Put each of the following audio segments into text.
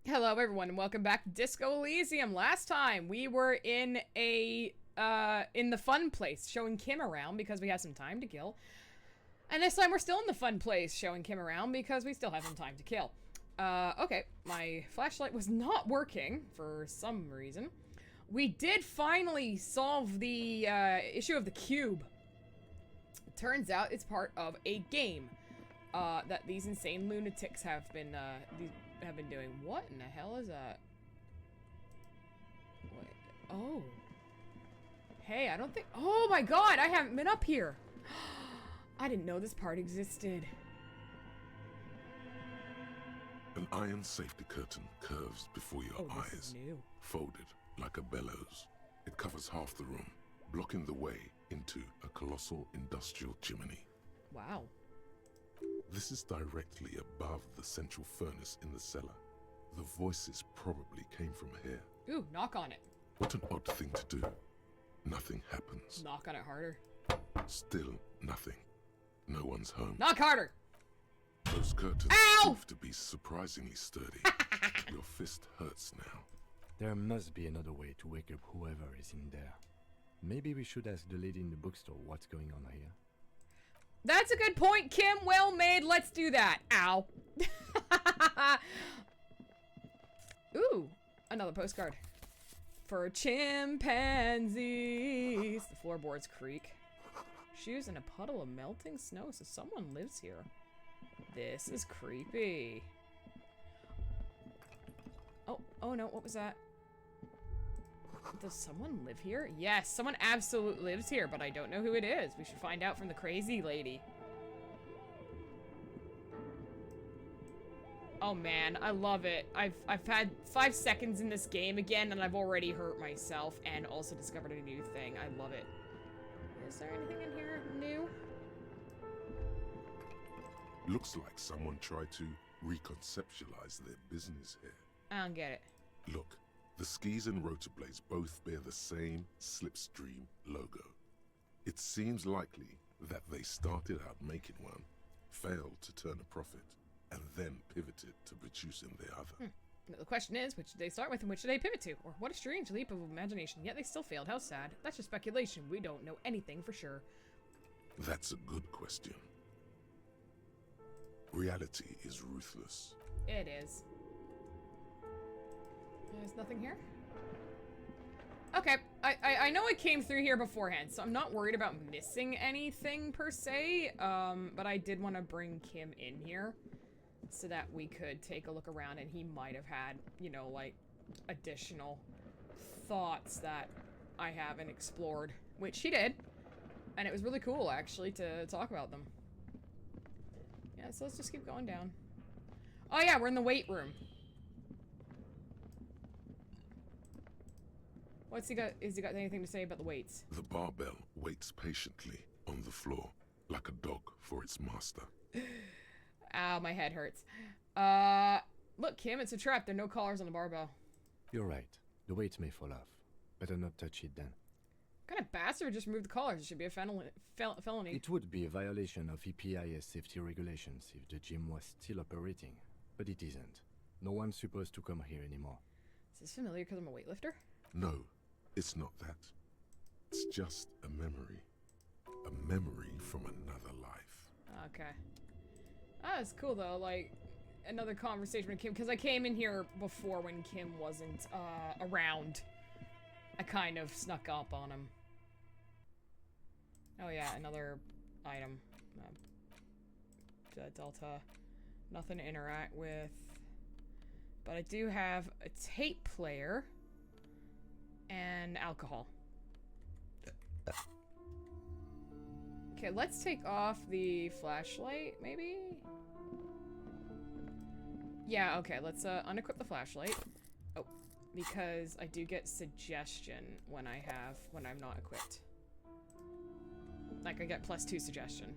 Hello everyone and welcome back to Disco Elysium. Last time we were in the fun place showing Kim around because we have some time to kill. And this time we're still in the fun place showing Kim around because we still have some time to kill. Okay, my flashlight was not working for some reason. We did finally solve the issue of the cube. It turns out it's part of a game that these insane lunatics have been doing. What in the hell is that? What? Oh. Hey, I don't think. Oh my god, I haven't been up here. I didn't know this part existed. An iron safety curtain curves before your This eyes, is new. folded like a bellows. It covers half the room, blocking the way into a colossal industrial chimney. Wow. This is directly above the central furnace in the cellar. The voices probably came from here. Ooh, knock on it. What an odd thing to do. Nothing happens. Knock on it harder. Still nothing. No one's home. Knock harder! Those curtains Ow! prove to be surprisingly sturdy. Your fist hurts now. There must be another way to wake up whoever is in there. Maybe we should ask the lady in the bookstore what's going on here. That's a good point, Kim. Well made. Let's do that. Ow. Ooh, another postcard. For chimpanzees. The floorboards creak. Shoes in a puddle of melting snow, so someone lives here. This is creepy. Oh no, what was that? Does someone live here? Yes, someone absolutely lives here, but I don't know who it is. We should find out from the crazy lady. Oh man, I love it. I've had 5 seconds in this game again, and I've already hurt myself and also discovered a new thing. I love it. Is there anything in here new? Looks like someone tried to reconceptualize their business here. I don't get it. Look, the skis and rotor blades both bear the same Slipstream logo. It seems likely that they started out making one, failed to turn a profit, and then pivoted to producing the other. The question is, which did they start with and which did they pivot to? Or what a strange leap of imagination, yet they still failed. How sad. That's just speculation. We don't know anything for sure. That's a good question. Reality is ruthless. It is. There's nothing here? Okay, I know I came through here beforehand, so I'm not worried about missing anything per se, but I did want to bring Kim in here so that we could take a look around and he might have had, you know, like, additional thoughts that I haven't explored, which he did, and it was really cool, actually, to talk about them. Yeah, so let's just keep going down. Oh yeah, we're in the weight room. What's he got? Has he got anything to say about the weights? The barbell waits patiently on the floor, like a dog for its master. Ow, my head hurts. Look, Kim, it's a trap. There are no collars on the barbell. You're right. The weight may fall off. Better not touch it then. What kind of bastard just removed the collars? It should be a felony. It would be a violation of EPIS safety regulations if the gym was still operating, but it isn't. No one's supposed to come here anymore. Is this familiar because I'm a weightlifter? No, it's not that. It's just a memory. A memory from another life. Okay. Ah, that's cool though, like, another conversation with Kim, because I came in here before when Kim wasn't, around. I kind of snuck up on him. Oh yeah, another item. Delta. Nothing to interact with. But I do have a tape player. And alcohol. Okay, let's take off the flashlight, maybe? Yeah, okay, let's unequip the flashlight. Oh, because I do get suggestion when I'm not equipped. Like, I get +2 suggestion.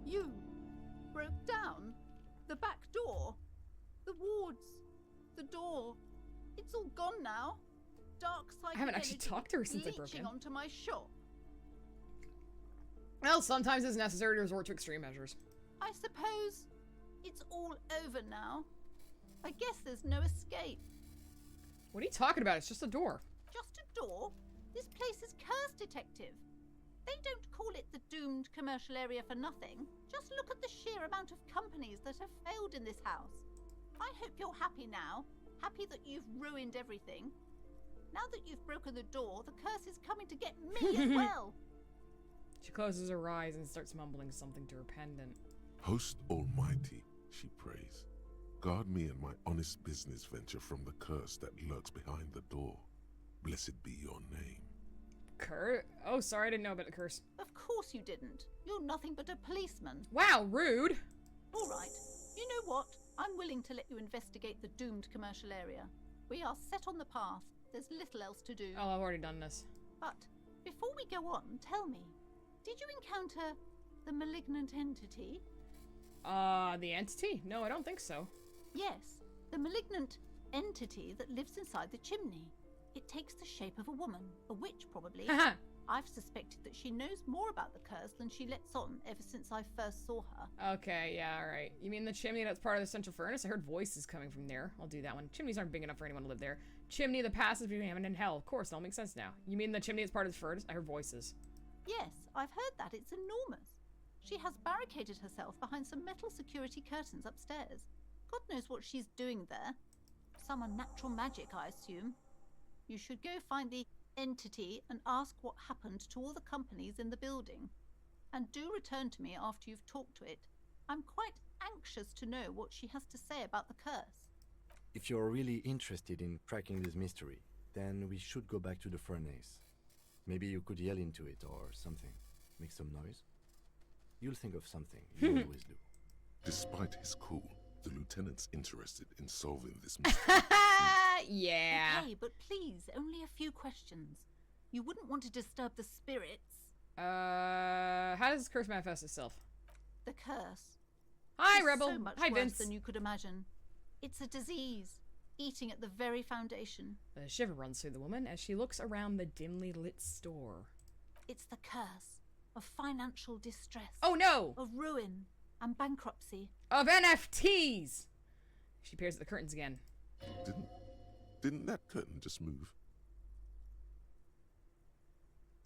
You broke down the back door, the wards, the door. It's all gone now. Dark side. I haven't actually talked to her since I broke in. Onto my shop. Well, sometimes it's necessary to resort to extreme measures. I suppose It's all over now. I guess there's no escape. What are you talking about? It's just a door. Just a door? This place is cursed, Detective. They don't call it the doomed commercial area for nothing. Just look at the sheer amount of companies that have failed in this house. I hope you're happy now. Happy that you've ruined everything. Now that you've broken the door, the curse is coming to get me as well. She closes her eyes and starts mumbling something to her pendant. Host Almighty, she prays, guard me and my honest business venture from the curse that lurks behind the door. Blessed be your name. Oh, sorry, I didn't know about the curse. Of course you didn't. You're nothing but a policeman. Wow, rude. All right. You know what? I'm willing to let you investigate the doomed commercial area. We are set on the path. There's little else to do. Oh, I've already done this. But before we go on, tell me, did you encounter the malignant entity? The entity? No, I don't think so. Yes, the malignant entity that lives inside the chimney. It takes the shape of a woman, a witch probably. I've suspected that she knows more about the curse than she lets on ever since I first saw her. Okay, yeah, alright. You mean the chimney that's part of the central furnace? I heard voices coming from there. I'll do that one. Chimneys aren't big enough for anyone to live there. Chimney that passes between heaven and hell. Of course, it all makes sense now. You mean the chimney that's part of the furnace? I heard voices. Yes, I've heard that. It's enormous. She has barricaded herself behind some metal security curtains upstairs. God knows what she's doing there. Some unnatural magic, I assume. You should go find the entity and ask what happened to all the companies in the building. And do return to me after you've talked to it. I'm quite anxious to know what she has to say about the curse. If you're really interested in cracking this mystery, then we should go back to the furnace. Maybe you could yell into it or something. Make some noise. You'll think of something. You always do. Despite his cool, the lieutenant's interested in solving this mystery. Yeah. Okay, but please, only a few questions. You wouldn't want to disturb the spirits. How does this curse manifest itself? The curse. Hi, is Rebel. So much Hi, worse Vince. than you could imagine. It's a disease, eating at the very foundation. A shiver runs through the woman as she looks around the dimly lit store. It's the curse of financial distress. Oh no! Of ruin and bankruptcy. Of NFTs! She peers at the curtains again. Didn't that curtain just move?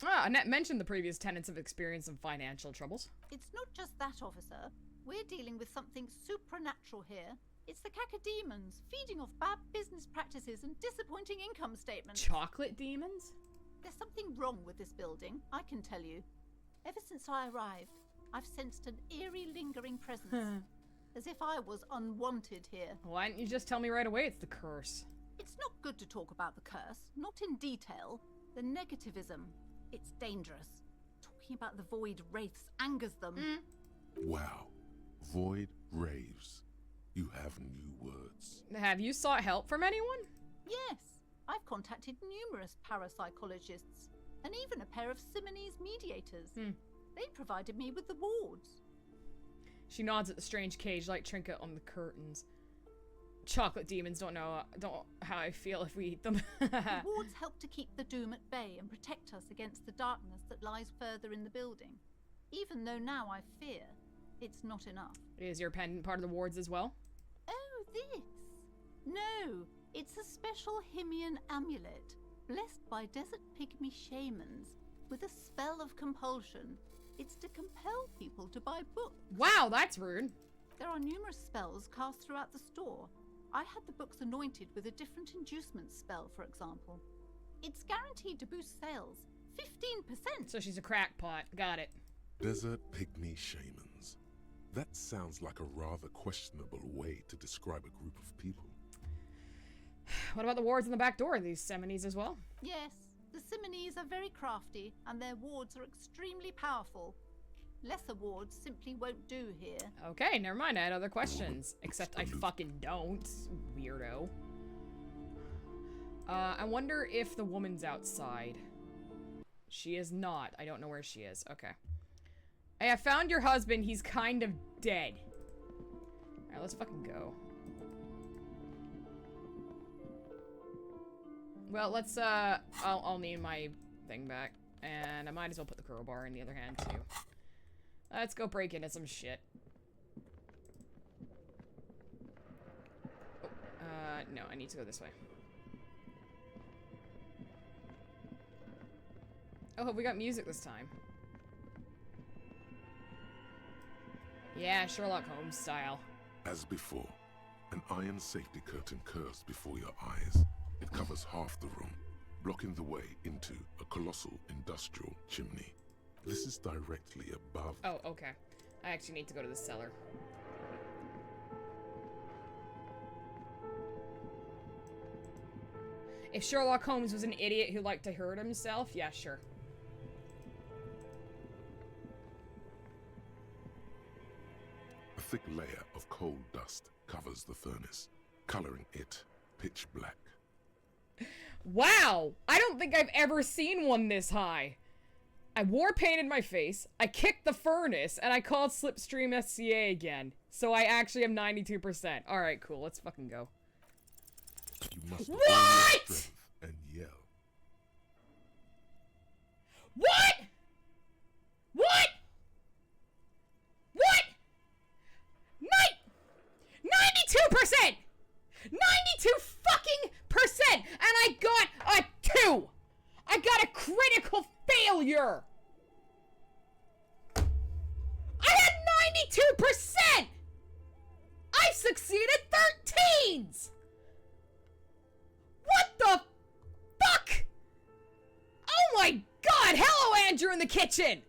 Annette mentioned the previous tenants have experienced some financial troubles. It's not just that, officer. We're dealing with something supernatural here. It's the cacodemons, feeding off bad business practices and disappointing income statements. Chocolate demons? There's something wrong with this building, I can tell you. Ever since I arrived, I've sensed an eerie, lingering presence. As if I was unwanted here. Why didn't you just tell me right away it's the curse? It's not good to talk about the curse, not in detail. The negativism, it's dangerous. Talking about the void wraiths angers them. Wow. Void raves. You have new words. Have you sought help from anyone? Yes, I've contacted numerous parapsychologists, and even a pair of Simonese mediators. They provided me with the wards. She nods at the strange cage-like trinket on the curtains. Chocolate demons don't know how I feel if we eat them. The wards help to keep the doom at bay and protect us against the darkness that lies further in the building. Even though now I fear it's not enough. Is your pendant part of the wards as well? Oh, this? No, it's a special Himian amulet, blessed by desert pygmy shamans, with a spell of compulsion. It's to compel people to buy books. Wow, that's rude. There are numerous spells cast throughout the store. I had the books anointed with a different inducement spell, for example. It's guaranteed to boost sales 15%. So she's a crackpot. Got it. Desert pygmy shamans. That sounds like a rather questionable way to describe a group of people. What about the wards in the back door? Are these Simonese as well? Yes, the Simonese are very crafty, and their wards are extremely powerful. Lesser wards simply won't do here. Okay, never mind. I had other questions. Except I fucking don't. Weirdo. I wonder if the woman's outside. She is not. I don't know where she is. Okay. Hey, I found your husband. He's kind of dead. Alright, let's fucking go. Well, let's, I'll need my thing back. And I might as well put the crowbar in the other hand, too. Let's go break into some shit. No, I need to go this way. Oh, have we got music this time? Yeah, Sherlock Holmes style. As before, an iron safety curtain curves before your eyes. It covers half the room, blocking the way into a colossal industrial chimney. This is directly above. Oh, okay. I actually need to go to the cellar. If Sherlock Holmes was an idiot who liked to hurt himself, yeah, sure. A thick layer of coal dust covers the furnace, coloring it pitch black. Wow! I don't think I've ever seen one this high. I war painted my face, I kicked the furnace, and I called Slipstream SCA again. So I actually have 92%. Alright, cool. Let's fucking go. You must What? hold your strength and yell. What? What? What? 92%! 92 fucking percent! And I got a 2! I got a critical failure! I had 92%! I succeeded 13s! What the fuck? Oh my god! Hello, Andrew in the kitchen!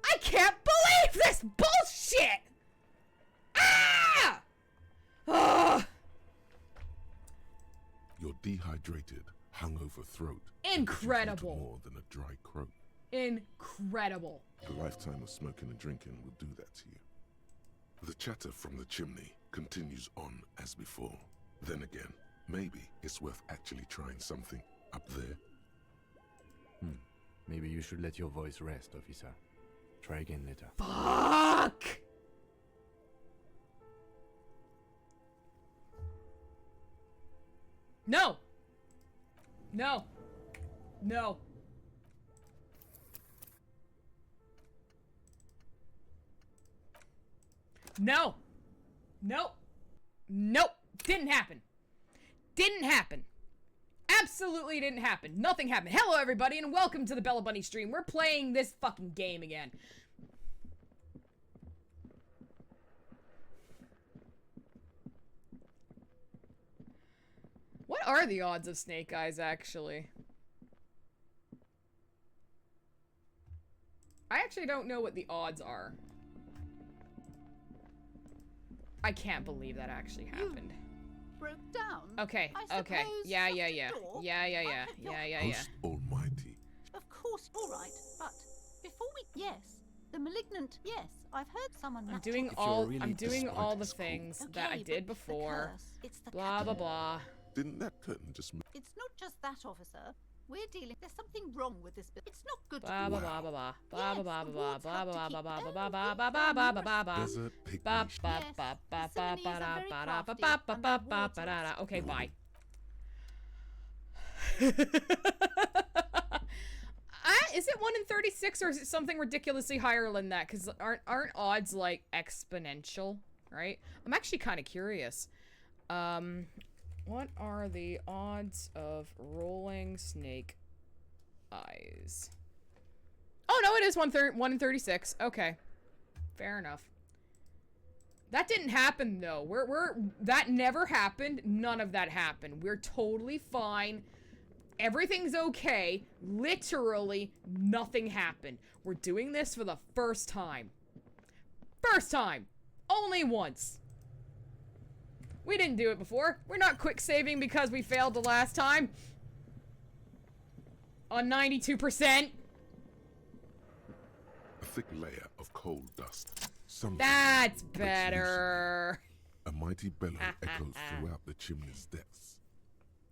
I can't believe this bullshit! Ah! Ugh. Your dehydrated, hungover throat. Incredible. Is more than a dry croak. Incredible. A lifetime of smoking and drinking will do that to you. The chatter from the chimney continues on as before. Then again, maybe it's worth actually trying something up there. Maybe you should let your voice rest, officer. Try again later. Fuck! No! No! No! No! Nope! Nope! Didn't happen! Didn't happen! Absolutely didn't happen. Nothing happened. Hello, everybody, and welcome to the Bella Bunny stream. We're playing this fucking game again. What are the odds of Snake Eyes, actually? I actually don't know what the odds are. I can't believe that actually happened. Broke down. Okay, I okay. suppose Yeah. shut the door. Yeah. Host Almighty. Of course, all right. But before we, yes, the malignant. Yes, I've heard someone. I'm natural- doing If you're all really I'm doing desperate, all the it's cool. things Okay, that I but did it's the before. curse. It's the Blah blah curse. blah. Didn't that curtain just move? It's not just that, officer. We're dealing. There's something wrong with this. It's not good. Blah blah Wow. blah blah blah Yes, blah the blah wards blah have to blah keep blah blah blah everything blah blah blah blah blah blah blah. Desert pygmy. Ba ba Yes, ba ba the ba Simonese ba are da very ba da ba crafty, ba ba and ba their ba wards ba da da. Okay, bye. Is it 1 in 36 or is it something ridiculously higher than that? Because aren't odds like exponential, right? I'm actually kind of curious. What are the odds of rolling snake eyes? Oh no, it is 1 in 36. Okay, fair enough. That didn't happen though. That never happened. None of that happened. We're totally fine. Everything's okay. Literally nothing happened. We're doing this for the first time. First time. Only once. We didn't do it before. We're not quick saving because we failed the last time. On 92%. A thick layer of coal dust. Something That's breaks better. loose. A mighty bellow echoes throughout the chimney's depths.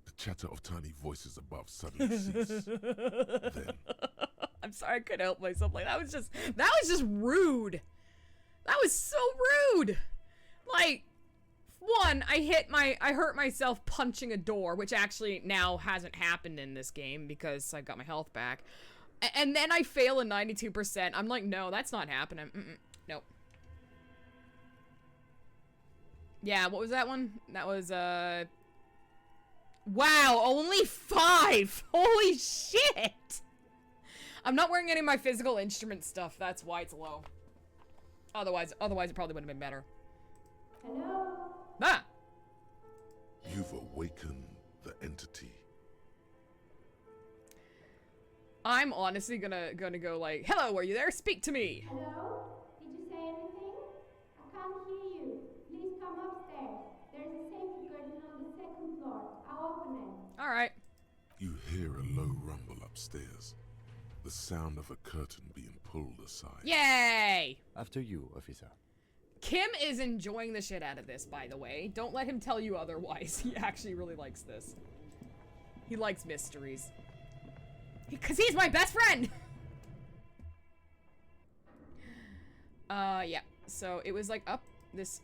The chatter of tiny voices above suddenly cease. Then, I'm sorry, I couldn't help myself. Like that was just rude. That was so rude. Like, one, I hurt myself punching a door, which actually now hasn't happened in this game because I got my health back. And then I fail a 92%. I'm like, no, that's not happening. Nope. Yeah, what was that one? That was, Wow, only 5! Holy shit! I'm not wearing any of my physical instrument stuff. That's why it's low. Otherwise it probably would have been better. Hello? Ah! You've awakened the entity. I'm honestly gonna go like, hello, are you there? Speak to me! Hello? Did you say anything? I can't hear you. Please come upstairs. There's a safety curtain on the 2nd floor. I'll open it. Alright. You hear a low rumble upstairs. The sound of a curtain being pulled aside. Yay! After you, officer. Kim is enjoying the shit out of this, by the way. Don't let him tell you otherwise. He actually really likes this. He likes mysteries. Because he's my best friend! Yeah. So it was like up this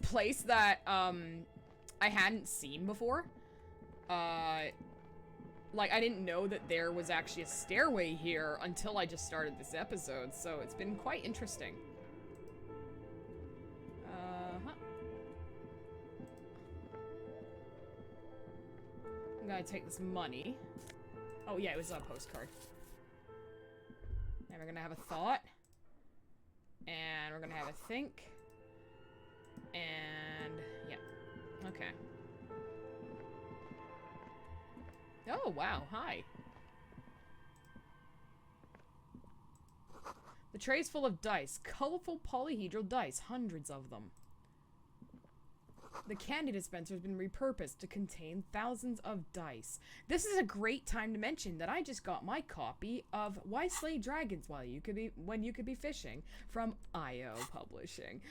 place that, I hadn't seen before. Like, I didn't know that there was actually a stairway here until I just started this episode, so it's been quite interesting. I'm gonna take this money. Oh yeah, it was a postcard. And we're gonna have a thought. And we're gonna have a think. And yeah. Okay. Oh wow, hi. The tray's full of dice. Colorful polyhedral dice. Hundreds of them. The candy dispenser has been repurposed to contain thousands of dice. This is a great time to mention that I just got my copy of Why Slay Dragons When You Could Be Fishing from IO Publishing.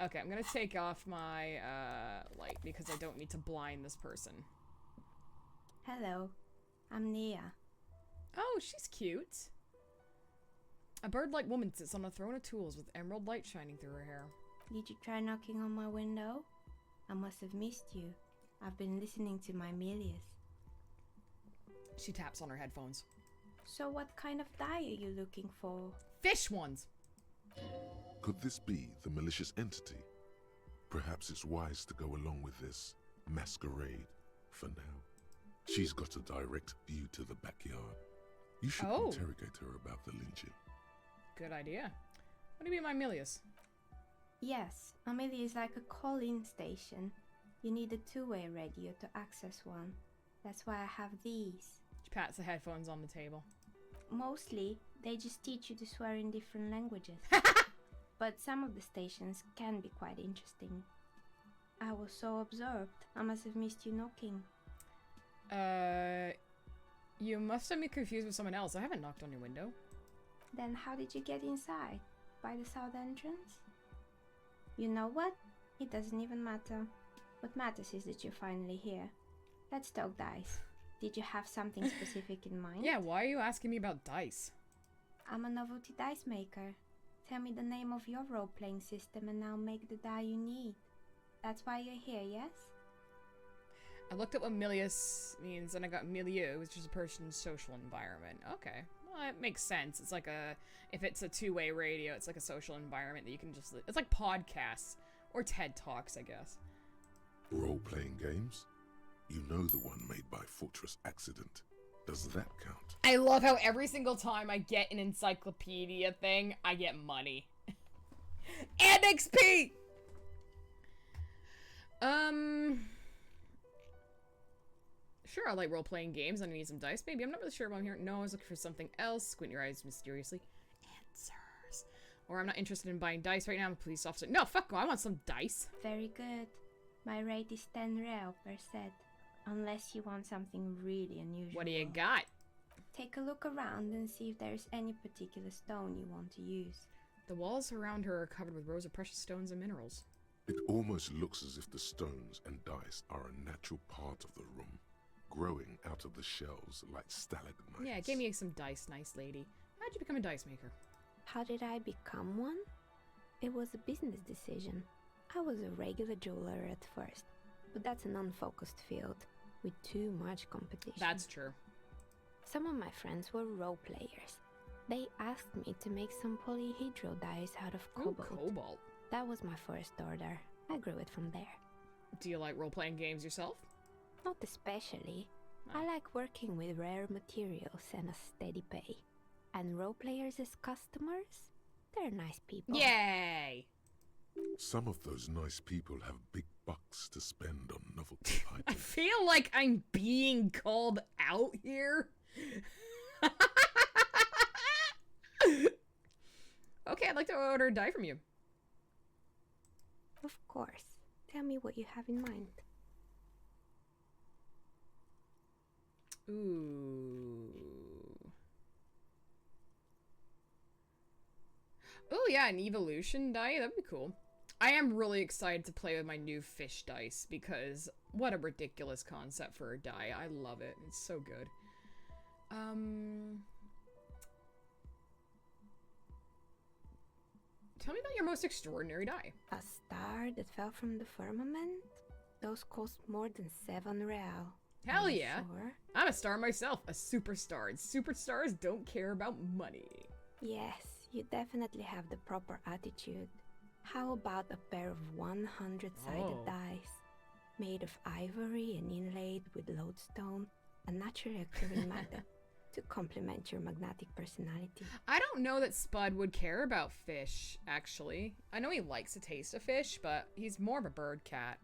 Okay, I'm gonna take off my light because I don't need to blind this person. Hello. I'm Nia. Oh, she's cute. A bird-like woman sits on a throne of tools with emerald light shining through her hair. Did you try knocking on my window? I must have missed you. I've been listening to my Milius. She taps on her headphones. So what kind of dye are you looking for? Fish ones! Could this be the malicious entity? Perhaps it's wise to go along with this masquerade for now. She's got a direct view to the backyard. You should interrogate her about the lynching. Good idea. What do you mean by Milius? Yes, Amelia is like a call-in station. You need a two-way radio to access one. That's why I have these. She pats the headphones on the table. Mostly, they just teach you to swear in different languages. But some of the stations can be quite interesting. I was so absorbed, I must have missed you knocking. You must have me confused with someone else. I haven't knocked on your window. Then how did you get inside? By the south entrance? You know what? It doesn't even matter. What matters is that you're finally here. Let's talk dice. Did you have something specific in mind? Yeah, why are you asking me about dice? I'm a novelty dice maker. Tell me the name of your role-playing system and I'll make the die you need. That's why you're here, yes? I looked up what Milius means and I got milieu, which is a person's social environment. Okay. Well, it makes sense. It's like if it's a two-way radio, it's like a social environment that you can just, it's like podcasts or TED Talks, I guess. Role-playing games? You know the one made by Fortress Accident. Does that count? I love how every single time I get an encyclopedia thing, I get money. And XP! Sure, I like role-playing games. I need some dice, maybe. I'm not really sure why I'm here. No, I was looking for something else. Squint your eyes mysteriously. Answers. Or I'm not interested in buying dice right now. I'm a police officer. No, fuck, I want some dice. Very good. My rate is 10 real per set. Unless you want something really unusual. What do you got? Take a look around and see if there's any particular stone you want to use. The walls around her are covered with rows of precious stones and minerals. It almost looks as if the stones and dice are a natural part of the room, growing out of the shells like stalagmites. Yeah, give me some dice, nice lady. How'd you become a dice maker? How did I become one? It was a business decision. I was a regular jeweler at first, but that's an unfocused field with too much competition. That's true. Some of my friends were role players. They asked me to make some polyhedral dice out of cobalt. Ooh, cobalt. That was my first order. I grew it from there. Do you like role-playing games yourself? Not especially. Oh. I like working with rare materials and a steady pay. And role players as customers? They're nice people. Yay! Some of those nice people have big bucks to spend on novelty I items. feel like I'm being called out here. Okay, I'd like to order a die from you. Of course. Tell me what you have in mind. Ooh. Oh yeah, an evolution die? That'd be cool. I am really excited to play with my new fish dice because what a ridiculous concept for a die. I love it. It's so good. Tell me about your most extraordinary die. A star that fell from the firmament? Those cost more than 7 real. Hell Are you yeah. Sure? I'm a star myself, a superstar, and superstars don't care about money. Yes, you definitely have the proper attitude. How about a pair of 100-sided Oh. dice, made of ivory and inlaid with lodestone, a naturally occurring matter, to complement your magnetic personality? I don't know that Spud would care about fish, actually. I know he likes the taste of fish, but he's more of a bird cat.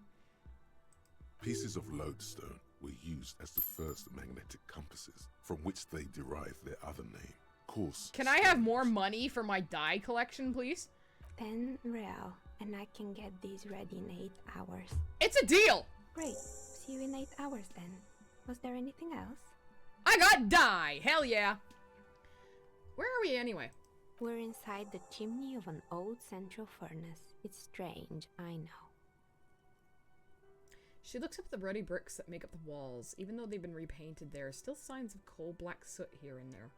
Pieces of lodestone were used as the first magnetic compasses, from which they derived their other name, coarse. Can I have stones. more money for my die collection, please? 10 real, and I can get these ready in 8 hours. It's a deal! Great, see you in 8 hours then. Was there anything else? I got die! Hell yeah! Where are we anyway? We're inside the chimney of an old central furnace. It's strange, I know. She looks up at the ruddy bricks that make up the walls. Even though they've been repainted, there are still signs of coal-black soot here and there.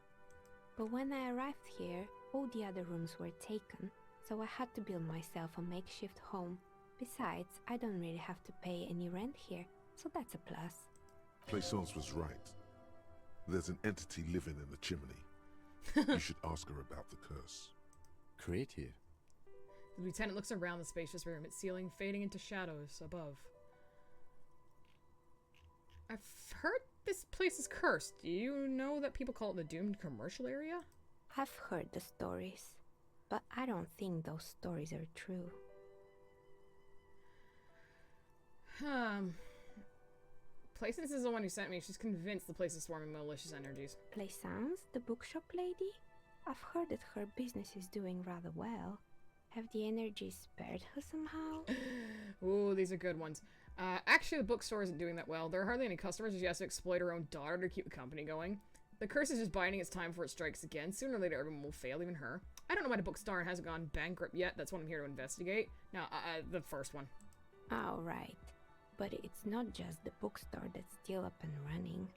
But when I arrived here, all the other rooms were taken, so I had to build myself a makeshift home. Besides, I don't really have to pay any rent here, so that's a plus. Plaisance was right. There's an entity living in the chimney. You should ask her about the curse. Creative. The lieutenant looks around the spacious room, its ceiling fading into shadows above. I've heard this place is cursed. Do you know that people call it the doomed commercial area? I've heard the stories, but I don't think those stories are true. Plaisance is the one who sent me. She's convinced the place is swarming malicious energies. Plaisance, the bookshop lady? I've heard that her business is doing rather well. Have the energies spared her somehow? Ooh, these are good ones. Actually, the bookstore isn't doing that well. There are hardly any customers, and she has to exploit her own daughter to keep the company going. The curse is just biding its time before it strikes again. Sooner or later, everyone will fail, even her. I don't know why the bookstore hasn't gone bankrupt yet. That's what I'm here to investigate. No, the first one. Oh, right. But it's not just the bookstore that's still up and running.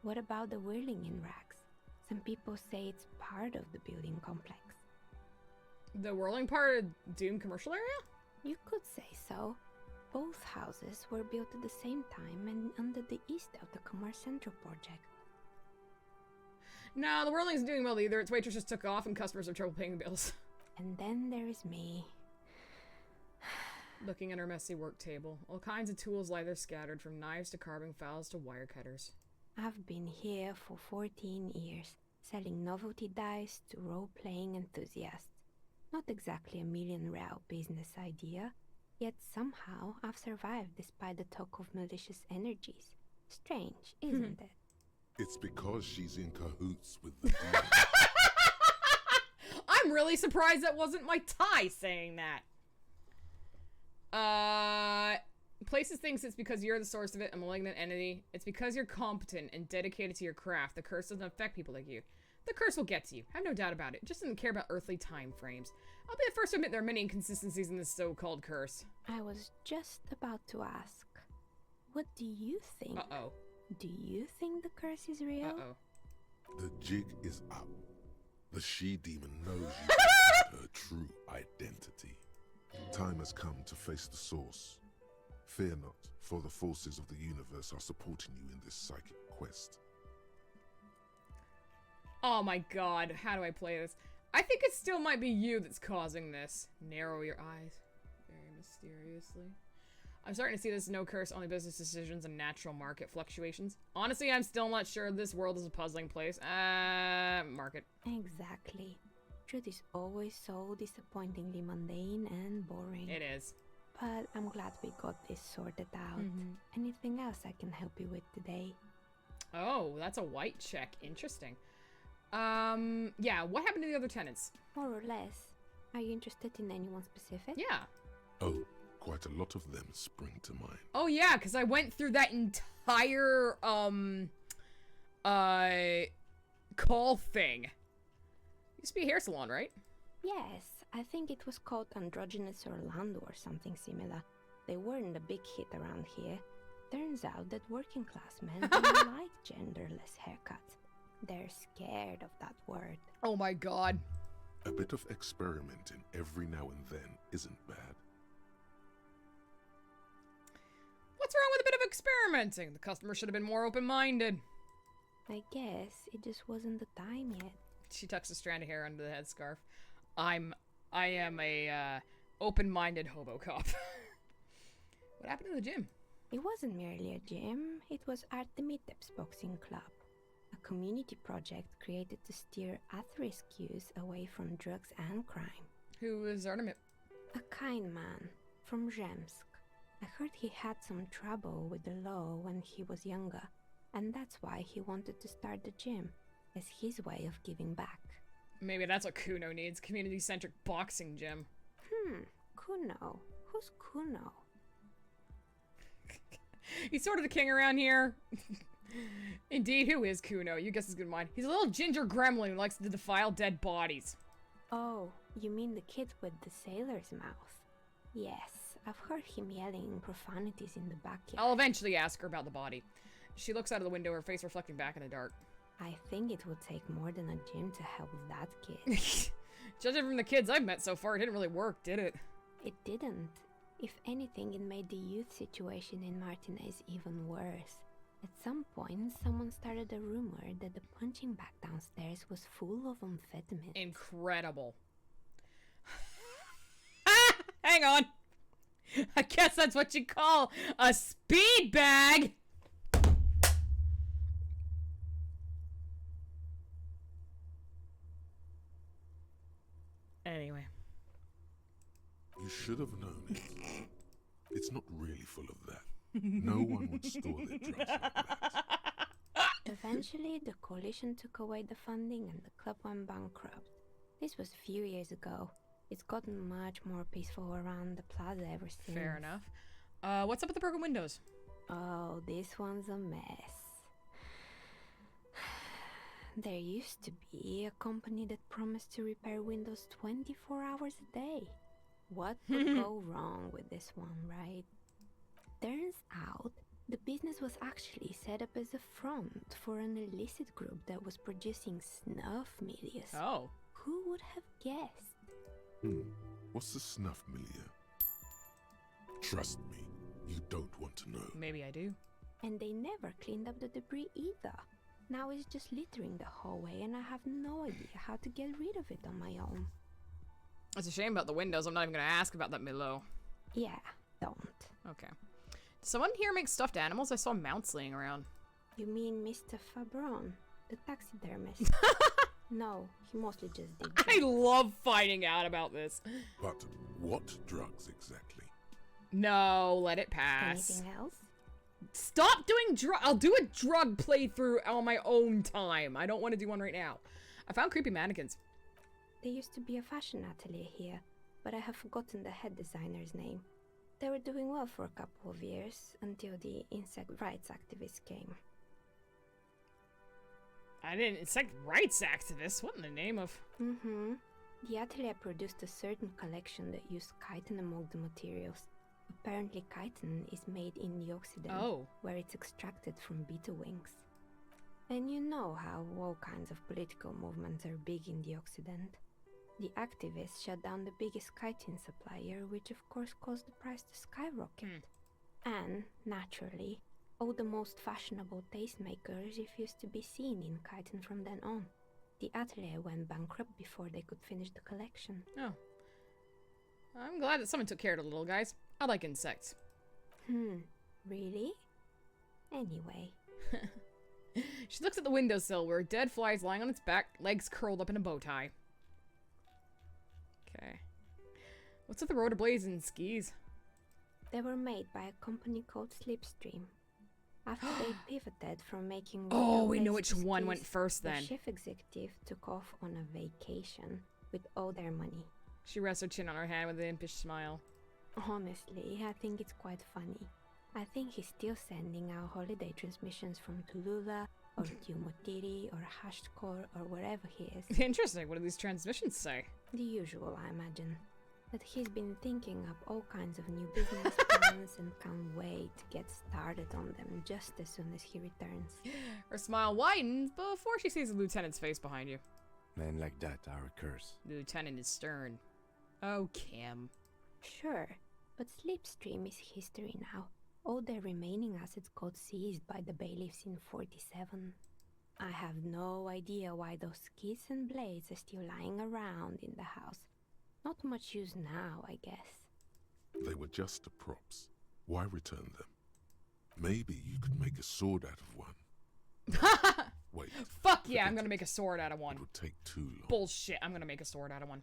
What about the whirling in rags? Some people say it's part of the building complex. The whirling part of Doom commercial area? You could say so. Both houses were built at the same time and under the east of the Commerce Central project. No, the whirling isn't doing well either. Its waitress just took off and customers have trouble paying the bills. And then there is me. Looking at her messy work table. All kinds of tools lie there scattered, from knives to carving files to wire cutters. I've been here for 14 years, selling novelty dice to role-playing enthusiasts. Not exactly a million-real business idea, yet somehow I've survived despite the talk of malicious energies. Strange, isn't it? It's because she's in cahoots with the demon. I'm really surprised that wasn't my tie saying that. Places thinks it's because you're the source of it, a malignant entity. It's because you're competent and dedicated to your craft. The curse doesn't affect people like you. The curse will get to you, have no doubt about it. It just doesn't care about earthly time frames. I'll be the first to admit there are many inconsistencies in this so-called curse. I was just about to ask, what do you think? Uh-oh. Do you think the curse is real? Uh-oh. The jig is up. The she-demon knows you have her true identity. Time has come to face the source. Fear not, for the forces of the universe are supporting you in this psychic quest. Oh my god, how do I play this? I think it still might be you that's causing this. Narrow your eyes. Very mysteriously. I'm starting to see this no curse, only business decisions and natural market fluctuations. Honestly, I'm still not sure this world is a puzzling place. Market. Exactly. Truth is always so disappointingly mundane and boring. It is. But I'm glad we got this sorted out. Anything else I can help you with today? Oh, that's a white check. Interesting. Yeah, what happened to the other tenants? More or less. Are you interested in anyone specific? Yeah. Oh, quite a lot of them spring to mind. Oh, yeah, because I went through that entire, call thing. Used to be a hair salon, right? Yes, I think it was called Androgynous Orlando or something similar. They weren't a big hit around here. Turns out that working class men don't like genderless haircuts. They're scared of that word. Oh my god. A bit of experimenting every now and then isn't bad. What's wrong with a bit of experimenting? The customer should have been more open-minded. I guess it just wasn't the time yet. She tucks a strand of hair under the headscarf. I am a, open-minded hobo cop. What happened to the gym? It wasn't merely a gym, it was Artemiteps Boxing Club. A community project created to steer at-risk youth away from drugs and crime. Who is Artemis? A kind man from Zemsk. I heard he had some trouble with the law when he was younger, and that's why he wanted to start the gym, as his way of giving back. Maybe that's what Kuno needs, community-centric boxing gym. Kuno. Who's Kuno? He's sort of the king around here. Indeed, who is Kuno? You guess is good mine. He's a little ginger gremlin who likes to defile dead bodies. Oh, you mean the kid with the sailor's mouth? Yes, I've heard him yelling profanities in the backyard. I'll eventually ask her about the body. She looks out of the window, her face reflecting back in the dark. I think it would take more than a gym to help that kid. Judging from the kids I've met so far, it didn't really work, did it? It didn't. If anything, it made the youth situation in Martinez even worse. At some point, someone started a rumor that the punching bag downstairs was full of amphetamines. Incredible. Hang on. I guess that's what you call a speed bag. Anyway. You should have known it. It's not really full of that. No one would store their drugs like that. Eventually, the coalition took away the funding and the club went bankrupt. This was a few years ago. It's gotten much more peaceful around the plaza ever since. Fair enough. What's up with the broken windows? Oh, this one's a mess. There used to be a company that promised to repair windows 24 hours a day. What could go wrong with this one, right? Turns out, the business was actually set up as a front for an illicit group that was producing snuff milias. Oh. Who would have guessed? What's the snuff milieu? Trust me, you don't want to know. Maybe I do. And they never cleaned up the debris either. Now it's just littering the hallway and I have no idea how to get rid of it on my own. It's a shame about the windows. I'm not even going to ask about that Milo. Yeah, don't. Okay. Did someone here make stuffed animals? I saw mounts laying around. You mean Mr. Fabron, the taxidermist? No, he mostly just did I drugs. love finding out about this. But what drugs exactly? No, let it pass. Anything else? Stop doing I'll do a drug playthrough on my own time. I don't want to do one right now. I found creepy mannequins. There used to be a fashion atelier here, but I have forgotten the head designer's name. They were doing well for a couple of years, until the insect rights activists came. I didn't insect rights activist. What in the name of? The atelier produced a certain collection that used chitin among the materials. Apparently chitin is made in the Occident, where it's extracted from beetle wings. And you know how all kinds of political movements are big in the Occident. The activists shut down the biggest chitin supplier, which of course caused the price to skyrocket. And, naturally, all the most fashionable tastemakers refused to be seen in chitin from then on. The atelier went bankrupt before they could finish the collection. Oh. I'm glad that someone took care of the little guys. I like insects. Really? Anyway. She looks at the windowsill where a dead fly is lying on its back, legs curled up in a bow tie. Okay. What's with the road ablaze and skis? They were made by a company called Slipstream. After they pivoted from making... Oh, we know which one went first then. The chief executive took off on a vacation with all their money. She rests her chin on her hand with an impish smile. Honestly, I think it's quite funny. I think he's still sending out holiday transmissions from Tulula or Tumotiri or Hashtkor or wherever he is. Interesting. What do these transmissions say? The usual, I imagine. That he's been thinking up all kinds of new business plans and can't wait to get started on them just as soon as he returns. Her smile widens before she sees the lieutenant's face behind you. Men like that are a curse. The lieutenant is stern. Oh, Kim. Sure, but Slipstream is history now. All their remaining assets got seized by the bailiffs in 47. I have no idea why those skis and blades are still lying around in the house. Not much use now, I guess. They were just props. Why return them? Maybe you could make a sword out of one. Wait. Fuck yeah, I'm gonna make a sword out of one. It would take too long. Bullshit, I'm gonna make a sword out of one.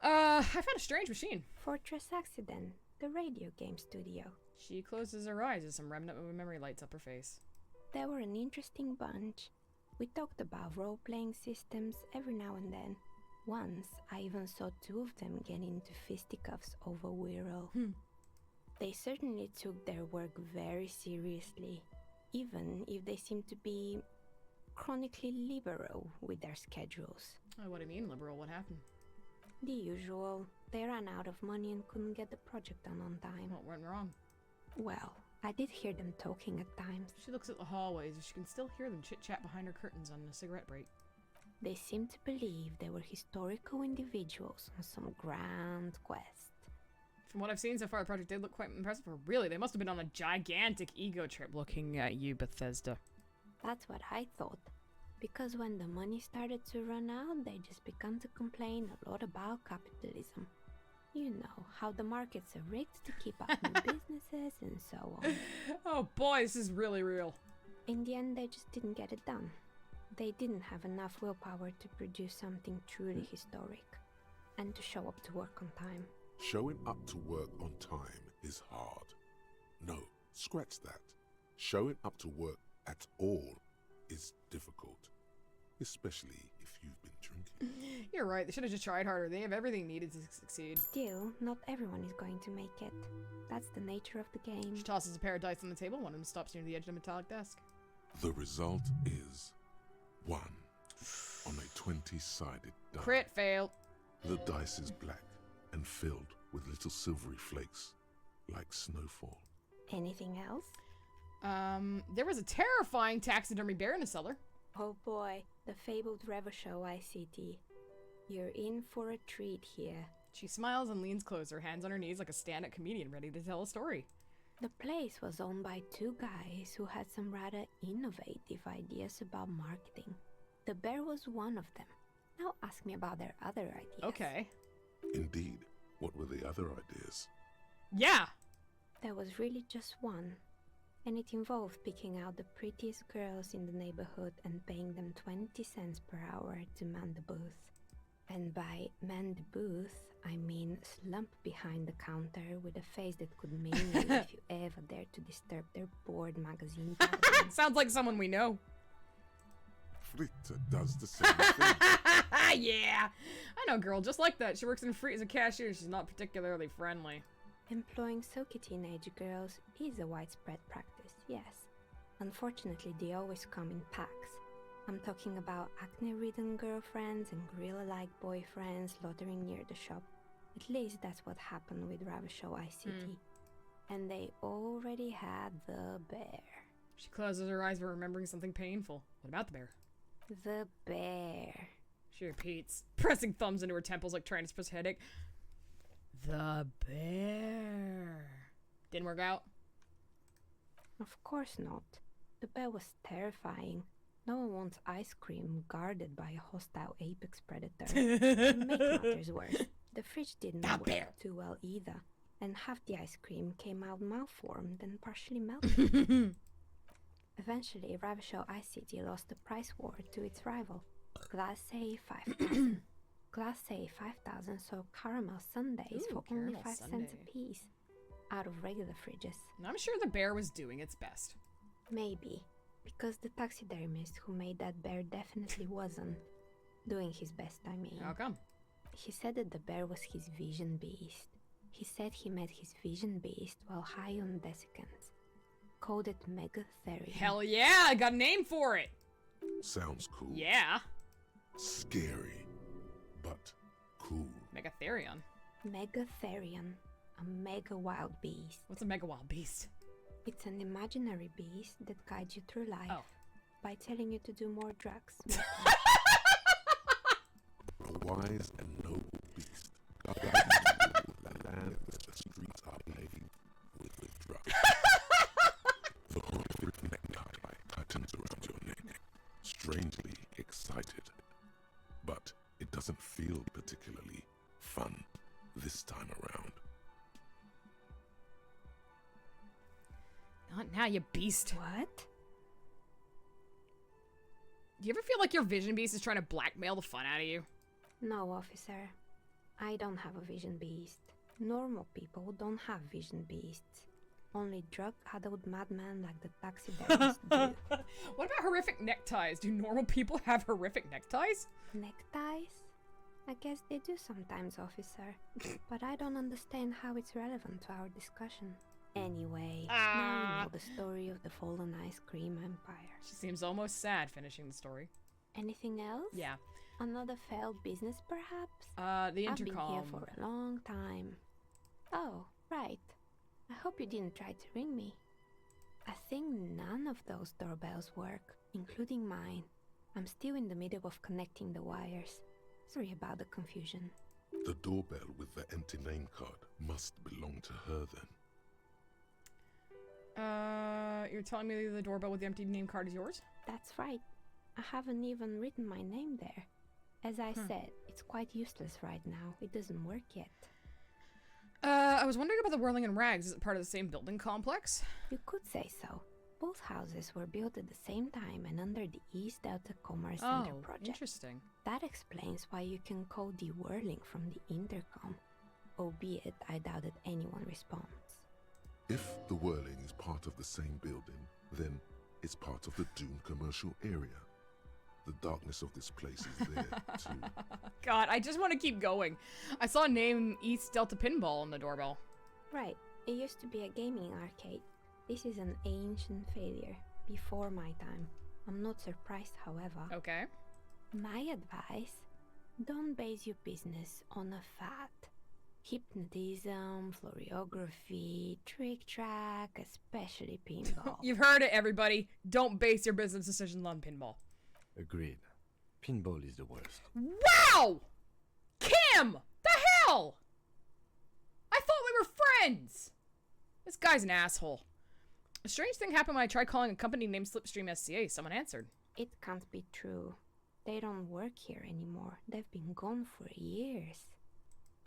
I found a strange machine. Fortress Accident, the radio game studio. She closes her eyes as some remnant of a memory lights up her face. They were an interesting bunch. We talked about role-playing systems every now and then. Once, I even saw two of them get into fisticuffs over Wirral. They certainly took their work very seriously, even if they seemed to be chronically liberal with their schedules. Oh, what do you mean liberal? What happened? The usual. They ran out of money and couldn't get the project done on time. What went wrong? Well, I did hear them talking at times. She looks at the hallways and she can still hear them chit-chat behind her curtains on a cigarette break. They seemed to believe they were historical individuals on some grand quest. From what I've seen so far, the project did look quite impressive. Or really, they must have been on a gigantic ego trip looking at you, Bethesda. That's what I thought. Because when the money started to run out, they just began to complain a lot about capitalism. You know, how the markets are rigged to keep up new businesses and so on. Oh boy, this is really real. In the end, they just didn't get it done. They didn't have enough willpower to produce something truly historic, and to show up to work on time. Showing up to work on time is hard. No, scratch that. Showing up to work at all is difficult, especially if you've been drinking. You're right, they should have just tried harder. They have everything needed to succeed. Still, not everyone is going to make it. That's the nature of the game. She tosses a pair of dice on the table, one of them stops near the edge of the metallic desk. The result is 1 on a 20-sided die. Crit fail. The dice is black and filled with little silvery flakes, like snowfall. Anything else? There was a terrifying taxidermy bear in the cellar. Oh boy, the fabled Revachol ICT. You're in for a treat here. She smiles and leans closer, hands on her knees like a stand-up comedian ready to tell a story. The place was owned by two guys who had some rather innovative ideas about marketing. The bear was one of them. Now ask me about their other ideas. Okay. Indeed. What were the other ideas? Yeah! There was really just one. And it involved picking out the prettiest girls in the neighborhood and paying them 20 cents per hour to man the booth. And by man the booth, I mean slump behind the counter with a face that could maim you if you ever dared to disturb their bored magazine. Sounds like someone we know. Fritta does the same thing. Yeah! I know a girl just like that. She works in Frit as a cashier. She's not particularly friendly. Employing silky teenage girls is a widespread practice, yes. Unfortunately, they always come in packs. I'm talking about acne-ridden girlfriends and gorilla-like boyfriends loitering near the shop. At least that's what happened with Revachol ICT. And they already had the bear. She closes her eyes, but remembering something painful. What about the bear? The bear. She repeats, pressing thumbs into her temples like trying to suppress a headache. The bear. Didn't work out? Of course not. The bear was terrifying. No one wants ice cream guarded by a hostile apex predator. To make matters worse, The fridge didn't The work bear. too well either, and half the ice cream came out malformed and partially melted. Eventually, Ravishaw Ice City lost the price war to its rival, Glace 5000. Glace 5000 sold caramel sundaes Ooh, for only caramel 5 cents sundae. a piece, out of regular fridges. I'm sure the bear was doing its best. Maybe, because the taxidermist who made that bear definitely wasn't doing his best, I mean. How come? He said that the bear was his vision beast. He said he met his vision beast while high on desiccants. Called it Megatherium. Hell yeah, I got a name for it. Sounds cool. Yeah. Scary, but cool. Megatherion. Megatherium, a mega wild beast. What's a mega wild beast? It's an imaginary beast that guides you through life Oh. by telling you to do more drugs. A wise and noble beast. Guiding you through the land where the streets are paved with drugs. The horrific necktie tightens around your neck, strangely excited. But it doesn't feel particularly fun this time around. Not now, you beast. What? Do you ever feel like your vision beast is trying to blackmail the fun out of you? No, officer. I don't have a vision beast. Normal people don't have vision beasts. Only drug-addled madmen like the taxidermist do. What about horrific neckties? Do normal people have horrific neckties? Neckties? I guess they do sometimes, officer. But I don't understand how it's relevant to our discussion. Anyway, now you know the story of the fallen ice cream empire. She seems almost sad finishing the story. Anything else? Yeah. Another failed business, perhaps? The I've been intercom. here for a long time. Oh, right. I hope you didn't try to ring me. I think none of those doorbells work, including mine. I'm still in the middle of connecting the wires. Sorry about the confusion. The doorbell with the empty name card must belong to her then. You're telling me the doorbell with the empty name card is yours? That's right. I haven't even written my name there. As I said, it's quite useless right now. It doesn't work yet. I was wondering about the Whirling in Rags. Is it part of the same building complex? You could say so. Both houses were built at the same time and under the East Delta Commerce Center project. Interesting. That explains why you can call the whirling from the intercom, albeit I doubt that anyone responds. If the whirling is part of the same building, then it's part of the Dune commercial area. The darkness of this place is there, too. God, I just want to keep going. I saw a name East Delta Pinball on the doorbell. Right. It used to be a gaming arcade. This is an ancient failure, before my time. I'm not surprised, however. Okay. My advice, don't base your business on a fad. Hypnotism, floriography, trick-track, especially pinball. You've heard it, everybody. Don't base your business decisions on pinball. Agreed. Pinball is the worst. Wow! Kim! The hell? I thought we were friends! This guy's an asshole. A strange thing happened when I tried calling a company named Slipstream SCA. Someone answered. It can't be true. They don't work here anymore. They've been gone for years.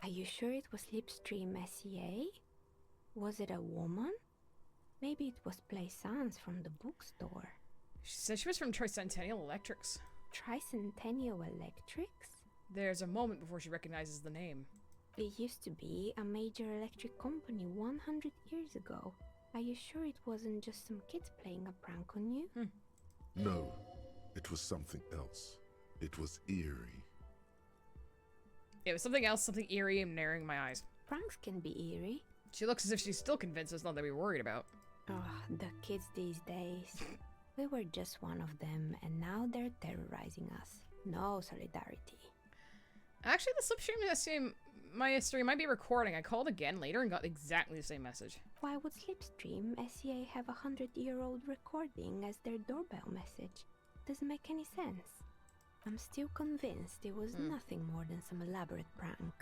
Are you sure it was Slipstream SCA? Was it a woman? Maybe it was Plaisance from the bookstore. She said she was from Tricentennial Electrics. Tricentennial Electrics? There's a moment before she recognizes the name. It used to be a major electric company 100 years ago. Are you sure it wasn't just some kids playing a prank on you? No, it was something else. It was eerie. It was something else, something eerie and narrowing my eyes. Pranks can be eerie. She looks as if she's still convinced it's not that we're worried about. Oh, the kids these days. We were just one of them, and now they're terrorizing us. No solidarity. Actually, the Slipstream SCA, my history might be recording. I called again later and got exactly the same message. Why would Slipstream SCA have a 100-year-old recording as their doorbell message? Doesn't make any sense. I'm still convinced it was nothing more than some elaborate prank.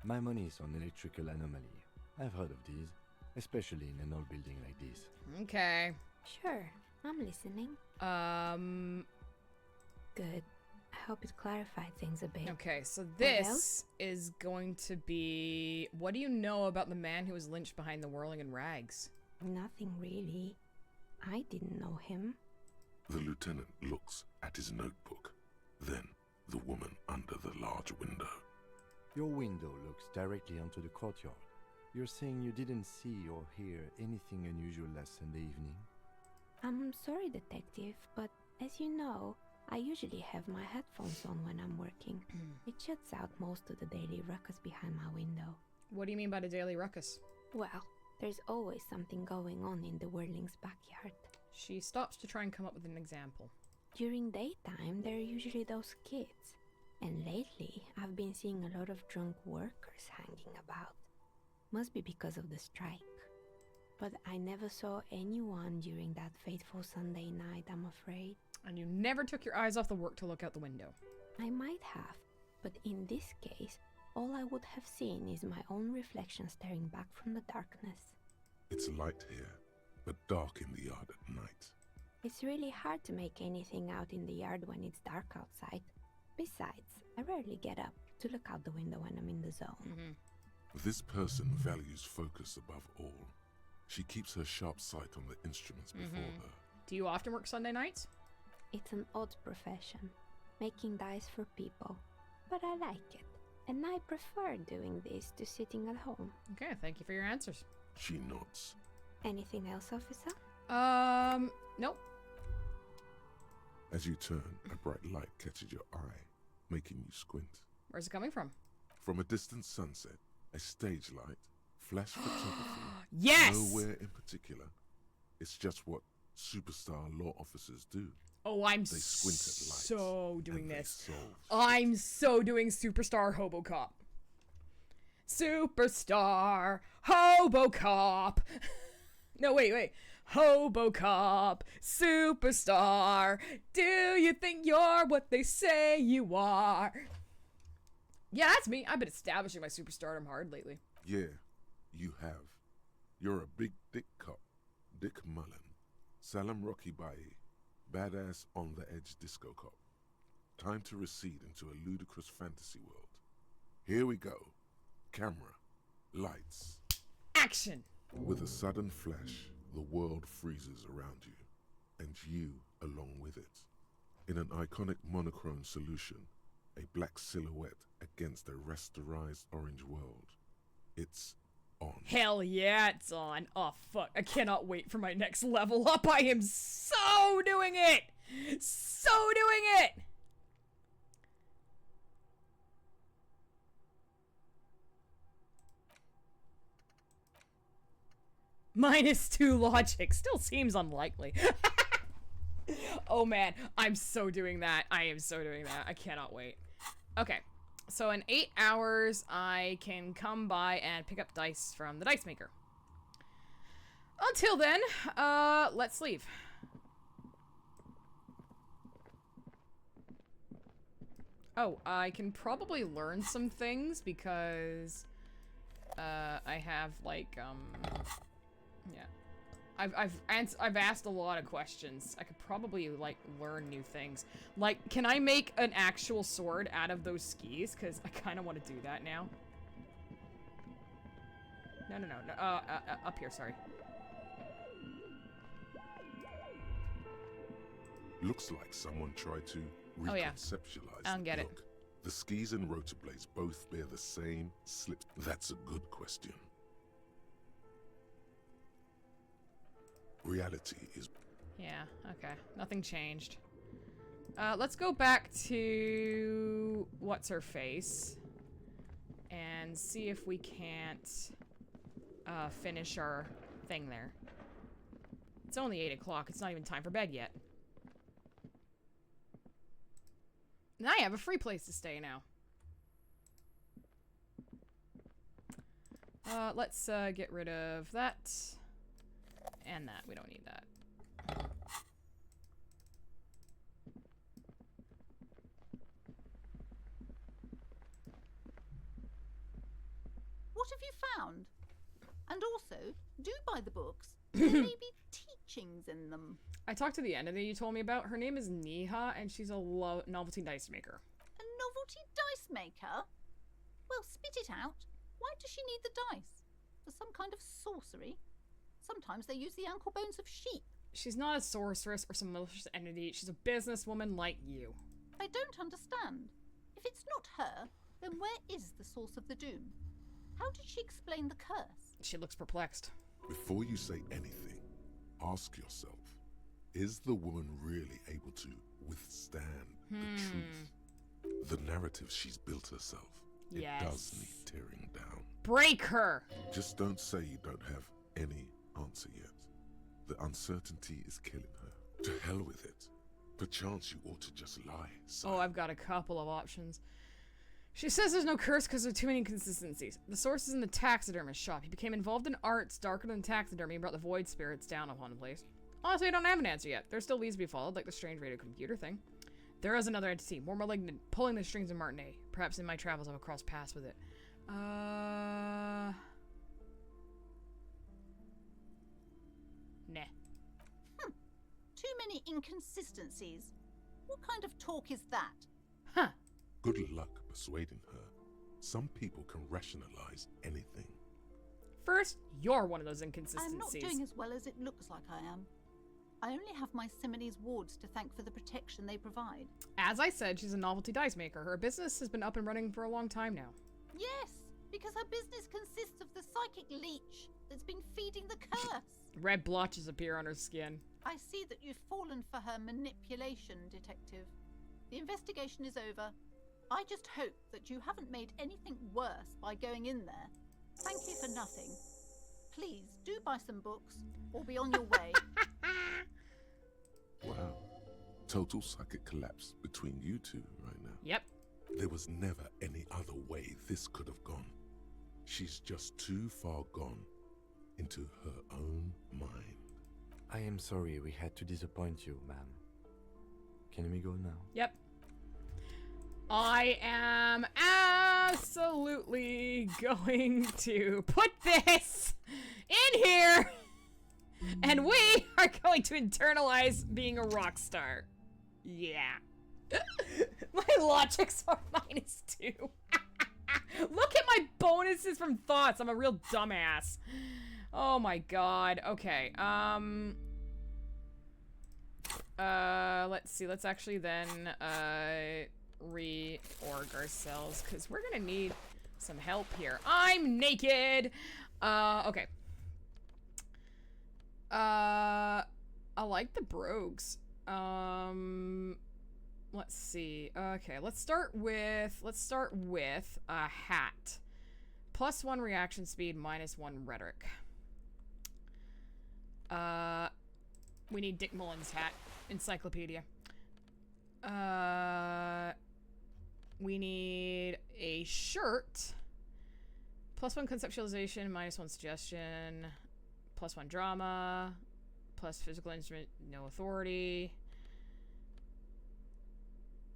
My money is on electrical anomaly. I've heard of these, especially in an old building like this. Okay. Sure, I'm listening. Good. I hope it clarified things a bit. Okay, so this is going to be... What do you know about the man who was lynched behind the whirling in rags? Nothing really. I didn't know him. The lieutenant looks at his notebook, then the woman under the large window. Your window looks directly onto the courtyard. You're saying you didn't see or hear anything unusual last Sunday evening? I'm sorry, detective, but as you know, I usually have my headphones on when I'm working. It shuts out most of the daily ruckus behind my window. What do you mean by the daily ruckus? Well, there's always something going on in the whirling's backyard. She stops to try and come up with an example. During daytime, there are usually those kids. And lately, I've been seeing a lot of drunk workers hanging about. Must be because of the strike. But I never saw anyone during that fateful Sunday night, I'm afraid. And you never took your eyes off the work to look out the window. I might have, but in this case, all I would have seen is my own reflection staring back from the darkness. It's light here, but dark in the yard at night. It's really hard to make anything out in the yard when it's dark outside. Besides, I rarely get up to look out the window when I'm in the zone. This person values focus above all. She keeps her sharp sight on the instruments before her. Do you often work Sunday nights? It's an odd profession, making dice for people. But I like it, and I prefer doing this to sitting at home. Okay, thank you for your answers. She nods. Anything else, officer? Nope. As you turn, a bright light catches your eye, making you squint. Where's it coming from? From a distant sunset, a stage light, flash photography. Yes! Nowhere in particular. It's just what superstar law officers do. Oh, I'm They squint at lights. so doing and they this. solve. I'm so doing Superstar Hobocop. Superstar Hobocop. No, wait. Hobocop, superstar. Do you think you're what they say you are? Yeah, that's me. I've been establishing my superstardom hard lately. Yeah, you have. You're a big dick cop. Dick Mullen. Salam Rocky Bayi. Badass on the edge disco cop. Time to recede into a ludicrous fantasy world. Here we go. Camera. Lights. Action! With a sudden flash, the world freezes around you, and you along with it. In an iconic monochrome solution, a black silhouette against a rasterized orange world. It's on. Hell yeah, it's on. Oh, fuck. I cannot wait for my next level up. I am so doing it! So doing it! -2 logic. Still seems unlikely. Oh man, I'm so doing that. I am so doing that. I cannot wait. Okay, so in 8 hours, I can come by and pick up dice from the dice maker. Until then, let's leave. Oh, I can probably learn some things because, I have, like, yeah. I've asked a lot of questions. I could probably, like, learn new things. Like, can I make an actual sword out of those skis? Because I kind of want to do that now. No, up here, sorry. Looks like someone tried to Oh, yeah. reconceptualize I don't the get it. look. The skis and rotor blades both bear the same slip. That's a good question. Reality is... Yeah, okay. Nothing changed. Let's go back to what's-her-face and see if we can't finish our thing there. It's only 8 o'clock. It's not even time for bed yet. And I have a free place to stay now. Let's get rid of that. And that. We don't need that. What have you found? And also, do buy the books. They maybe teach teachings in them. I talked to the entity you told me about. Her name is Niha, and she's a novelty dice maker. A novelty dice maker? Well, spit it out. Why does she need the dice? For some kind of sorcery? Sometimes they use the ankle bones of sheep. She's not a sorceress or some malicious entity. She's a businesswoman like you. I don't understand. If it's not her, then where is the source of the doom? How did she explain the curse? She looks perplexed. Before you say anything, ask yourself, is the woman really able to withstand the truth? The narrative she's built herself. Yes. It does need tearing down. Break her! Just don't say you don't have any answer yet. The uncertainty is killing her. To hell with it. Perchance you ought to just lie. Oh, I've got a couple of options. She says there's no curse because of too many inconsistencies. The source is in the taxidermist shop. He became involved in arts darker than taxidermy and brought the void spirits down upon the place. Honestly, I don't have an answer yet. There still leads to be followed, like the strange radio computer thing. There is another entity, more malignant, pulling the strings of Martinet. Perhaps in my travels I've crossed paths with it. Nah. Too many inconsistencies. What kind of talk is that? Huh. Good luck persuading her. Some people can rationalize anything. First, you're one of those inconsistencies. I'm not doing as well as it looks like I am. I only have my Simone's wards to thank for the protection they provide. As I said, she's a novelty dice maker. Her business has been up and running for a long time now. Yes, because her business consists of the psychic leech that's been feeding the curse. Red blotches appear on her skin. I see that you've fallen for her manipulation, Detective. The investigation is over. I just hope that you haven't made anything worse by going in there. Thank you for nothing. Please do buy some books or be on your way. Wow. Total psychic collapse between you two right now. Yep. There was never any other way this could have gone. She's just too far gone into her own mind. I am sorry we had to disappoint you, ma'am. Can we go now? Yep. I am absolutely going to put this in here, and we are going to internalize being a rock star. Yeah. My logics are -2. Look at my bonuses from thoughts. I'm a real dumbass. Oh my god. Okay. Let's see. Let's actually then reorg ourselves because we're gonna need some help here. I'm naked. Okay. I like the brogues. Let's see. Okay, let's start with a hat. +1 reaction speed, -1 rhetoric. We need Dick Mullins' hat. Encyclopedia. We need a shirt. +1 conceptualization, -1 suggestion, +1 drama, plus physical instrument, no authority,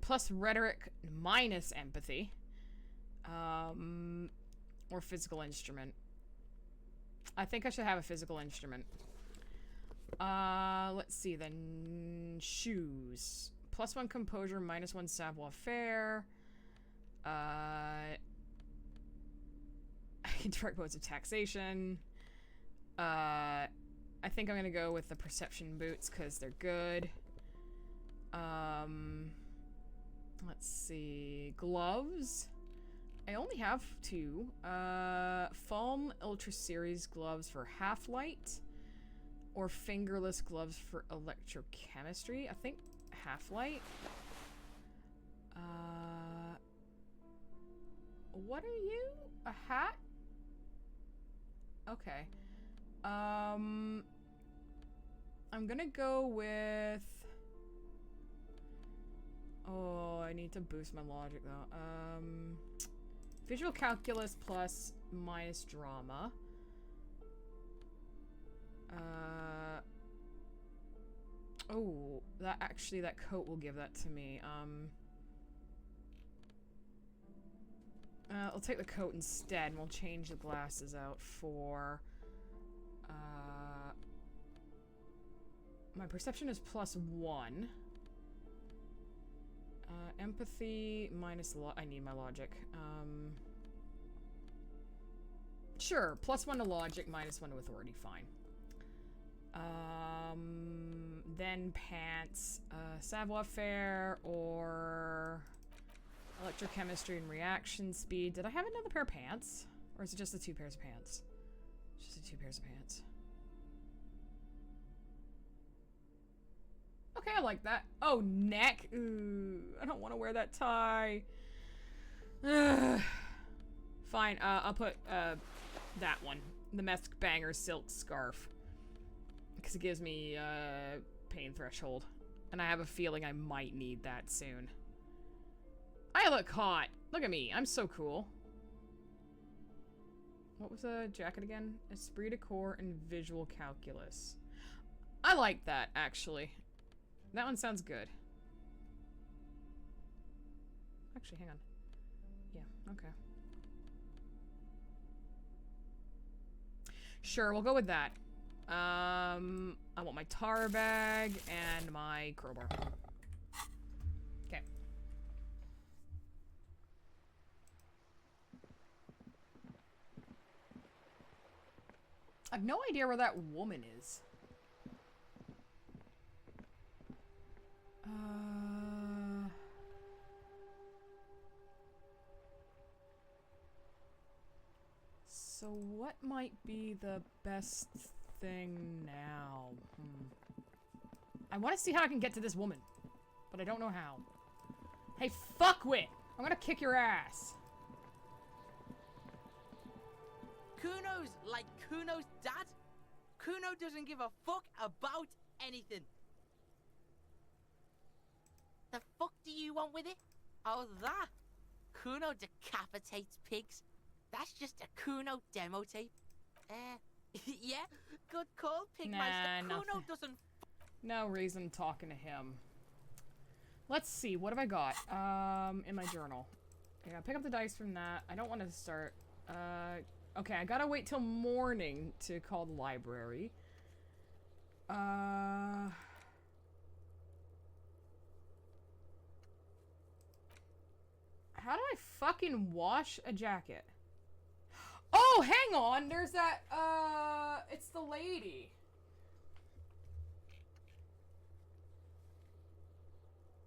plus rhetoric, -empathy, or physical instrument. I think I should have a physical instrument. Let's see then. Shoes. +1 composure, -1 savoir-faire. I can direct modes of taxation. I think I'm gonna go with the perception boots because they're good. Let's see. Gloves. I only have 2. Foam Ultra Series gloves for half-light. Or fingerless gloves for electrochemistry. I think half-light. What are you? A hat? Okay. I'm gonna go with... Oh, I need to boost my logic though. Visual calculus plus minus drama. Oh, that coat will give that to me. I'll take the coat instead, and we'll change the glasses out for, My perception is +1. Empathy minus I need my logic. Sure, +1 to logic, -1 to authority, fine. Then pants, savoir-faire, or electrochemistry and reaction speed. Did I have another pair of pants? Or is it just the 2 pairs of pants? Just the 2 pairs of pants. Okay, I like that. Oh, neck. Ooh, I don't want to wear that tie. Ugh. Fine, I'll put, that one. The Mask Banger silk scarf. Because it gives me, pain threshold. And I have a feeling I might need that soon. I look hot. Look at me. I'm so cool. What was the jacket again? Esprit de corps and visual calculus. I like that, actually. That one sounds good. Actually, hang on. Yeah, okay. Sure, we'll go with that. I want my tar bag and my crowbar. Okay. I have no idea where that woman is. So what might be the best thing now? I want to see how I can get to this woman, but I don't know how. Hey, fuckwit! I'm gonna kick your ass. Kuno's like Kuno's dad. Kuno doesn't give a fuck about anything. The fuck do you want with it? Oh, that? Kuno decapitates pigs. That's just a Kuno demo tape. Yeah, good call, Pigmeister. Kuno doesn't... No reason talking to him. Let's see, what have I got? In my journal. I gotta pick up the dice from that. I don't want to start. Okay, I gotta wait till morning to call the library. How do I fucking wash a jacket? Oh, hang on! There's that, it's the lady.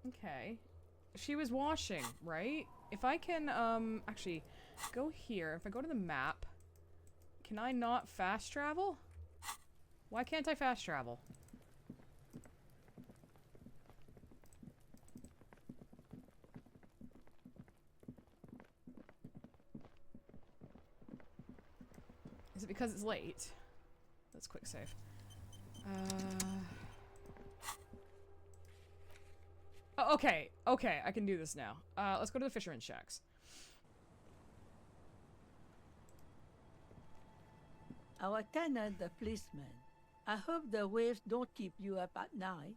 Okay. She was washing, right? If I can, actually, go here. If I go to the map, can I not fast travel? Why can't I fast travel? Is it because it's late? Let's quick save. Oh, okay, okay, I can do this now. Let's go to the Fisherman's Shacks. Our tenant, the policeman. I hope the waves don't keep you up at night.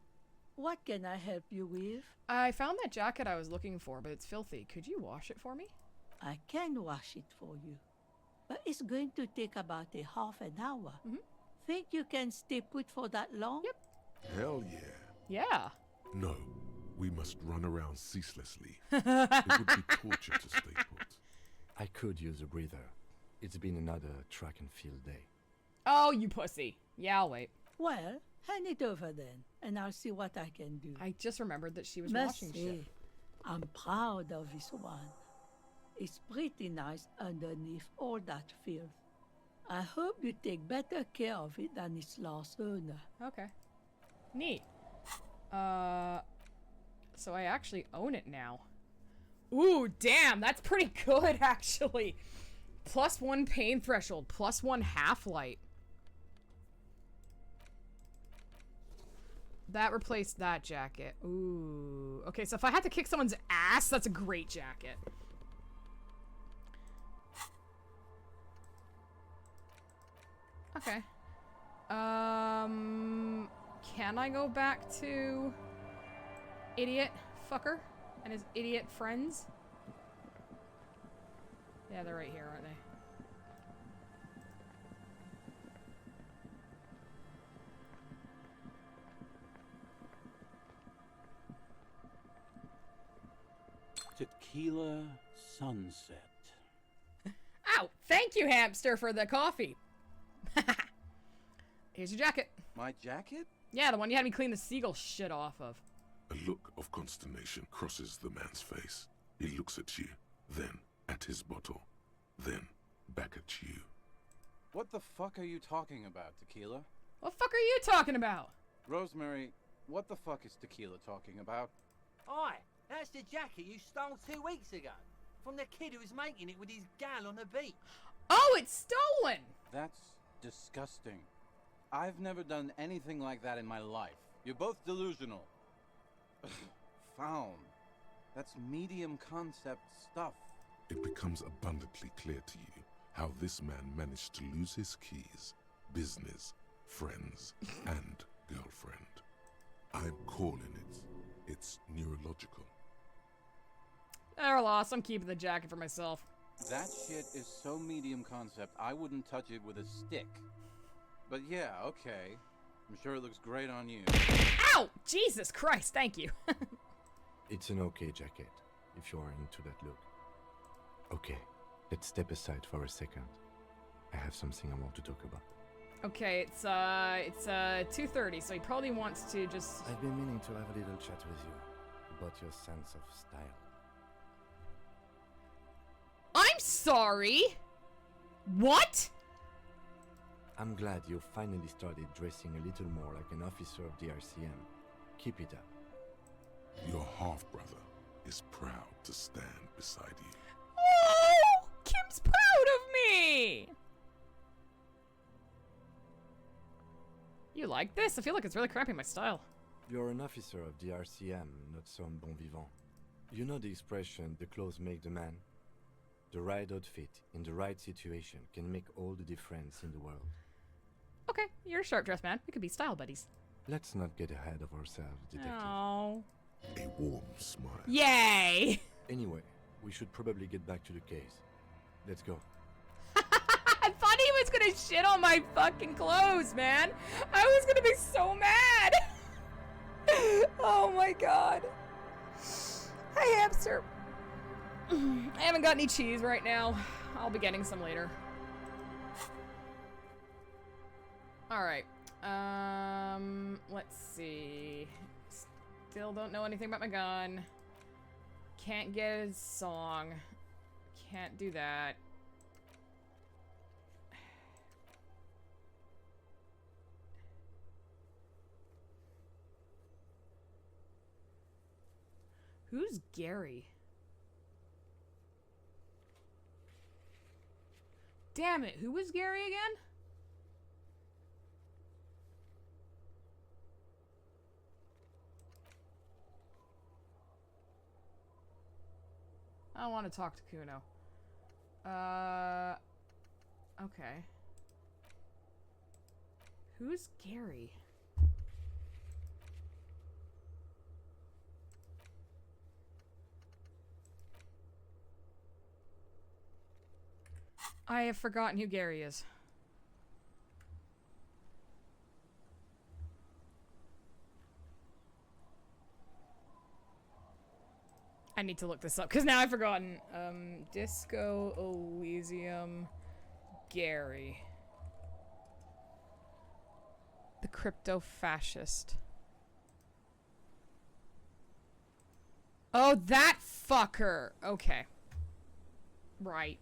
What can I help you with? I found that jacket I was looking for, but it's filthy. Could you wash it for me? I can wash it for you, but it's going to take about a half an hour. Think you can stay put for that long? Yep. Hell yeah. Yeah. No, we must run around ceaselessly. It would be torture to stay put. I could use a breather. It's been another track and field day. Oh, you pussy. Yeah, I'll wait. Well, hand it over then, and I'll see what I can do. I just remembered that she was washing shit. I'm proud of this one. It's pretty nice underneath all that filth. I hope you take better care of it than its last owner. Okay. Neat. So I actually own it now. Ooh, damn, that's pretty good, actually. +1 pain threshold, +1 half-light. That replaced that jacket. Ooh. Okay, so if I had to kick someone's ass, that's a great jacket. Okay. Can I go back to idiot fucker and his idiot friends? Yeah, they're right here, aren't they? Tequila sunset. Ow! Thank you, hamster, for the coffee. Here's your jacket. My jacket? Yeah, the one you had me clean the seagull shit off of. A look of consternation crosses the man's face. He looks at you, then at his bottle, then back at you. What the fuck are you talking about, Tequila? What the fuck are you talking about? Rosemary, what the fuck is Tequila talking about? Aye, that's the jacket you stole 2 weeks ago. From the kid who was making it with his gal on the beach. Oh, it's stolen! That's disgusting. I've never done anything like that in my life. You're both delusional. Found. That's medium concept stuff. It becomes abundantly clear to you how this man managed to lose his keys, business, friends, and girlfriend. I'm calling it. It's neurological. They're lost. I'm keeping the jacket for myself. That shit is so medium concept, I wouldn't touch it with a stick. But yeah, okay. I'm sure it looks great on you. Ow! Jesus Christ, thank you. It's an okay jacket, if you're into that look. Okay, let's step aside for a second. I have something I want to talk about. Okay, it's 2:30, so he probably wants to just... I've been meaning to have a little chat with you about your sense of style. I'm sorry! What? I'm glad you finally started dressing a little more like an officer of the RCM. Keep it up. Your half-brother is proud to stand beside you. Oh! Kim's proud of me! You like this? I feel like it's really crapping my style. You're an officer of the RCM, not some bon vivant. You know the expression, the clothes make the man? The right outfit in the right situation can make all the difference in the world. Okay, you're a sharp-dressed man. We could be style buddies. Let's not get ahead of ourselves, detective. Oh. A warm smile. Yay! Anyway, we should probably get back to the case. Let's go. I thought he was gonna shit on my fucking clothes, man. I was gonna be so mad. Oh my god. Hi, hamster. I haven't got any cheese right now. I'll be getting some later. Alright. Let's see. Still don't know anything about my gun. Can't get a song. Can't do that. Who's Gary? Damn it, who was Gary again? I don't want to talk to Kuno. Okay. Who's Gary? I have forgotten who Gary is. I need to look this up because now I've forgotten. Disco Elysium Gary. The crypto fascist. Oh, that fucker. Okay. Right.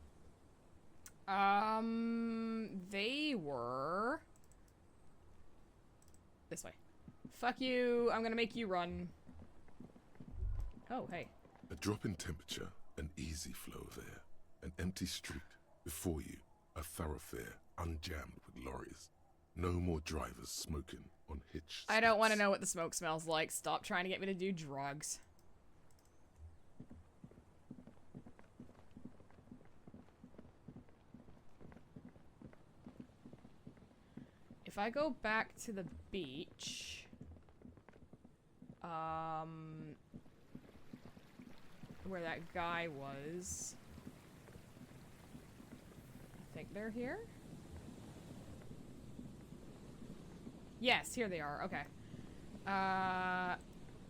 They were this way. Fuck you. I'm gonna make you run. Oh, hey. A drop in temperature, an easy flow there. An empty street. Before you, a thoroughfare unjammed with lorries. No more drivers smoking on hitch. I don't want to know what the smoke smells like. Stop trying to get me to do drugs. If I go back to the beach, where that guy was, I think they're here? Yes, here they are, okay.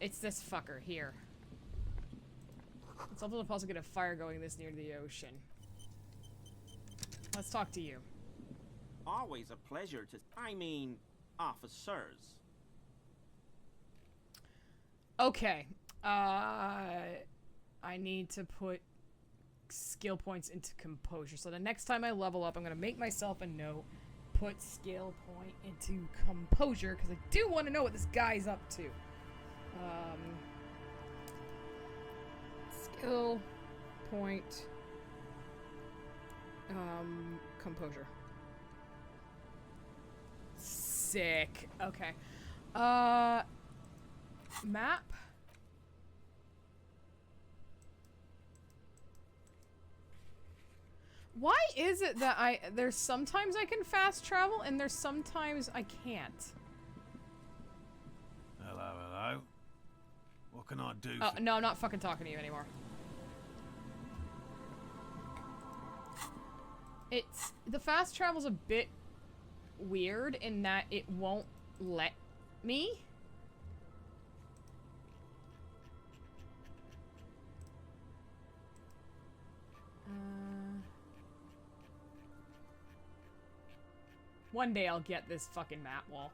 It's this fucker here. It's also possible to get a fire going this near the ocean. Let's talk to you. Always a pleasure to... I mean, officers. Okay. I need to put skill points into composure. So the next time I level up, I'm going to make myself a note. Put skill point into composure, because I do want to know what this guy's up to. Skill point composure. Sick. Okay. Map. Why is it that there's sometimes I can fast travel and there's sometimes I can't? Hello, hello. What can I do? Oh, no, I'm not fucking talking to you anymore. The fast travel's a bit weird in that it won't let me. One day I'll get this fucking map wall.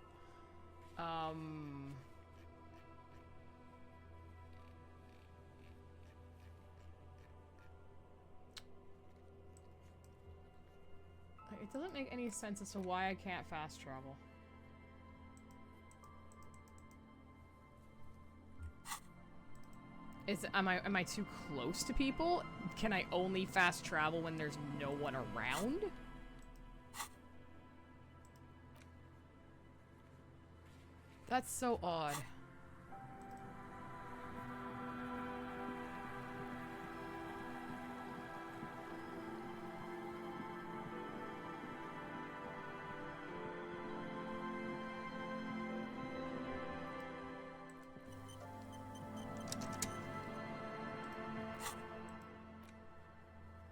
It doesn't make any sense as to why I can't fast travel. Am I too close to people? Can I only fast travel when there's no one around? That's so odd.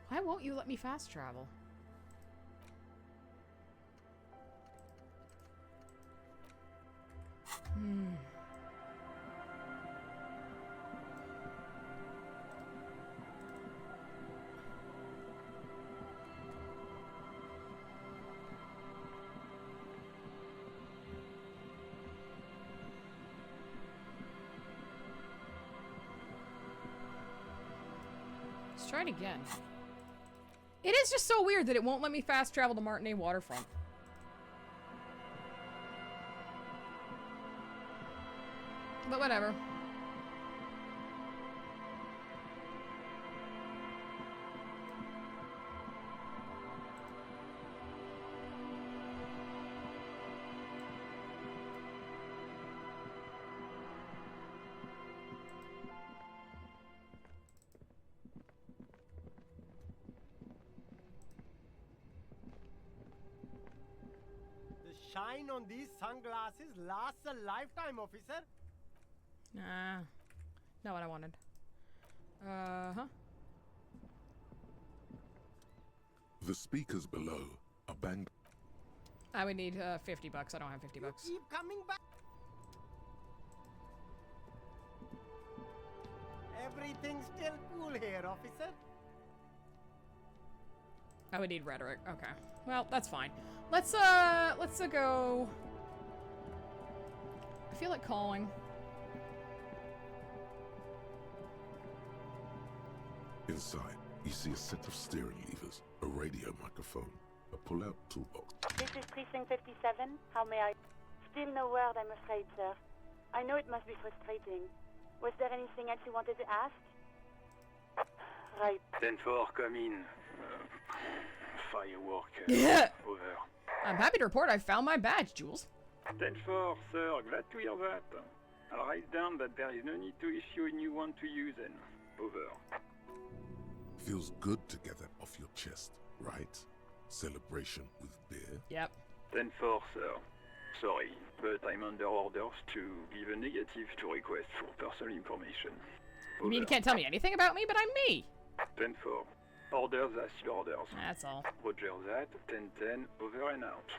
Why won't you let me fast travel? Let's try it again. It is just so weird that it won't let me fast travel to Martinez Waterfront. But whatever. Shine on these sunglasses lasts a lifetime, officer. Nah. Not what I wanted. Huh? The speakers below are banged. I would need $50. I don't have $50. Keep coming back. Everything's still cool here, officer. I would need rhetoric. Okay. Well, that's fine. Let's go. I feel like calling. Inside, you see a set of steering levers, a radio microphone, a pull-out toolbox. This is Precinct 57. How may I... Still no word, I'm afraid, sir. I know it must be frustrating. Was there anything else you wanted to ask? Right. 10-4, come in. Firework. Yeah. Over. I'm happy to report I found my badge, Jules. 10-4, sir. Glad to hear that. I'll write down that there is no need to issue a new one to you then. Over. Feels good to get that off your chest, right? Celebration with beer? Yep. 10-4, sir. Sorry, but I'm under orders to give a negative to request for personal information. You mean you can't tell me anything about me, but I'm me? 10-4. Orders as your orders. That's all. Roger that. 10-10, over and out.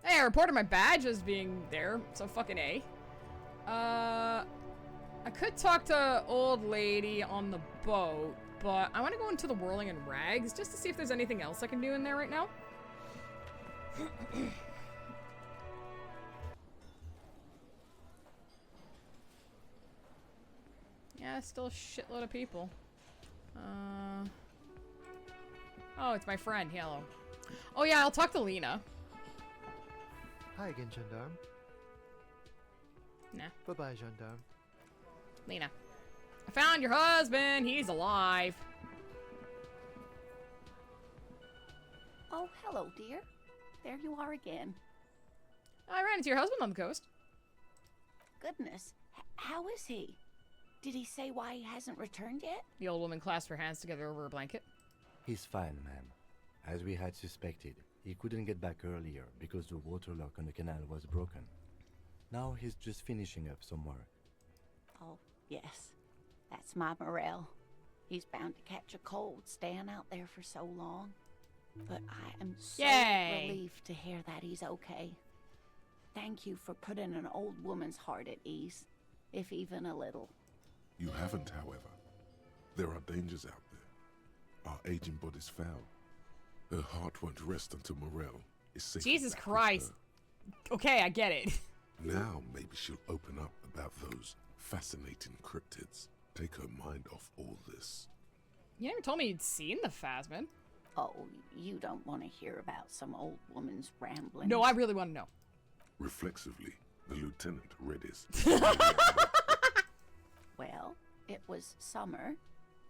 Hey, I reported my badge as being there, so fucking A. I could talk to old lady on the boat, but I want to go into the Whirling and Rags just to see if there's anything else I can do in there right now. Yeah, still a shitload of people. Oh, it's my friend. Hello. Oh yeah, I'll talk to Lena. Hi again, Gendarme. Nah. Bye-bye, Gendarme. Lena. I found your husband. He's alive. Oh, hello, dear. There you are again. I ran into your husband on the coast. Goodness. How is he? Did he say why he hasn't returned yet? The old woman clasped her hands together over a blanket. He's fine, ma'am. As we had suspected, he couldn't get back earlier because the water lock on the canal was broken. Now he's just finishing up some work. Oh, yes. That's my Morel. He's bound to catch a cold staying out there for so long. But I am so relieved to hear that he's okay. Thank you for putting an old woman's heart at ease, if even a little. You haven't, however. There are dangers out there. Our aging body's foul. Her heart won't rest until Morel is safe. Jesus Christ. Okay, I get it. Now maybe she'll open up about those fascinating cryptids. Take her mind off all this. You never told me you'd seen the Phasmid. Oh, you don't want to hear about some old woman's rambling. No, I really want to know. Reflexively, the lieutenant read his. Well, it was summer.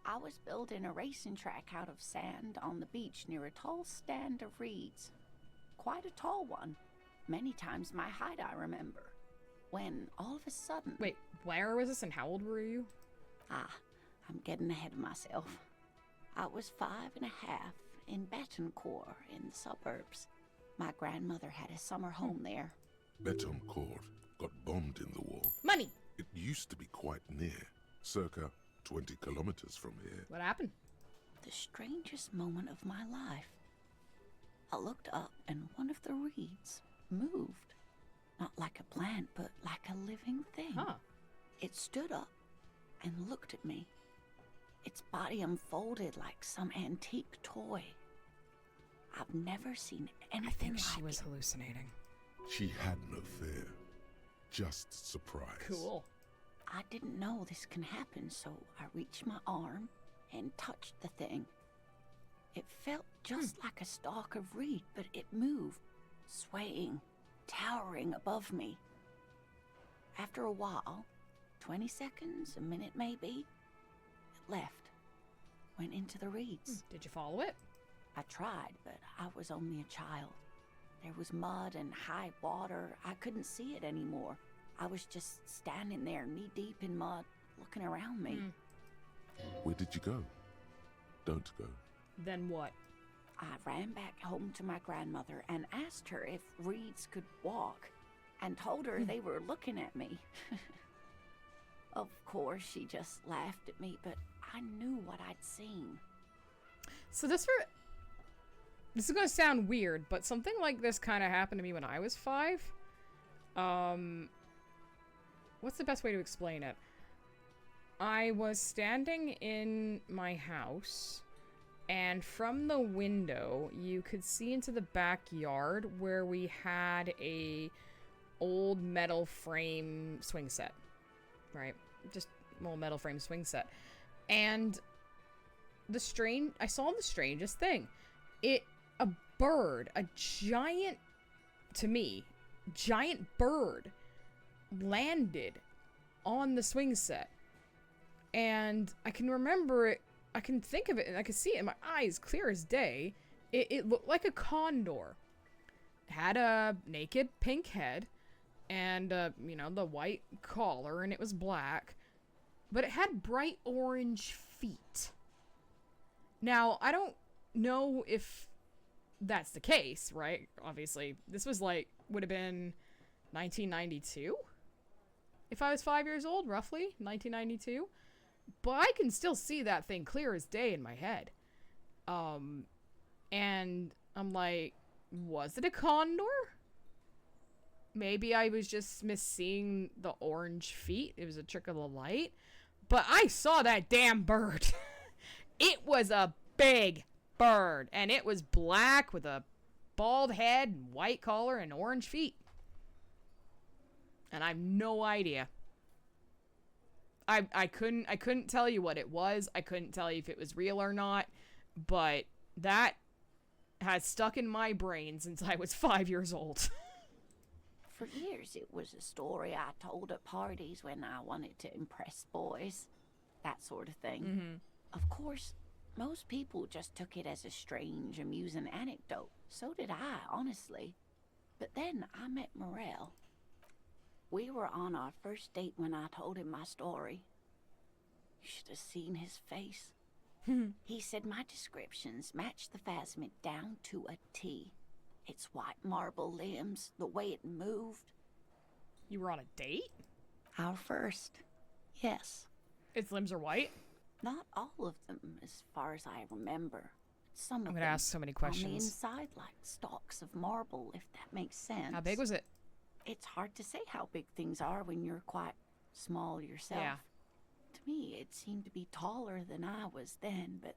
I was building a racing track out of sand on the beach near a tall stand of reeds. Quite a tall one. Many times my height, I remember. When, all of a sudden... Wait, where was this and how old were you? Ah, I'm getting ahead of myself. I was 5 and a half in Betancourt in the suburbs. My grandmother had a summer home there. Betancourt got bombed in the war. Money! It used to be quite near, circa 20 kilometers from here. What happened? The strangest moment of my life. I looked up and one of the reeds moved. Not like a plant, but like a living thing. Huh. It stood up and looked at me. Its body unfolded like some antique toy. I've never seen anything like it. She was hallucinating. She had no fear, just surprise. Cool. I didn't know this can happen, so I reached my arm and touched the thing. It felt just like a stalk of reed, but it moved, swaying, towering above me. After a while, 20 seconds, a minute maybe, it left, went into the reeds. Did you follow it? I tried, but I was only a child. There was mud and high water. I couldn't see it anymore. I was just standing there, knee-deep in mud, looking around me. Where did you go? Don't go. Then what? I ran back home to my grandmother and asked her if reeds could walk, and told her they were looking at me. Of course, she just laughed at me, but I knew what I'd seen. So this is gonna sound weird, but something like this kind of happened to me when I was 5. What's the best way to explain it? I was standing in my house, and from the window, you could see into the backyard where we had a old metal frame swing set, right? Just an old metal frame swing set. And I saw the strangest thing. A bird, a giant, to me, giant bird landed on the swing set. And I can remember it, I can think of it, and I can see it in my eyes clear as day. It looked like a condor. It had a naked pink head and, you know, the white collar, and it was black. But it had bright orange feet. Now, I don't know if that's the case, right? Obviously, this was like, would have been 1992? If I was 5 years old, roughly, 1992. But I can still see that thing clear as day in my head. And I'm like, was it a condor? maybe I was just misseeing the orange feet. It was a trick of the light. But I saw that damn bird. It was a big bird. And it was black with a bald head, and white collar, and orange feet. And I have no idea. I couldn't tell you what it was. I couldn't tell you if it was real or not. But that has stuck in my brain since I was 5 years old. For years, it was a story I told at parties when I wanted to impress boys. That sort of thing. Mm-hmm. Of course, most people just took it as a strange, amusing anecdote. So did I, honestly. But then I met Morel. We were on our first date when I told him my story. You should have seen his face. He said my descriptions matched the phasmid down to a T. Its white marble limbs, the way it moved. You were on a date? Our first, yes. Its limbs are white? Not all of them, as far as I remember. Some of I'm them gonna ask so many on the questions. inside like stalks of marble, if that makes sense. How big was it? It's hard to say how big things are when you're quite small yourself. Yeah. To me, it seemed to be taller than I was then, but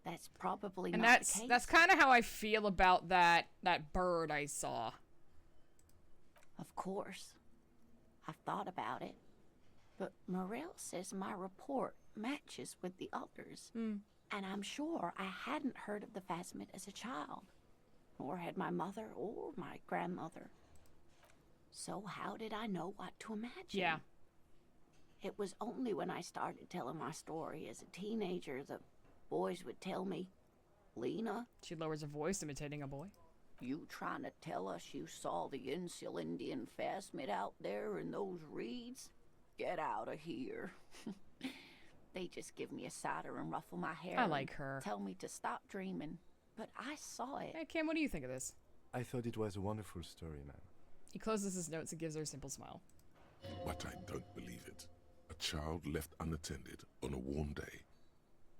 that's probably And not the case. that's kind of how I feel about that bird I saw. Of course. I've thought about it. But Morel says my report matches with the others. Mm. And I'm sure I hadn't heard of the phasmid as a child. Nor had my mother or my grandmother. So how did I know what to imagine? Yeah. It was only when I started telling my story as a teenager that boys would tell me, Lena... She lowers her voice, imitating a boy. You trying to tell us you saw the Insul Indian phasmid out there in those reeds? Get out of here. They just give me a cider and ruffle my hair. I like her. Tell me to stop dreaming. But I saw it. Hey, Kim, what do you think of this? I thought it was a wonderful story, man. He closes his notes and gives her a simple smile. But I don't believe it. A child left unattended on a warm day.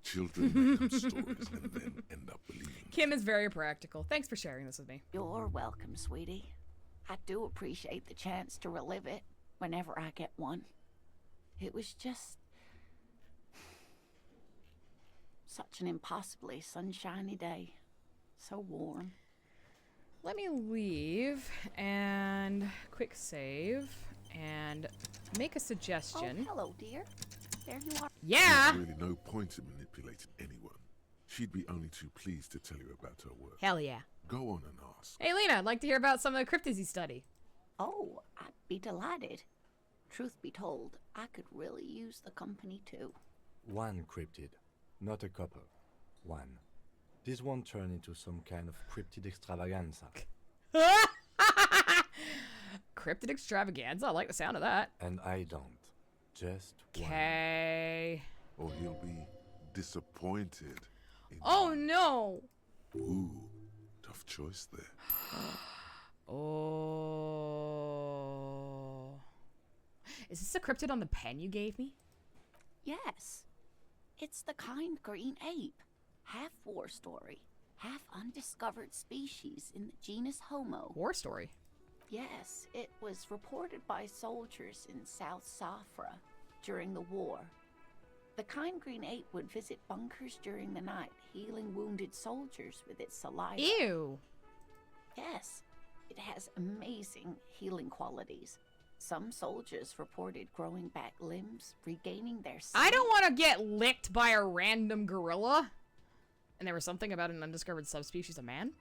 Children make up stories and then end up believing them. Kim is very practical. Thanks for sharing this with me. You're welcome, sweetie. I do appreciate the chance to relive it whenever I get one. It was just... such an impossibly sunshiny day. So warm. Let me leave and quick save and make a suggestion. Oh, hello, dear. There you are. Yeah! There's really no point in manipulating anyone. She'd be only too pleased to tell you about her work. Hell yeah. Go on and ask. Hey, Lena, I'd like to hear about some of the cryptids you study. Oh, I'd be delighted. Truth be told, I could really use the company too. One cryptid, not a couple. One. This won't turn into some kind of cryptid extravaganza. Cryptid extravaganza? I like the sound of that. And I don't. Just one. Okay. Or he'll be disappointed. Oh no! Ooh, tough choice there. Oh. Is this a cryptid on the pen you gave me? Yes. It's the kind green ape. Half war story, half undiscovered species in the genus Homo. War story? Yes, it was reported by soldiers in South Safra during the war. The kind green ape would visit bunkers during the night, healing wounded soldiers with its saliva. Ew! Yes, it has amazing healing qualities. Some soldiers reported growing back limbs, regaining their sight. I don't want to get licked by a random gorilla. And there was something about an undiscovered subspecies of man?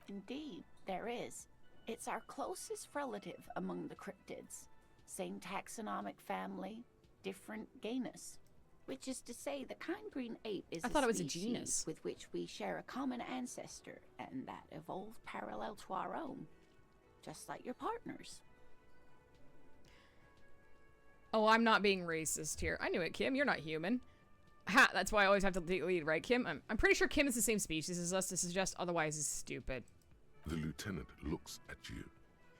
Indeed, there is. It's our closest relative among the cryptids. Same taxonomic family, different genus. Which is to say, the kind green ape is I thought it was a species genus. with which we share a common ancestor, and that evolved parallel to our own. Just like your partners. Oh, I'm not being racist here. I knew it, Kim. You're not human. Ha! That's why I always have to take the lead, right, Kim? I'm pretty sure Kim is the same species as us. To suggest otherwise is stupid. The lieutenant looks at you,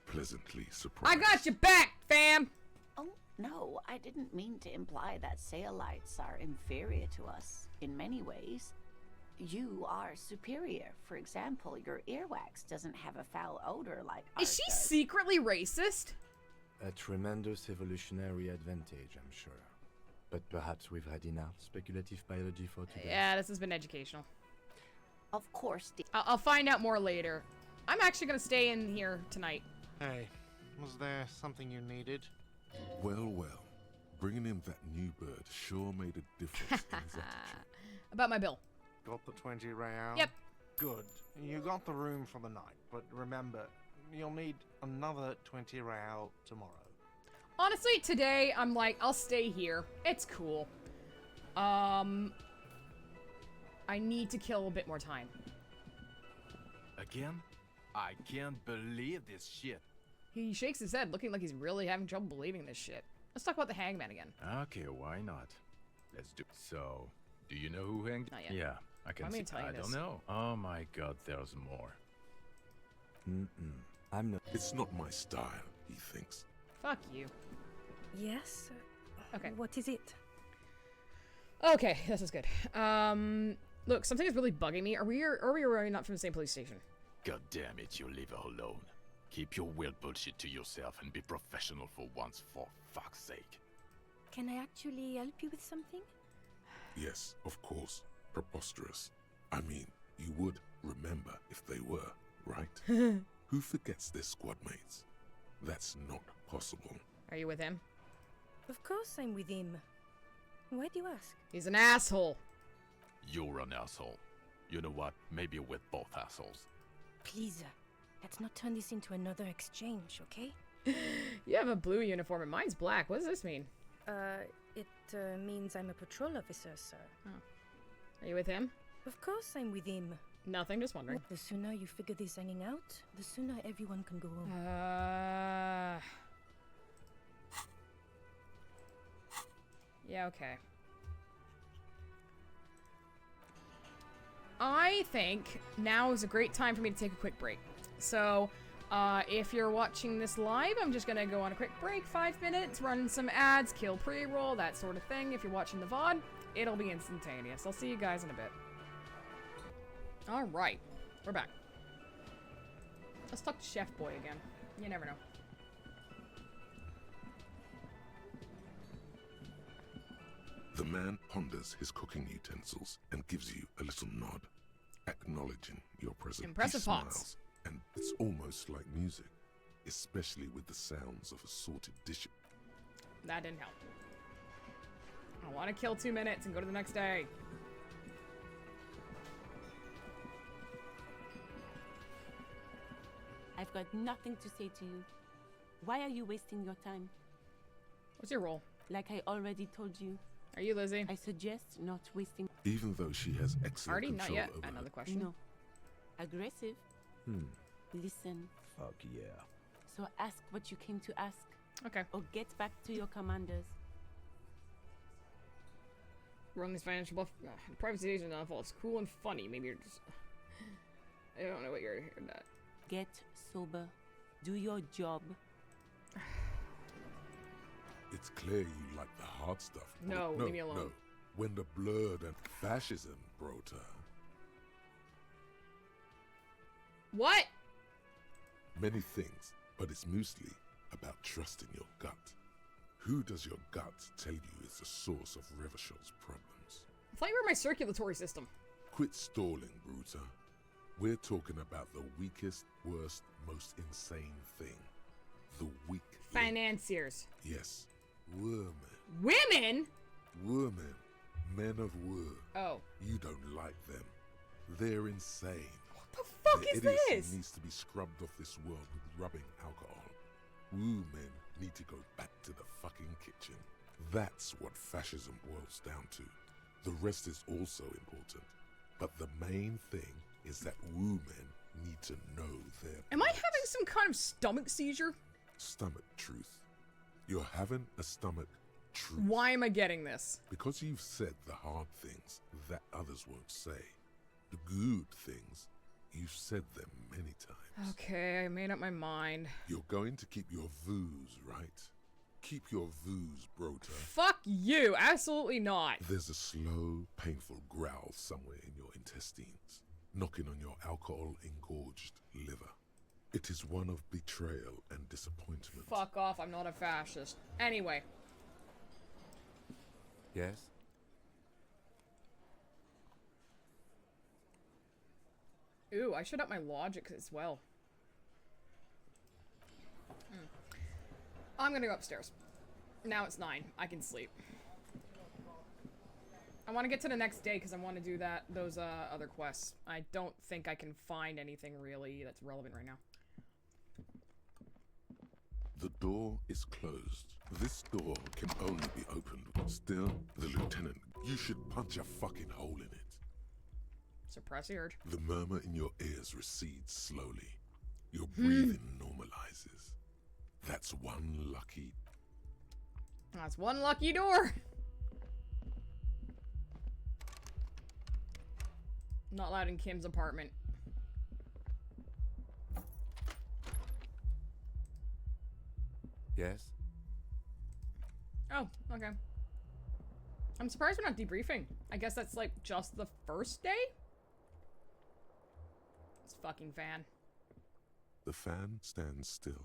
pleasantly surprised. I got your back, fam! Oh, no, I didn't mean to imply that Saolites are inferior to us in many ways. you are superior. For example, your earwax doesn't have a foul odor like Is ours she does. secretly racist? A tremendous evolutionary advantage, I'm sure. But perhaps we've had enough speculative biology for today. Yeah, this has been educational. Of course. I'll find out more later. I'm actually gonna stay in here tonight. Hey, was there something you needed? Well, well. Bringing in that new bird sure made a difference in his attitude. About my bill. Got the 20 real? Yep. Good. You got the room for the night, but remember, you'll need another 20 real tomorrow. Honestly, today I'm like, I'll stay here. It's cool. I need to kill a bit more time. Again? I can't believe this shit. He shakes his head, looking like he's really having trouble believing this shit. Let's talk about the hangman again. Okay, why not? Let's do. So, do you know who hanged? Not yet. Yeah, I can Want me see. to tell you I this? don't know. Oh my God, there's more. I'm not. It's not my style, he thinks. Fuck you. Yes? Okay. What is it? Okay, this is good. Look, something is really bugging me. Are we really not from the same police station? God damn it, you leave her alone. Keep your weird bullshit to yourself and be professional for once, for fuck's sake. Can I actually help you with something? Yes, of course. Preposterous. I mean, you would remember if they were, right? Who forgets their squad mates? That's not possible. Are you with him? Of course I'm with him. Why do you ask? He's an asshole. You're an asshole. You know what? Maybe we're both assholes. Please, let's not turn this into another exchange, okay? You have a blue uniform and mine's black. What does this mean? It means I'm a patrol officer, sir. Oh. Are you with him? Of course I'm with him. Nothing, just wondering. The sooner you figure this hanging out, the sooner everyone can go home. Yeah, okay. I think now is a great time for me to take a quick break. So, if you're watching this live, I'm just gonna go on a quick break, 5 minutes, run some ads, kill pre-roll, that sort of thing. If you're watching the VOD, it'll be instantaneous. I'll see you guys in a bit. Alright, we're back. Let's talk to Chef Boy again. You never know. The man ponders his cooking utensils and gives you a little nod, acknowledging your presence. Impressive He pots. smiles, and it's almost like music, especially with the sounds of assorted dishes. That didn't help. I want to kill 2 minutes and go to the next day. I've got nothing to say to you. Why are you wasting your time? What's your role? Like I already told you. Are you Lizzie? I suggest not wasting. Even though she has excellent Artie, not control yet. over Another her. question. No. Aggressive. Listen. Fuck yeah. So ask what you came to ask. Okay. Or get back to your commanders. Run this financial bluff. Privatization is not fault. It's cool and funny. Maybe you're just. I don't know what you're hearing that. Get sober. Do your job. It's clear you like the hard stuff. No, leave me alone. No. When the blood and fascism brought her. What? Many things, but it's mostly about trusting your gut. Who does your gut tell you is the source of Revachel's problems? I thought you were my circulatory system. Quit stalling, Bruta. We're talking about the weakest, worst, most insane thing. The weak link. Financiers. Yes. Women. Women? Women. Men of war. Oh. You don't like them. They're insane. What the fuck Their is idiocy this? needs to be scrubbed off this world with rubbing alcohol. Women need to go back to the fucking kitchen. That's what fascism boils down to. The rest is also important. But the main thing is that women need to know their Am I having some kind of stomach seizure? stomach truth. You're having a stomach truth. Why am I getting this? Because you've said the hard things that others won't say. The good things, you've said them many times. Okay, I made up my mind. You're going to keep your vooz, right? Keep your vooze, Brota. Fuck you! Absolutely not. There's a slow, painful growl somewhere in your intestines, knocking on your alcohol-engorged liver. It is one of betrayal and disappointment. Fuck off, I'm not a fascist. Anyway. Yes? Ooh, I should up my logic as well. I'm gonna go upstairs. Now it's 9. I can sleep. I want to get to the next day because I want to do those other quests. I don't think I can find anything really that's relevant right now. The door is closed. This door can only be opened. Still, the lieutenant, you should punch a fucking hole in it. Suppress the urge. The murmur in your ears recedes slowly. Your breathing normalizes. That's one lucky... That's one lucky door. Not allowed in Kim's apartment. Yes? Oh, okay. I'm surprised we're not debriefing. I guess that's like just the first day? This fucking fan. The fan stands still.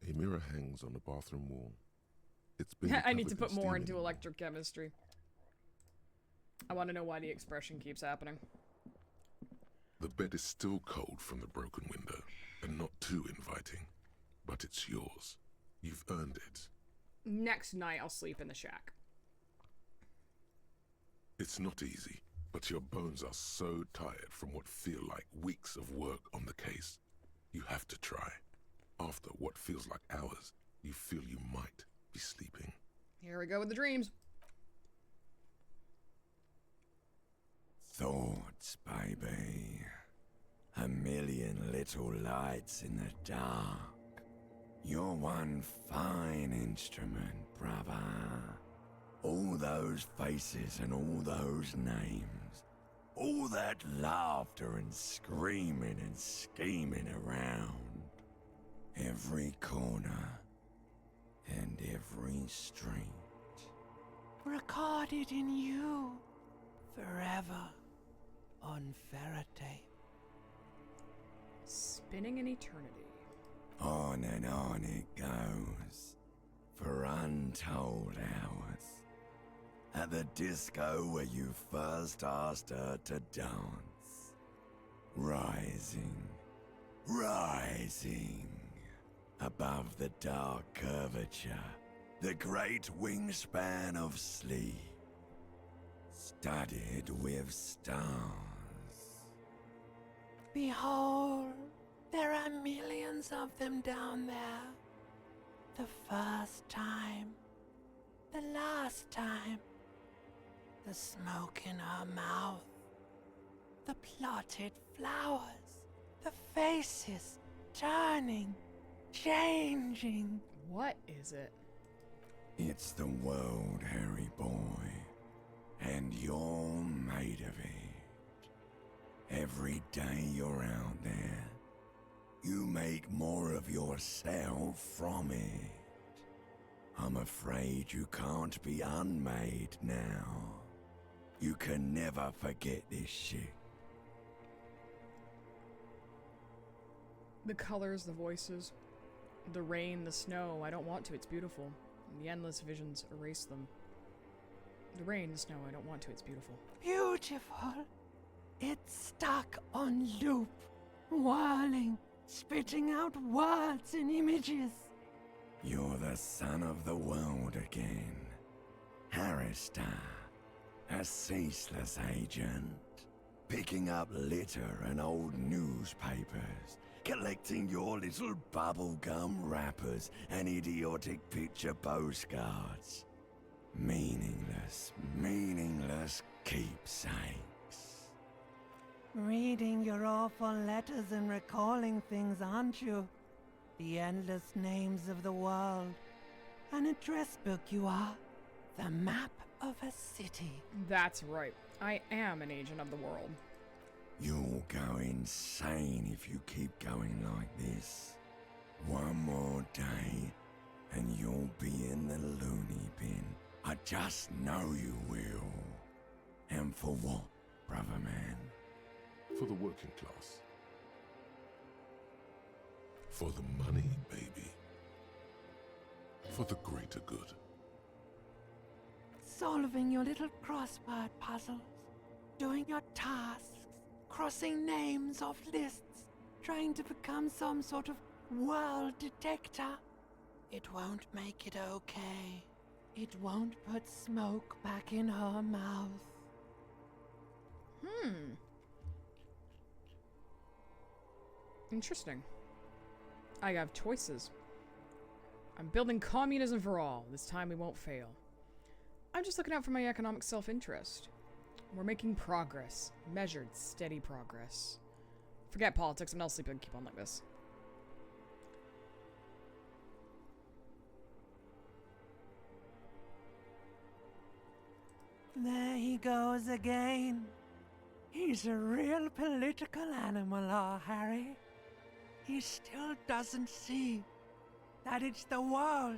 A mirror hangs on the bathroom wall. It's been I need to covered put in more steaming into electrochemistry. I want to know why the expression keeps happening. The bed is still cold from the broken window, and not too inviting. But it's yours. You've earned it. Next night, I'll sleep in the shack. It's not easy, but your bones are so tired from what feel like weeks of work on the case. You have to try. After what feels like hours, you feel you might be sleeping. Here we go with the dreams. Thoughts, baby. A million little lights in the dark. You're one fine instrument, brother. All those faces and all those names. All that laughter and screaming and scheming around. Every corner and every street. Recorded in you. Forever. On Faraday. Spinning in eternity. On and on it goes. For untold hours. At the disco where you first asked her to dance. Rising. Rising. Above the dark curvature. The great wingspan of sleep. Studded with stars. Behold, there are millions of them down there. The first time. The last time. The smoke in her mouth. The plotted flowers. The faces turning, changing. What is it? It's the world, Harry boy. And you're made of it. Every day you're out there, you make more of yourself from it. I'm afraid you can't be unmade now. You can never forget this shit. The colors, the voices, the rain, the snow. I don't want to, it's beautiful. And the endless visions erase them. The rain, the snow, I don't want to, it's beautiful. Beautiful. It's stuck on loop, whirling, spitting out words and images. You're the son of the world again. Harrister, a ceaseless agent, picking up litter and old newspapers, collecting your little bubblegum wrappers and idiotic picture postcards. Meaningless, meaningless keepsakes. Reading your awful letters and recalling things, aren't you? The endless names of the world. An address book you are. The map of a city. That's right. I am an agent of the world. You'll go insane if you keep going like this. One more day, and you'll be in the loony bin. I just know you will. And for what, brother man? For the working class. For the money, baby. For the greater good. Solving your little crossword puzzles, doing your tasks, crossing names off lists, trying to become some sort of world detector. It won't make it okay. It won't put smoke back in her mouth. Interesting. I have choices. I'm building communism for all. This time we won't fail. I'm just looking out for my economic self-interest. We're making progress. Measured, steady progress. Forget politics. I'm not sleeping. Keep on like this. There he goes again. He's a real political animal, our Harry. He still doesn't see that it's the world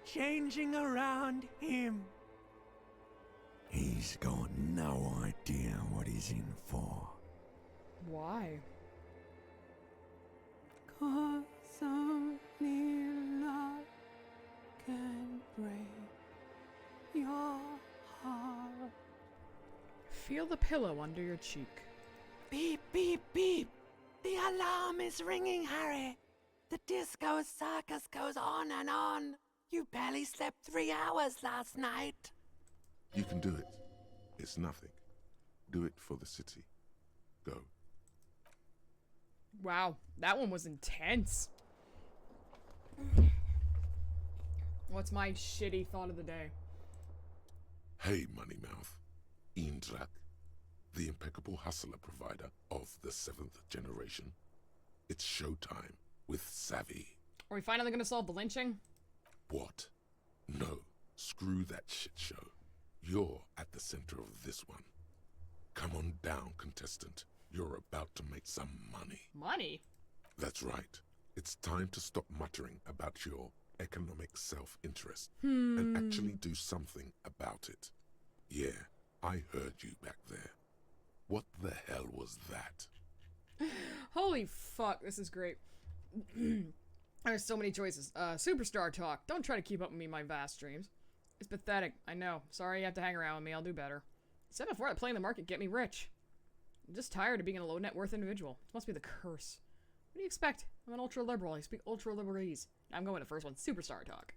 changing around him. He's got no idea what he's in for. Why? 'Cause only love can break your heart. Feel the pillow under your cheek. Beep, beep, beep. The alarm is ringing, Harry. The disco circus goes on and on. You barely slept 3 hours last night. You can do it. It's nothing. Do it for the city. Go. Wow, that one was intense. What's my shitty thought of the day? Hey, Moneymouth. Indrak, the impeccable hustler provider of the 7th generation. It's showtime with Savvy. Are we finally gonna solve the lynching? What? No. Screw that shit show. You're at the center of this one. Come on down, contestant. You're about to make some money. Money? That's right. It's time to stop muttering about your economic self-interest Hmm. and actually do something about it. Yeah, I heard you back there. What the hell was that? Holy fuck, this is great. There's so many choices. Superstar talk. Don't try to keep up with me in my vast dreams. It's pathetic, I know. Sorry you have to hang around with me, I'll do better. Said before that playing the market get me rich. I'm just tired of being a low net worth individual. This must be the curse. What do you expect? I'm an ultra liberal. I speak ultra liberalese. I'm going to the first one. Superstar talk.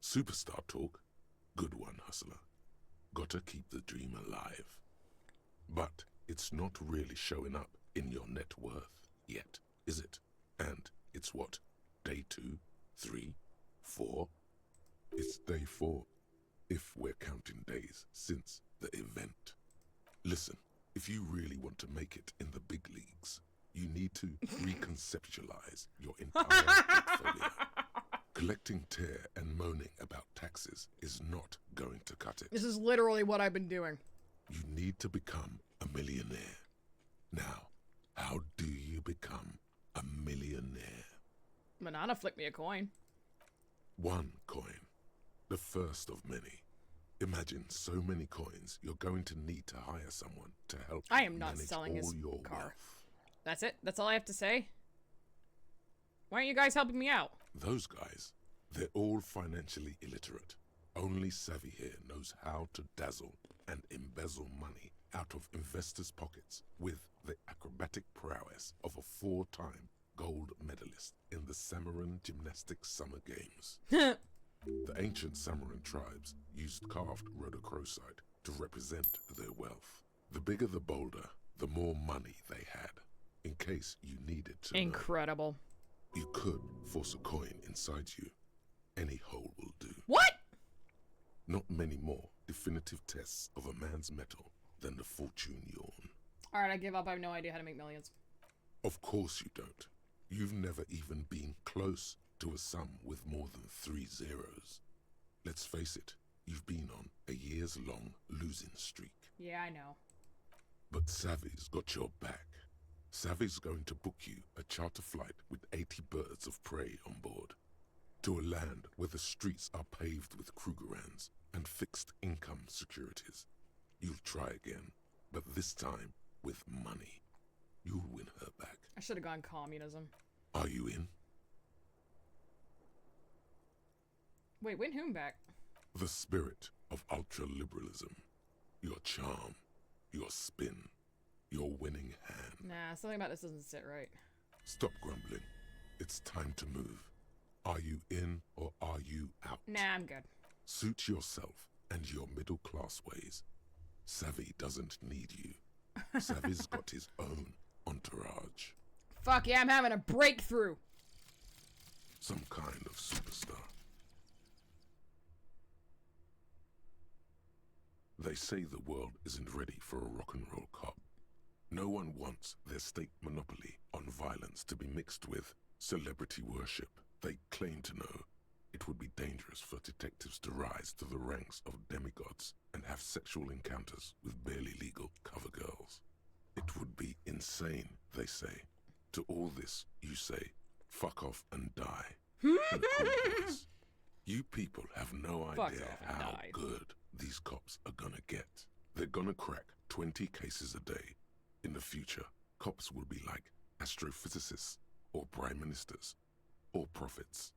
Superstar talk? Good one, hustler. Gotta keep the dream alive. But it's not really showing up in your net worth yet, is it? And it's what? Day 2, 3, 4? It's day 4, if we're counting days since the event. Listen, if you really want to make it in the big leagues, you need to reconceptualize your entire portfolio. Collecting tear and moaning about taxes is not going to cut it. This is literally what I've been doing. You need to become a millionaire. Now, how do you become a millionaire? Manana flicked me a coin. 1 coin. The first of many. Imagine so many coins you're going to need to hire someone to help I you am not manage selling all his your car. wealth. That's it? That's all I have to say? Why aren't you guys helping me out? Those guys, they're all financially illiterate. Only Savvy here knows how to dazzle and embezzle money out of investors' pockets with the acrobatic prowess of a 4-time gold medalist in the Samaran Gymnastics Summer Games. The ancient Samaran tribes used carved rhodochrosite to represent their wealth. The bigger the boulder, the more money they had, in case you needed to know. Incredible. You could force a coin inside you. Any hole will do. What? Not many more definitive tests of a man's metal than the fortune yawn. Alright, I give up. I have no idea how to make millions. Of course you don't. You've never even been close to a sum with more than 3 zeros. Let's face it, you've been on a years-long losing streak. Yeah, I know. But Savvy's got your back. Savvy's going to book you a charter flight with 80 birds of prey on board to a land where the streets are paved with Krugerrands and fixed income securities. You'll try again, but this time with money. You'll win her back. I should have gone communism. Are you in? Wait, win whom back? The spirit of ultra-liberalism. Your charm. Your spin. Your winning hand. Nah, something about this doesn't sit right. Stop grumbling. It's time to move. Are you in or are you out? Nah, I'm good. Suit yourself and your middle-class ways. Savvy doesn't need you. Savvy's got his own entourage. Fuck yeah, I'm having a breakthrough. Some kind of superstar. They say the world isn't ready for a rock and roll cop. No one wants their state monopoly on violence to be mixed with celebrity worship. They claim to know it would be dangerous for detectives to rise to the ranks of demigods and have sexual encounters with barely legal cover girls. It would be insane, they say. To all this, you say, fuck off and die. In a cool voice. You people have no idea how good these cops are gonna get. They're gonna crack 20 cases a day. In the future, cops will be like astrophysicists or prime ministers or prophets.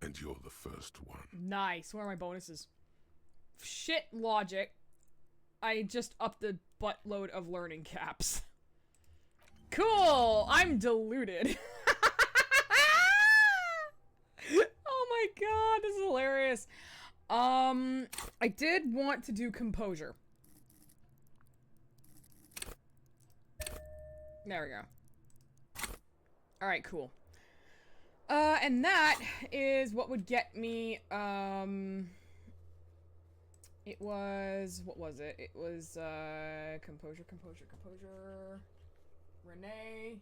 And you're the first one. Nice. What are my bonuses? Shit logic. I just upped the buttload of learning caps. Cool! I'm deluded. Oh my god, this is hilarious. I did want to do composure. There we go. Alright, cool. And that is what would get me, it was, what was it? It was, composure. Renee,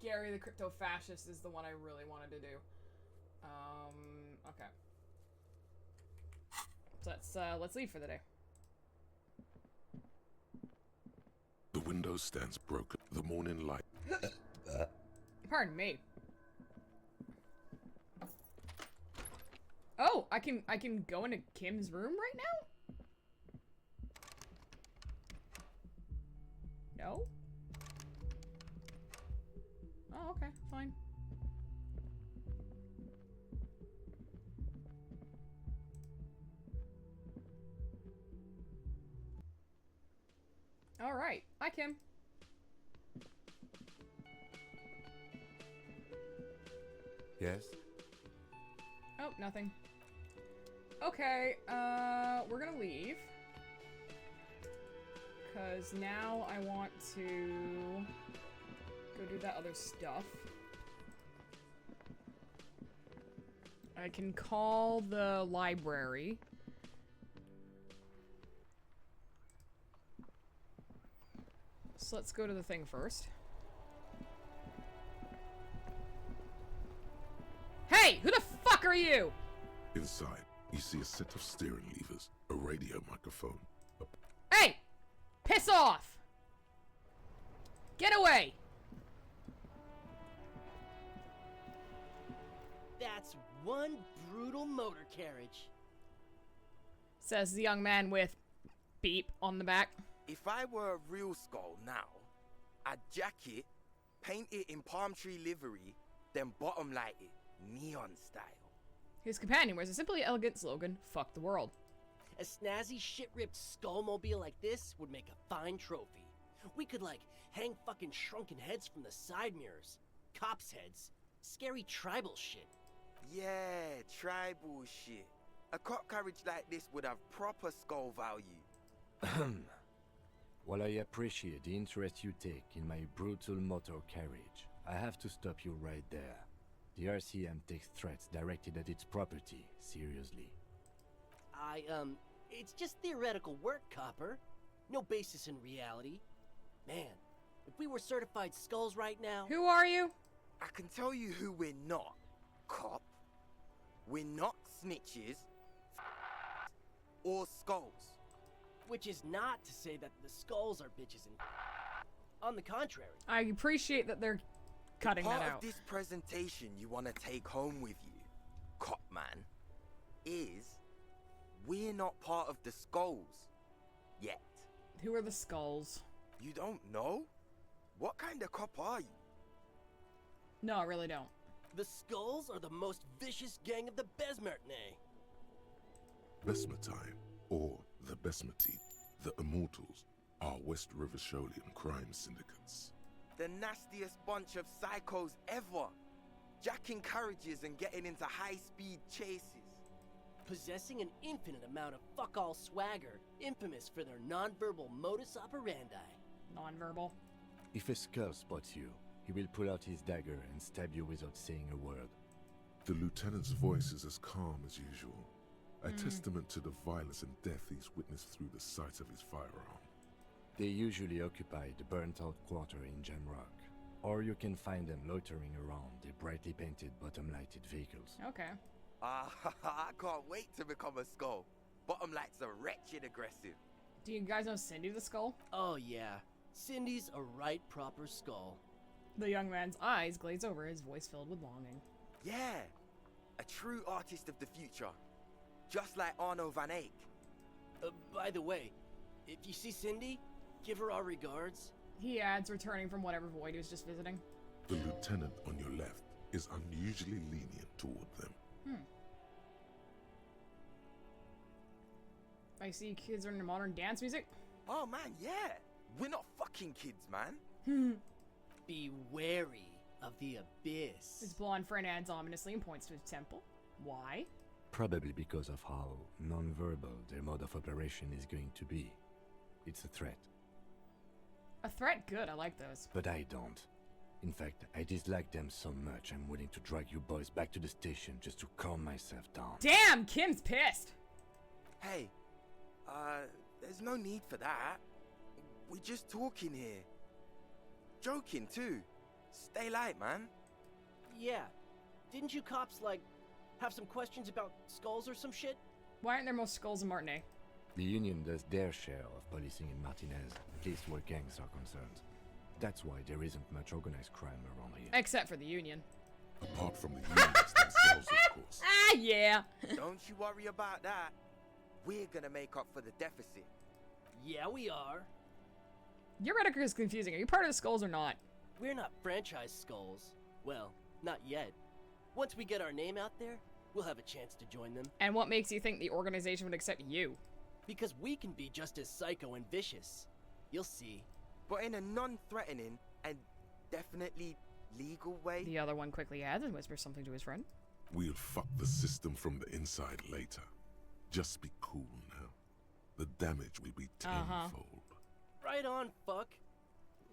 Gary the crypto-fascist is the one I really wanted to do. Okay. So let's leave for the day. The window stands broken. The morning light. Pardon me. Oh, I can go into Kim's room right now? No? Oh, okay, fine. Alright. Hi, Kim. Yes? Oh, nothing. Okay, we're gonna leave. Because now I want to go do that other stuff. I can call the library. So let's go to the thing first. Hey! Who the fuck are you? Inside, you see a set of steering levers, a radio microphone. Hey! Piss off! Get away! That's one brutal motor carriage. Says the young man with beep on the back. If I were a real skull now, I'd jack it, paint it in palm tree livery, then bottom light it, neon style. His companion wears a simply elegant slogan, fuck the world. A snazzy shit-ripped skullmobile like this would make a fine trophy. We could, like, hang fucking shrunken heads from the side mirrors. Cops' heads. Scary tribal shit. Yeah, tribal shit. A cop carriage like this would have proper skull value. While I appreciate the interest you take in my brutal motor carriage, I have to stop you right there. The RCM takes threats directed at its property seriously. It's just theoretical work, Copper. No basis in reality. Man, if we were certified skulls right now... Who are you? I can tell you who we're not, cop. We're not snitches or skulls. Which is not to say that the skulls are bitches and... On the contrary. I appreciate that they're cutting that Part out. of this presentation you want to take home with you, cop man, is we're not part of the skulls yet. Who are the skulls? You don't know? What kind of cop are you? No, I really don't. The skulls are the most vicious gang of the Besmertne. Besmatine, or the Besmati, the Immortals, are West River Sholian crime syndicates. The nastiest bunch of psychos ever. Jacking carriages and getting into high-speed chases. Possessing an infinite amount of fuck-all swagger, infamous for their non-verbal modus operandi. Non-verbal? If a skull spots you, he will pull out his dagger and stab you without saying a word. The lieutenant's voice is as calm as usual, a testament to the violence and death he's witnessed through the sight of his firearm. They usually occupy the burnt-out quarter in Jamrock, or you can find them loitering around their brightly painted bottom-lighted vehicles. Okay. I can't wait to become a skull. Bottom lights are wretched aggressive. Do you guys know Cindy the Skull? Oh yeah, Cindy's a right proper skull. The young man's eyes glaze over, his voice filled with longing. Yeah, a true artist of the future. Just like Arno van Eyck. By the way, if you see Cindy, give her our regards. He adds, returning from whatever void he was just visiting. The lieutenant on your left is unusually lenient toward them. I see kids are into modern dance music. Oh man, yeah. We're not fucking kids, man. Be wary of the abyss. His blonde friend adds ominously and points to his temple. Why? Probably because of how non-verbal their mode of operation is going to be. It's a threat. A threat? Good, I like those. But I don't. In fact, I dislike them so much I'm willing to drag you boys back to the station just to calm myself down. Damn, Kim's pissed! Hey, there's no need for that. We're just talking here. Joking, too. Stay light, man. Yeah. Didn't you cops, like, have some questions about skulls or some shit? Why aren't there more skulls in Martinez? The Union does their share of policing in Martinez, at least where gangs are concerned. That's why there isn't much organized crime around here. Except for the Union. Apart from the unions themselves, of course. Ah, yeah. Don't you worry about that. We're gonna make up for the deficit. Yeah, we are. Your rhetoric is confusing. Are you part of the skulls or not? We're not franchise skulls. Well, not yet. Once we get our name out there, we'll have a chance to join them. And what makes you think the organization would accept you? Because we can be just as psycho and vicious. You'll see. But in a non-threatening and definitely legal way. The other one quickly adds and whispers something to his friend. We'll fuck the system from the inside later. Just be cool now. The damage will be tenfold. Right on, fuck.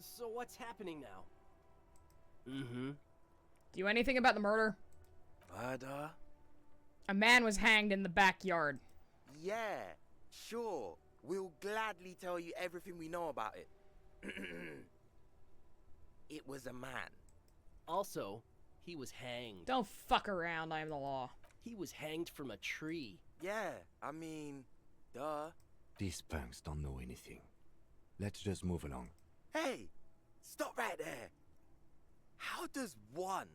So what's happening now? Do you know anything about the murder? Murder? A man was hanged in the backyard. Yeah, sure. We'll gladly tell you everything we know about it. It was a man. Also, he was hanged. Don't fuck around, I am the law. He was hanged from a tree. Yeah, I mean, duh. These punks don't know anything. Let's just move along. Hey, stop right there. How does one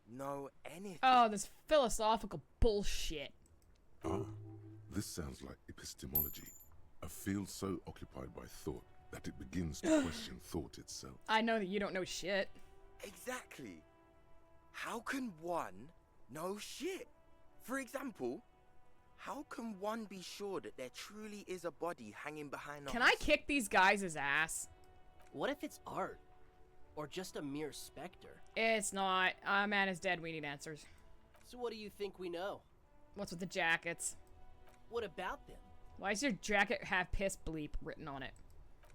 know anything? Oh, this philosophical bullshit. Ah, this sounds like epistemology. A field so occupied by thought that it begins to question thought itself. I know that you don't know shit. Exactly. How can one know shit? For example, how can one be sure that there truly is a body hanging behind us? Can I kick these guys' ass? What if it's art? Or just a mere specter? It's not. Our man is dead. We need answers. So what do you think we know? What's with the jackets? What about them? Why does your jacket have piss bleep written on it?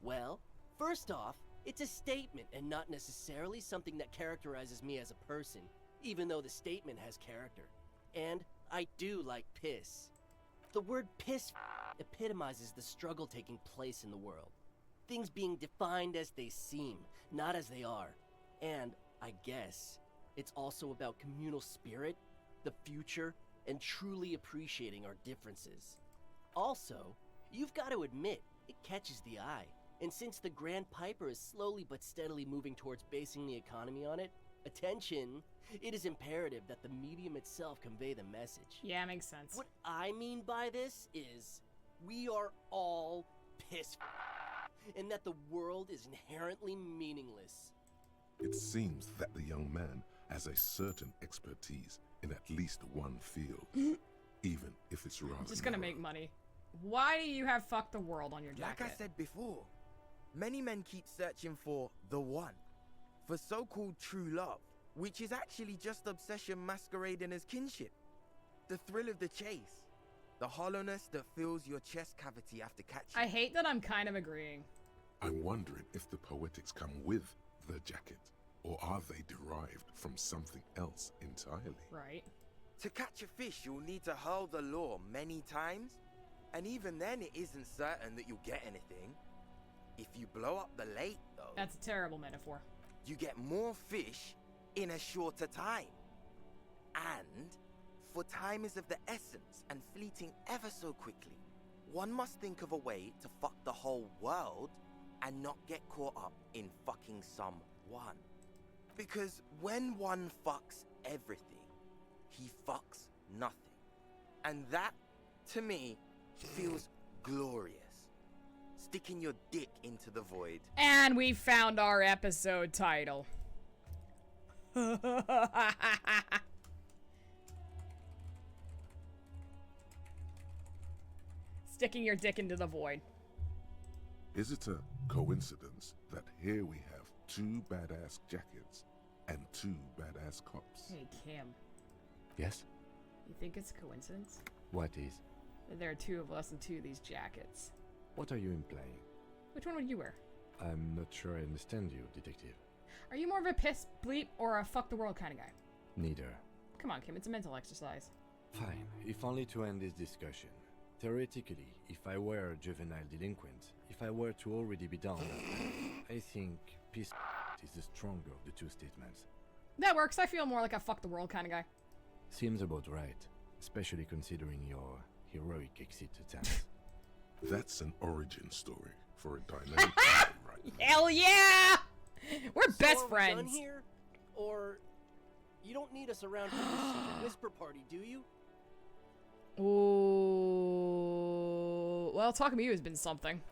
Well, first off, it's a statement and not necessarily something that characterizes me as a person, even though the statement has character. And I do like piss. The word piss epitomizes the struggle taking place in the world. Things being defined as they seem, not as they are. And, I guess, it's also about communal spirit, the future, and truly appreciating our differences. Also, you've got to admit, it catches the eye. And since the Grand Piper is slowly but steadily moving towards basing the economy on it, attention, it is imperative that the medium itself convey the message. Yeah, makes sense. What I mean by this is, we are all pissed, and that the world is inherently meaningless. It seems that the young man has a certain expertise in at least one field, even if it's rather Just gonna make money. Why do you have "fuck the world" on your jacket? Like I said before, many men keep searching for the one, for so-called true love, which is actually just obsession masquerading as kinship. The thrill of the chase, the hollowness that fills your chest cavity after catching. I hate that I'm kind of agreeing. I'm wondering if the poetics come with the jacket, or are they derived from something else entirely? Right. To catch a fish, you'll need to hurl the lure many times, and even then it isn't certain that you'll get anything. If you blow up the lake, though... That's a terrible metaphor. You get more fish in a shorter time. And, for time is of the essence and fleeting ever so quickly, one must think of a way to fuck the whole world and not get caught up in fucking someone. Because when one fucks everything, he fucks nothing. And that, to me, feels glorious. Sticking your dick into the void. And we found our episode title. Sticking your dick into the void. Is it a coincidence that here we have 2 badass jackets and 2 badass cops? Hey, Kim. Yes? You think it's a coincidence? What is? That there are 2 of us and 2 of these jackets. What are you implying? Which one would you wear? I'm not sure I understand you, detective. Are you more of a piss, bleep, or a fuck the world kind of guy? Neither. Come on, Kim, it's a mental exercise. Fine, if only to end this discussion. Theoretically, if I were a juvenile delinquent, if I were to already be done, I think piss is the stronger of the 2 statements. That works. I feel more like a fuck the world kind of guy. Seems about right, especially considering your heroic exit attempts. That's an origin story for a dynamic right? Hell yeah! We're best are we friends. done here? Or you don't need us around for your secret whisper party, do you? Ooh. Well, talking to you has been something.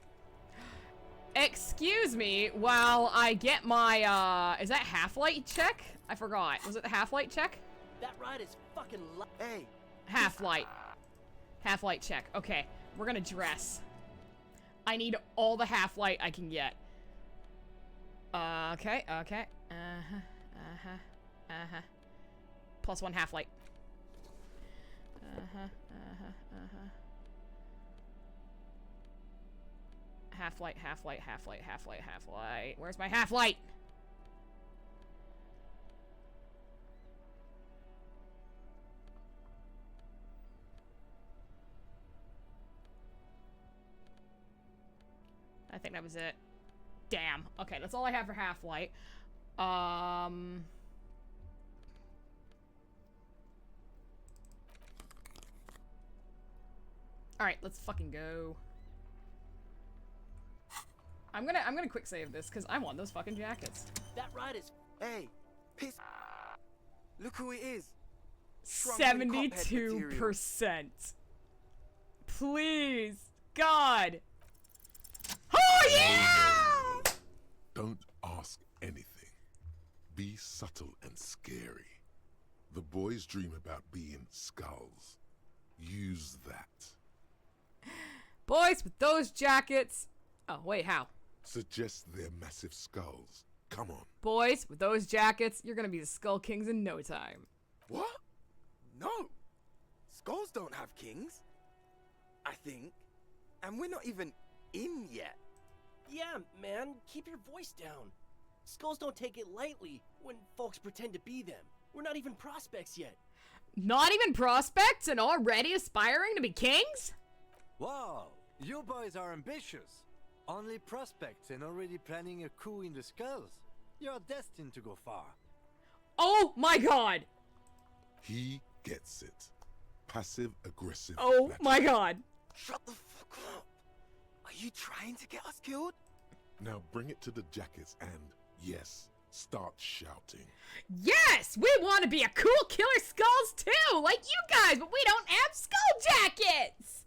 Excuse me while I get my, is that half-light check? I forgot. Was it the half-light check? That ride is fucking Hey. Half-light. Half-light check. Okay. We're gonna dress. I need all the half-light I can get. Okay. Plus 1 half-light. Half-light. Where's my half-light? I think that was it. Damn. Okay, that's all I have for half-light. Alright, let's fucking go. I'm gonna quick save this because I want those fucking jackets. That ride is... Hey, piss... Look who it is. 72%. Please. God. Oh yeah! Don't ask anything. Be subtle and scary. The boys dream about being skulls. Use that. Boys with those jackets. Oh, wait, how? Suggest they're massive skulls. Come on. Boys with those jackets, you're gonna be the Skull Kings in no time. What? No. Skulls don't have kings. I think. And we're not even in yet. Yeah, man, keep your voice down. Skulls don't take it lightly when folks pretend to be them. We're not even prospects yet. Not even prospects and already aspiring to be kings? Wow, you boys are ambitious. Only prospects and already planning a coup in the skulls. You're destined to go far. Oh my god! He gets it. Passive aggressive. Oh my god. Shut the fuck up. Are you trying to get us killed? Now bring it to the jackets and, yes, start shouting. Yes! We want to be a cool Killer Skulls too, like you guys, but we don't have skull jackets!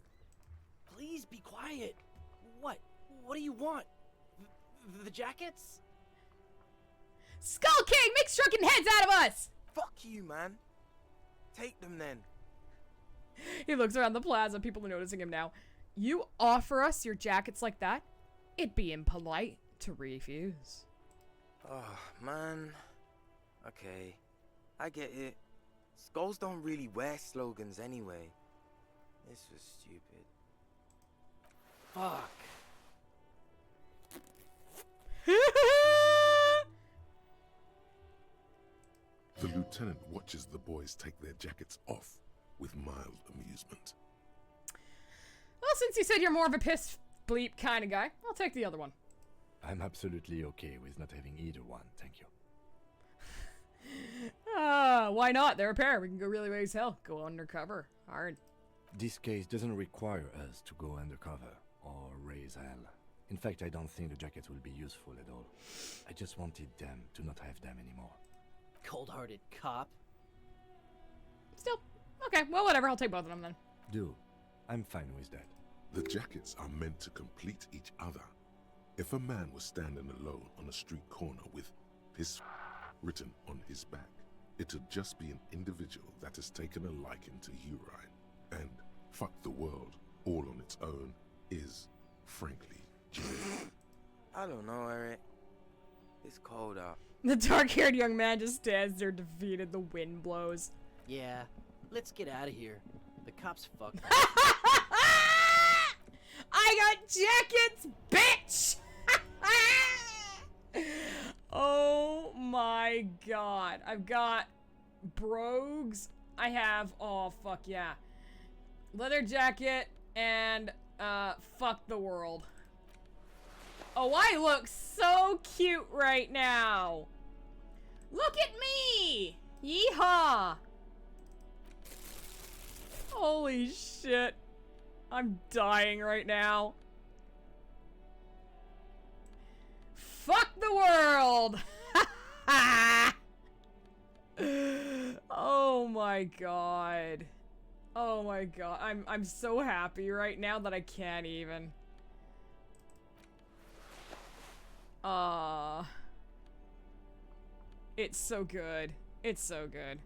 Please be quiet. What? What do you want? The jackets? Skull King, make shrunken heads out of us! Fuck you, man. Take them then. He looks around the plaza, people are noticing him now. You offer us your jackets like that? It'd be impolite to refuse. Oh, man. Okay, I get it. Skulls don't really wear slogans anyway. This was stupid. Fuck. The lieutenant watches the boys take their jackets off with mild amusement. Well, since you said you're more of a piss bleep kind of guy, I'll take the other one. I'm absolutely okay with not having either one, thank you. Why not? They're a pair. We can go really ways hell. Go undercover. Hard. This case doesn't require us to go undercover or raise hell. In fact, I don't think the jackets will be useful at all. I just wanted them to not have them anymore. Cold-hearted cop. Still, okay. Well, whatever. I'll take both of them then. Do. I'm fine with that. The jackets are meant to complete each other. If a man was standing alone on a street corner with his written on his back, it'd just be an individual that has taken a liking to urine. And fuck the world all on its own is, frankly, genius. I don't know, Eric. It's cold out. The dark-haired young man just stands there defeated. The wind blows. Yeah, let's get out of here. The cops fucked. I got jackets, bitch! Oh my god. I've got brogues. I have, oh fuck yeah. Leather jacket and fuck the world. Oh, I look so cute right now. Look at me! Yeehaw! Holy shit. I'm dying right now. Fuck the world! Oh my god. Oh my god. I'm so happy right now that I can't even. It's so good. It's so good.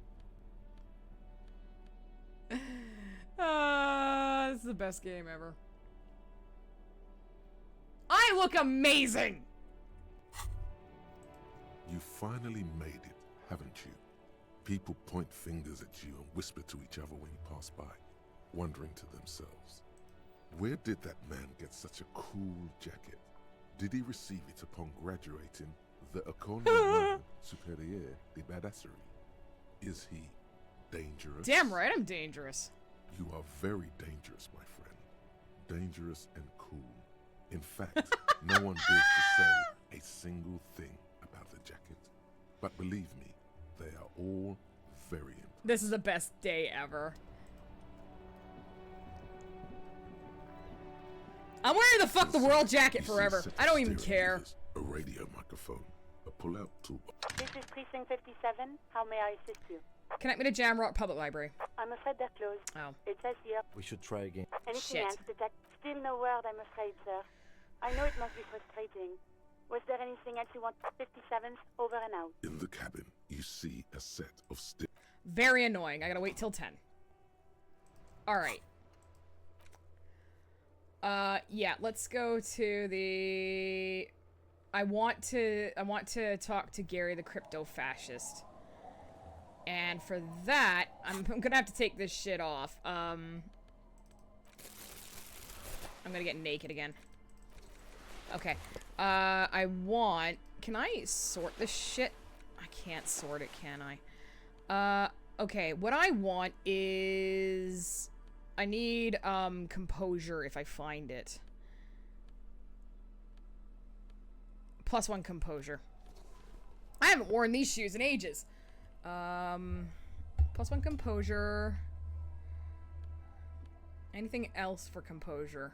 This is the best game ever. I look amazing! You finally made it, haven't you? People point fingers at you and whisper to each other when you pass by, wondering to themselves, where did that man get such a cool jacket? Did he receive it upon graduating the École Normale Supérieure de Badasserie? Is he dangerous? Damn right I'm dangerous. You are very dangerous, my friend. Dangerous and cool. In fact, no one dares to say a single thing about the jacket. But believe me, they are all very important. This is the best day ever. I'm wearing the fuck the world jacket forever. I don't even care. A radio microphone, a pull-out toolbox. This is Precinct 57. How may I assist you? Connect me to Jamrock Public Library. I'm afraid they're closed. Oh. It says here. We should try again. Anything else, detect? Still no word, I'm afraid, sir. I know it must be frustrating. Was there anything else you want? 57th, over and out. In the cabin, you see a set of stairs. Very annoying. I gotta wait till 10. Alright. Yeah, let's go to the... I want to talk to Gary the crypto-fascist. And for that, I'm gonna have to take this shit off. I'm gonna get naked again. Okay. I want... Can I sort this shit? I can't sort it, can I? Okay, what I want is... I need, composure if I find it. +1 composure. I haven't worn these shoes in ages. +1 composure. Anything else for composure?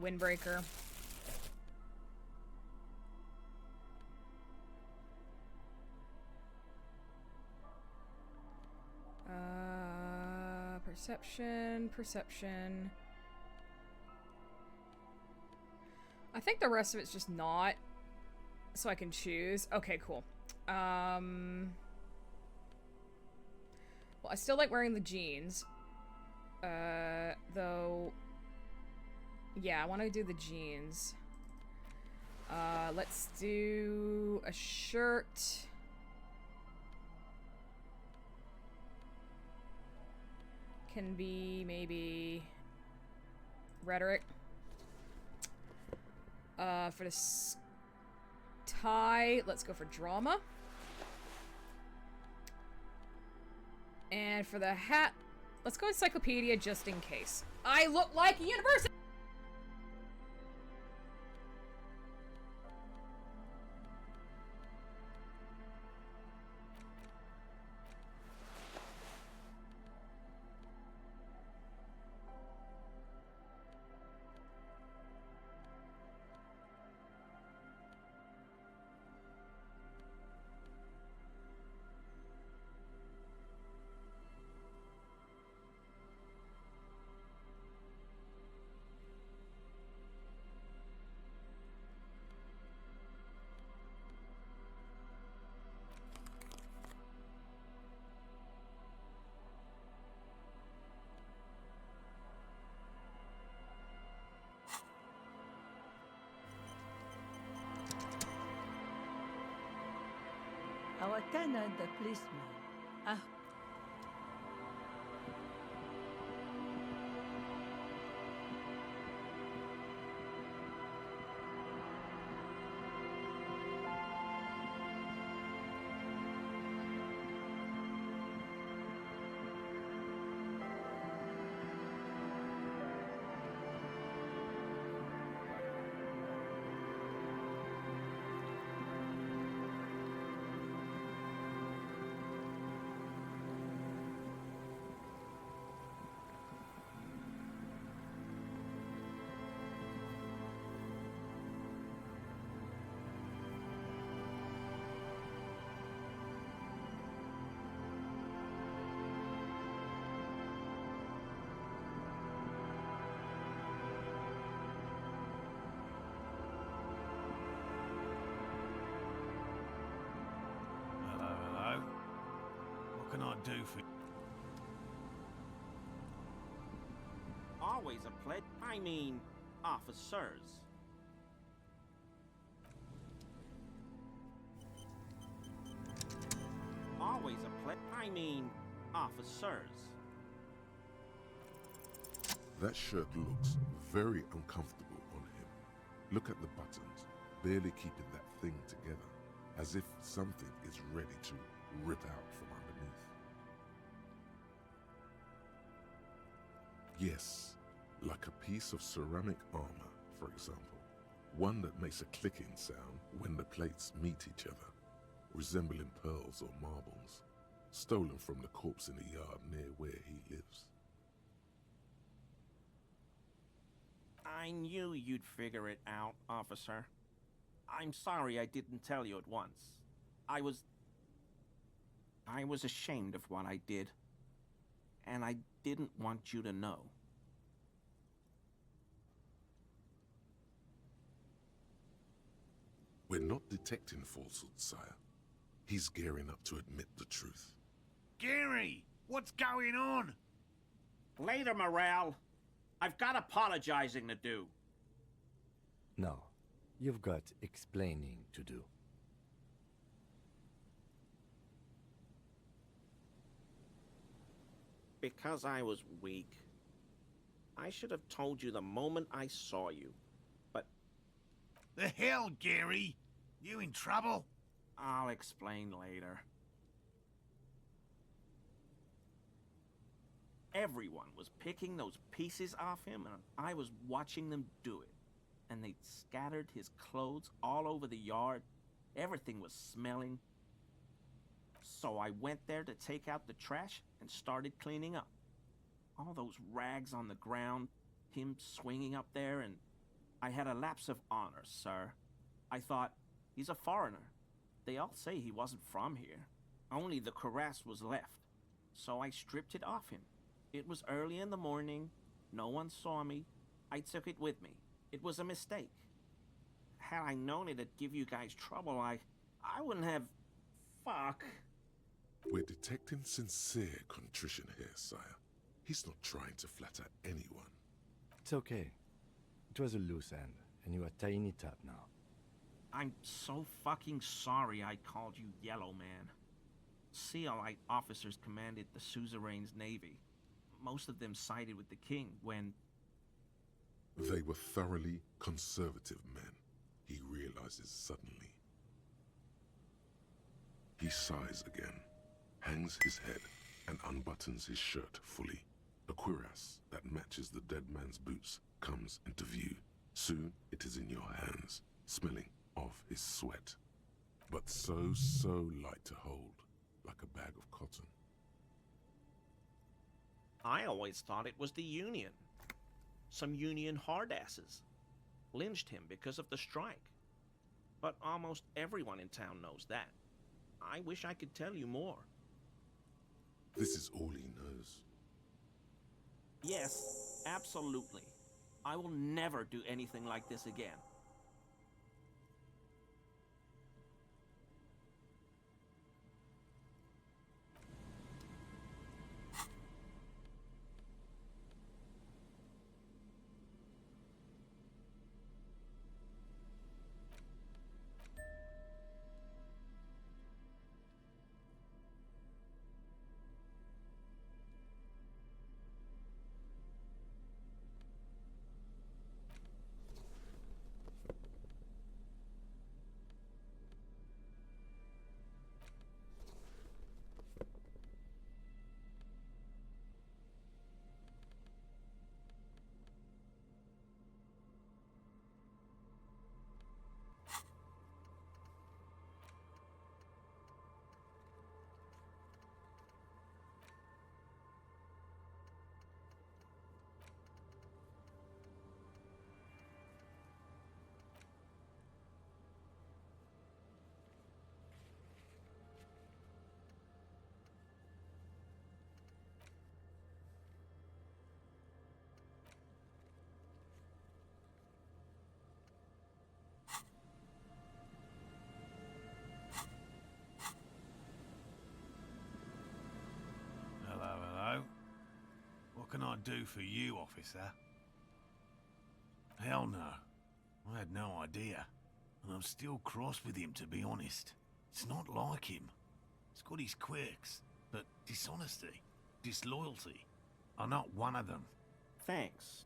windbreaker. Perception. I think the rest of it's just not, so I can choose. Okay, cool. Well, I still like wearing the jeans. Though, yeah, I want to do the jeans. Let's do a shirt. Can be maybe rhetoric. For the tie, let's go for drama. And for the hat, let's go encyclopedia just in case. I look like a university! Our tenant, the policeman. Ah. Hello. What can I do for you? Always a pledge. I mean, officers. Always a pledge. I mean, officers. That shirt looks very uncomfortable on him. Look at the buttons, barely keeping that thing together, as if something is ready to rip out from underneath. Yes, like a piece of ceramic armor, for example. One that makes a clicking sound when the plates meet each other, resembling pearls or marbles, stolen from the corpse in the yard near where he lives. I knew you'd figure it out, officer. I'm sorry I didn't tell you at once. I was ashamed of what I did. And I didn't want you to know. We're not detecting falsehood, sire. He's gearing up to admit the truth. Gary, what's going on? Later, Morale. I've got apologizing to do. No, you've got explaining to do. Because I was weak. I should have told you the moment I saw you. But... The hell, Gary? You in trouble? I'll explain later. Everyone was picking those pieces off him, and I was watching them do it. And they'd scattered his clothes all over the yard. Everything was smelling. So I went there to take out the trash and started cleaning up. All those rags on the ground, him swinging up there, and I had a lapse of honor, sir. I thought, he's a foreigner. They all say he wasn't from here. Only the cuirass was left. So I stripped it off him. It was early in the morning. No one saw me. I took it with me. It was a mistake. Had I known it'd give you guys trouble, I wouldn't have... Fuck. We're detecting sincere contrition here, sire. He's not trying to flatter anyone. It's okay. It was a loose end, and you are tying it up now. I'm so fucking sorry I called you Yellow Man. Sealite officers commanded the suzerain's navy. Most of them sided with the king when... They were thoroughly conservative men, he realizes suddenly. He sighs again, hangs his head, and unbuttons his shirt fully. A cuirass that matches the dead man's boots comes into view. Soon it is in your hands, smelling of his sweat. But so light to hold, like a bag of cotton. I always thought it was the Union. Some Union hardasses. Lynched him because of the strike. But almost everyone in town knows that. I wish I could tell you more. This is all he knows. Yes, absolutely. I will never do anything like this again. What can I do for you, officer? Hell no. I had no idea. And I'm still cross with him, to be honest. It's not like him. He's got his quirks, but dishonesty, disloyalty are not one of them. Thanks.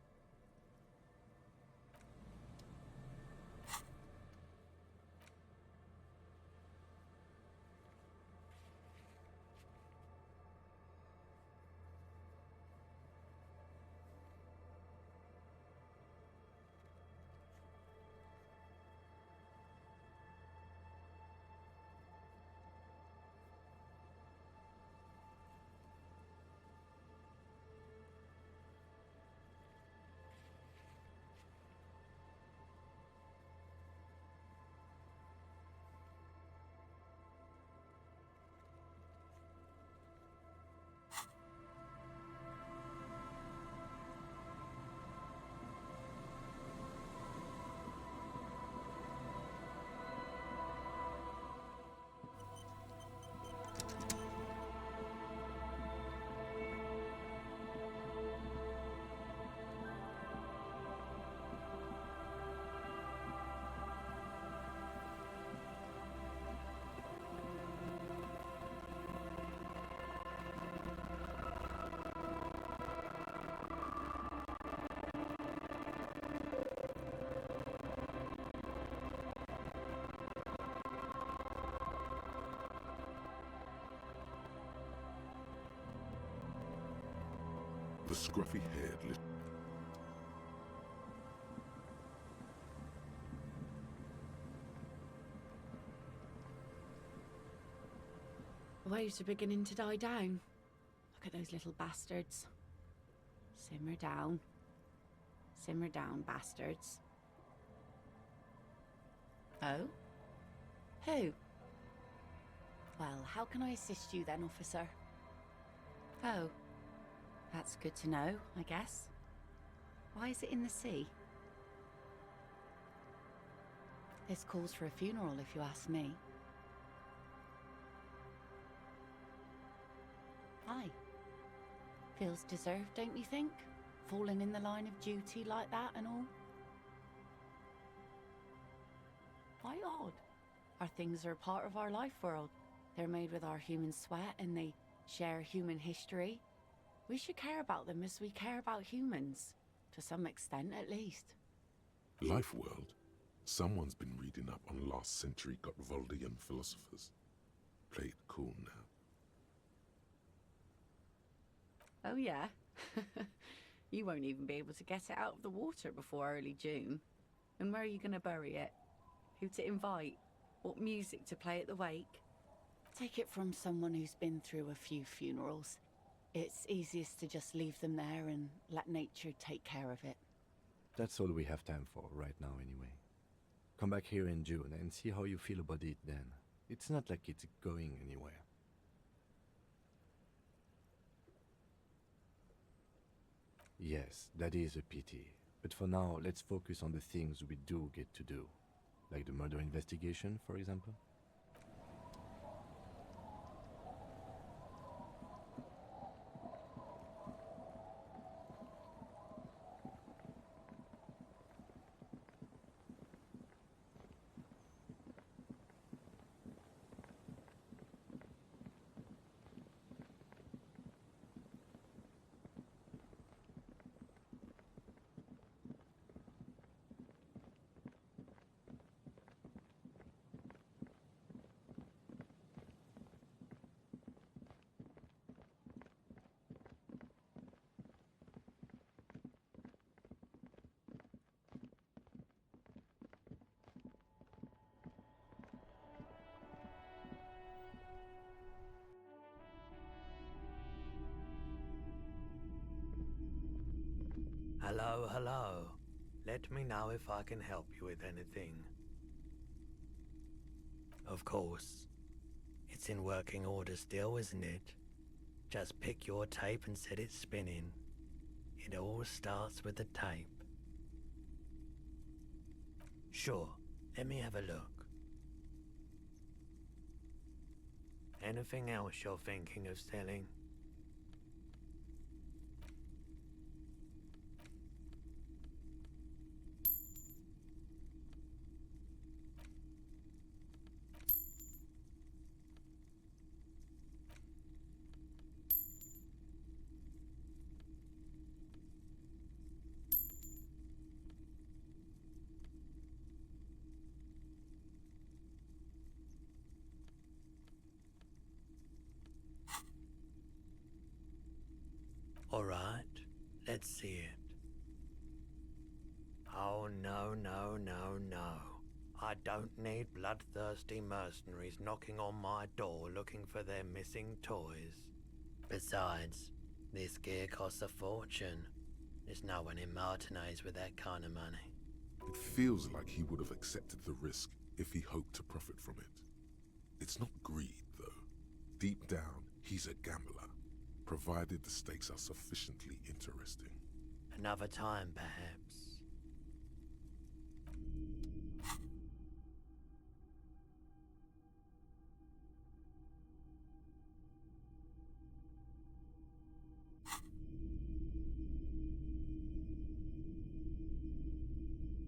The scruffy-haired little... The waves are beginning to die down. Look at those little bastards. Simmer down, bastards. Oh? Who? Well, how can I assist you then, officer? Oh, that's good to know, I guess. Why is it in the sea? This calls for a funeral, if you ask me. Aye. Feels deserved, don't you think? Falling in the line of duty like that and all? Why odd? Our things are a part of our life world. They're made with our human sweat and they share human history. We should care about them as we care about humans. To some extent, at least. Life world? Someone's been reading up on last century Gottwaldian philosophers. Play it cool now. Oh yeah? You won't even be able to get it out of the water before early June. And where are you going to bury it? Who to invite? What music to play at the wake? Take it from someone who's been through a few funerals. It's easiest to just leave them there and let nature take care of it. That's all we have time for right now anyway. Come back here in June and see how you feel about it then. It's not like it's going anywhere. Yes, that is a pity. But for now, let's focus on the things we do get to do. Like the murder investigation, for example. Hello, hello. Let me know if I can help you with anything. Of course. It's in working order still, isn't it? Just pick your tape and set it spinning. It all starts with the tape. Sure, let me have a look. Anything else you're thinking of selling? Alright, let's see it. Oh no, no, no, no. I don't need bloodthirsty mercenaries knocking on my door looking for their missing toys. Besides, this gear costs a fortune. There's no one in Martinez with that kind of money. It feels like he would have accepted the risk if he hoped to profit from it. It's not greed, though. Deep down, he's a gambler, provided the stakes are sufficiently interesting. Another time, perhaps.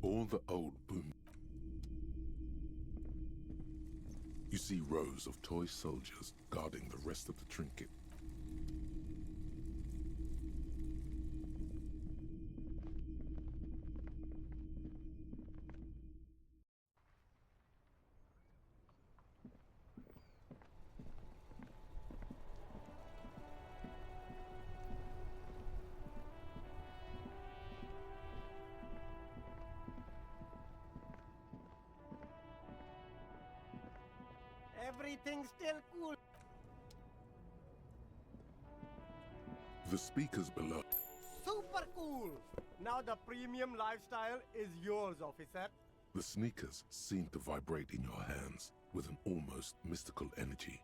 All the old boom. You see rows of toy soldiers guarding the rest of the trinket. Everything's still cool. The speakers below. Super cool. Now the premium lifestyle is yours, officer. The sneakers seem to vibrate in your hands with an almost mystical energy.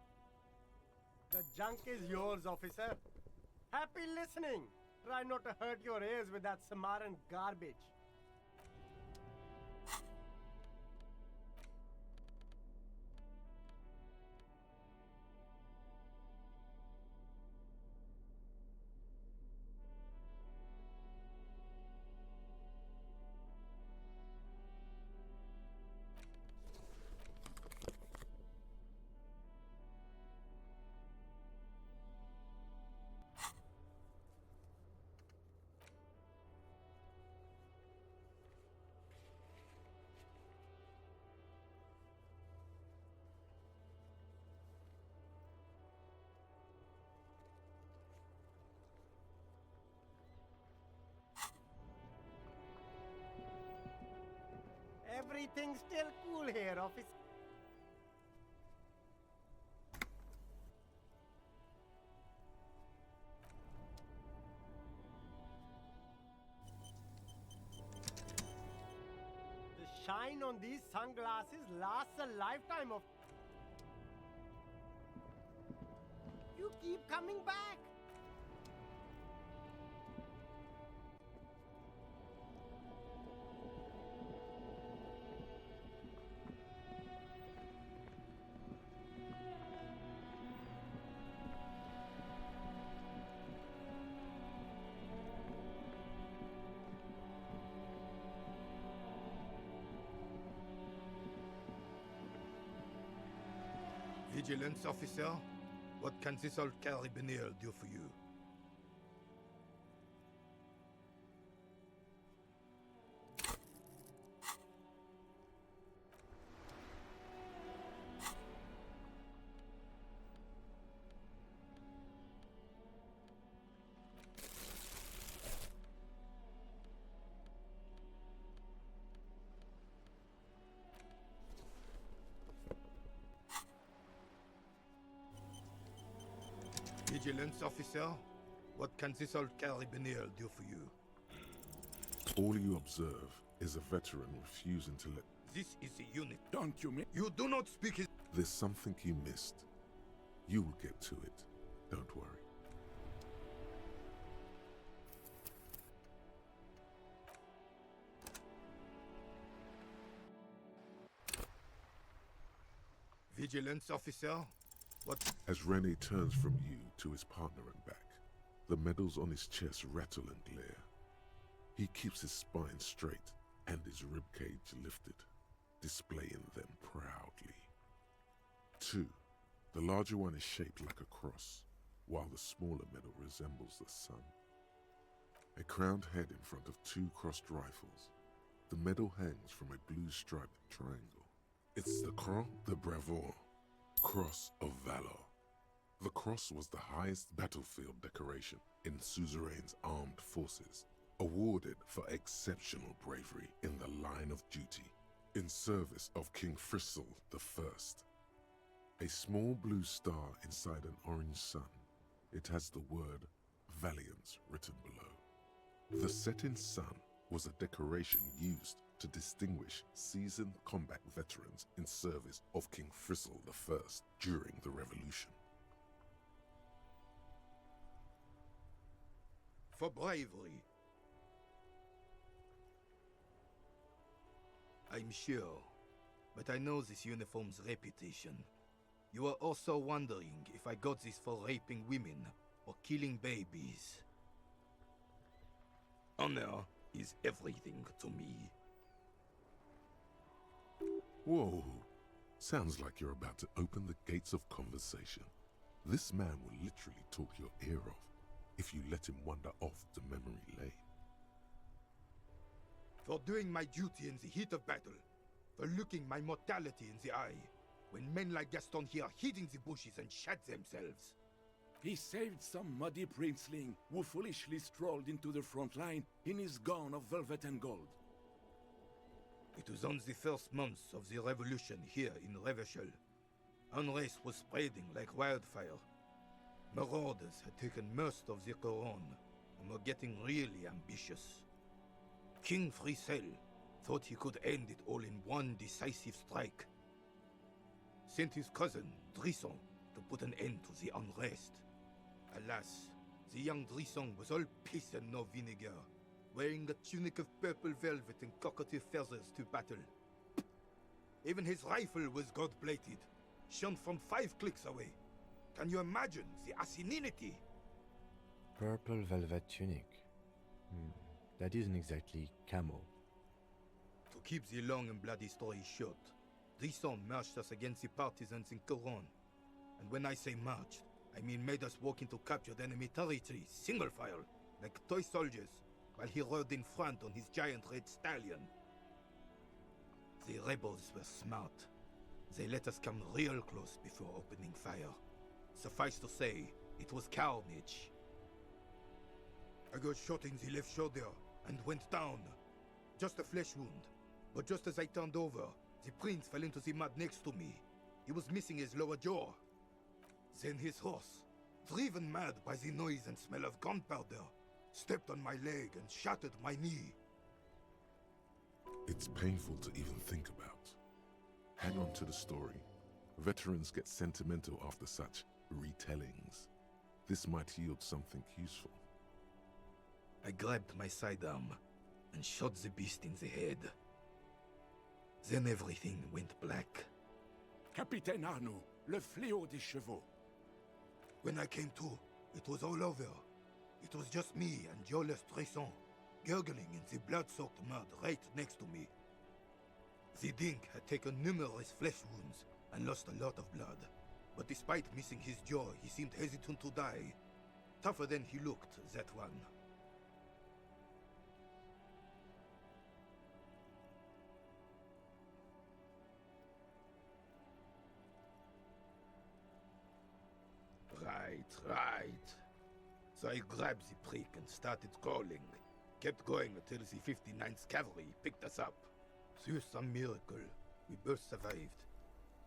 The junk is yours, officer. Happy listening. Try not to hurt your ears with that Samaran garbage. Everything's still cool here, officer. The shine on these sunglasses lasts a lifetime of... You keep coming back! Vigilance officer, what can this old carabiner do for you? Vigilance officer, what can this old carabiner do for you? All you observe is a veteran refusing to let... This is the unit. Don't you mean... You do not speak his... There's something you missed. You will get to it. Don't worry. Vigilance officer, what... As Rene turns from you to his partner and back, the medals on his chest rattle and glare. He keeps his spine straight and his ribcage lifted, displaying them proudly. 2. The larger one is shaped like a cross, while the smaller medal resembles the sun. A crowned head in front of 2 crossed rifles. The medal hangs from a blue striped triangle. It's the Croix de Bravoure, Cross of Valor. The cross was the highest battlefield decoration in Suzerain's armed forces, awarded for exceptional bravery in the line of duty, in service of King Frizzle I. A small blue star inside an orange sun. It has the word Valiance written below. The setting sun was a decoration used to distinguish seasoned combat veterans in service of King Frizzle I during the Revolution. For bravery. I'm sure, but I know this uniform's reputation. You are also wondering if I got this for raping women or killing babies. Honor is everything to me. Whoa. Sounds like you're about to open the gates of conversation. This man will literally talk your ear off if you let him wander off to memory lane. For doing my duty in the heat of battle, for looking my mortality in the eye, when men like Gaston here hid in the bushes and shat themselves. He saved some muddy princeling who foolishly strolled into the front line in his gown of velvet and gold. It was on the first months of the revolution here in Revachol. Unrest was spreading like wildfire. Marauders had taken most of the Couronne and were getting really ambitious. King Frizzle, thought he could end it all in one decisive strike. Sent his cousin, Drisson, to put an end to the unrest. Alas, the young Drisson was all piss and no vinegar, wearing a tunic of purple velvet and cockatiel feathers to battle. Even his rifle was gold-plated, shone from 5 clicks away. Can you imagine the asininity? Purple velvet tunic. That isn't exactly camo. To keep the long and bloody story short, Drisson marched us against the partisans in Coron. And when I say marched, I mean made us walk into captured enemy territory, single file, like toy soldiers, while he rode in front on his giant red stallion. The rebels were smart. They let us come real close before opening fire. Suffice to say, it was carnage. I got shot in the left shoulder and went down. Just a flesh wound. But just as I turned over, the prince fell into the mud next to me. He was missing his lower jaw. Then his horse, driven mad by the noise and smell of gunpowder, stepped on my leg and shattered my knee. It's painful to even think about. Hang on to the story. Veterans get sentimental after such retellings. This might yield something useful. I grabbed my sidearm and shot the beast in the head. Then everything went black. Capitaine Arnoux, le fléau des chevaux. When I came to, it was all over. It was just me and Jolas Tresson, gurgling in the blood-soaked mud right next to me. The dink had taken numerous flesh wounds and lost a lot of blood. But despite missing his jaw, he seemed hesitant to die. Tougher than he looked, that one. Right. So I grabbed the prick and started crawling. Kept going until the 59th Cavalry picked us up. Through some miracle, we both survived.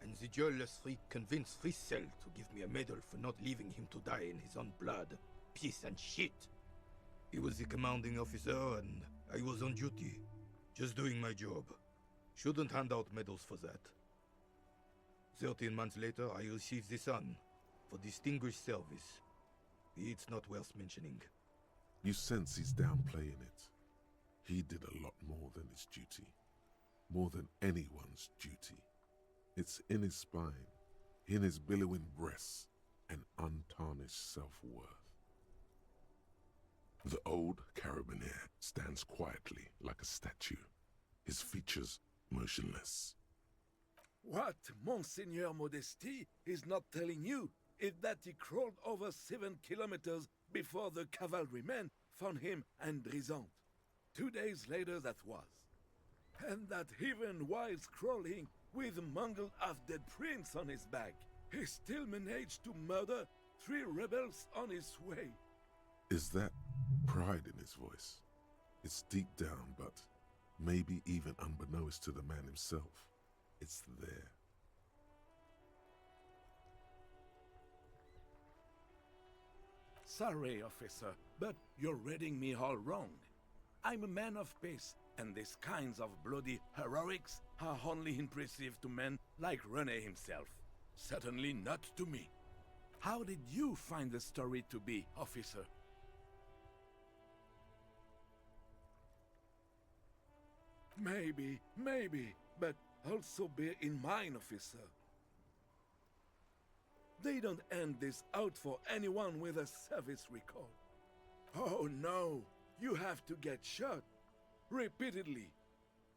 And the jealous freak convinced Frissel to give me a medal for not leaving him to die in his own blood. Piece and shit. He was the commanding officer and I was on duty. Just doing my job. Shouldn't hand out medals for that. 13 months later, I received the Sun. For distinguished service. It's not worth mentioning. You sense he's downplaying it. He did a lot more than his duty. More than anyone's duty. It's in his spine, in his billowing breasts, and untarnished self-worth. The old carabinier stands quietly like a statue, his features motionless. What Monseigneur Modesty is not telling you is that he crawled over 7 kilometers before the cavalrymen found him and Drisant. 2 days later that was. And that even while crawling with a mangled half-dead prince on his back, he still managed to murder 3 rebels on his way. Is that pride in his voice? It's deep down, but maybe even unbeknownst to the man himself, it's there. Sorry, officer, but you're reading me all wrong. I'm a man of peace, and these kinds of bloody heroics are only impressive to men like René himself. Certainly not to me. How did you find the story to be, officer? Maybe, but also bear in mind, officer. They don't end this out for anyone with a service record. Oh no, you have to get shot. Repeatedly.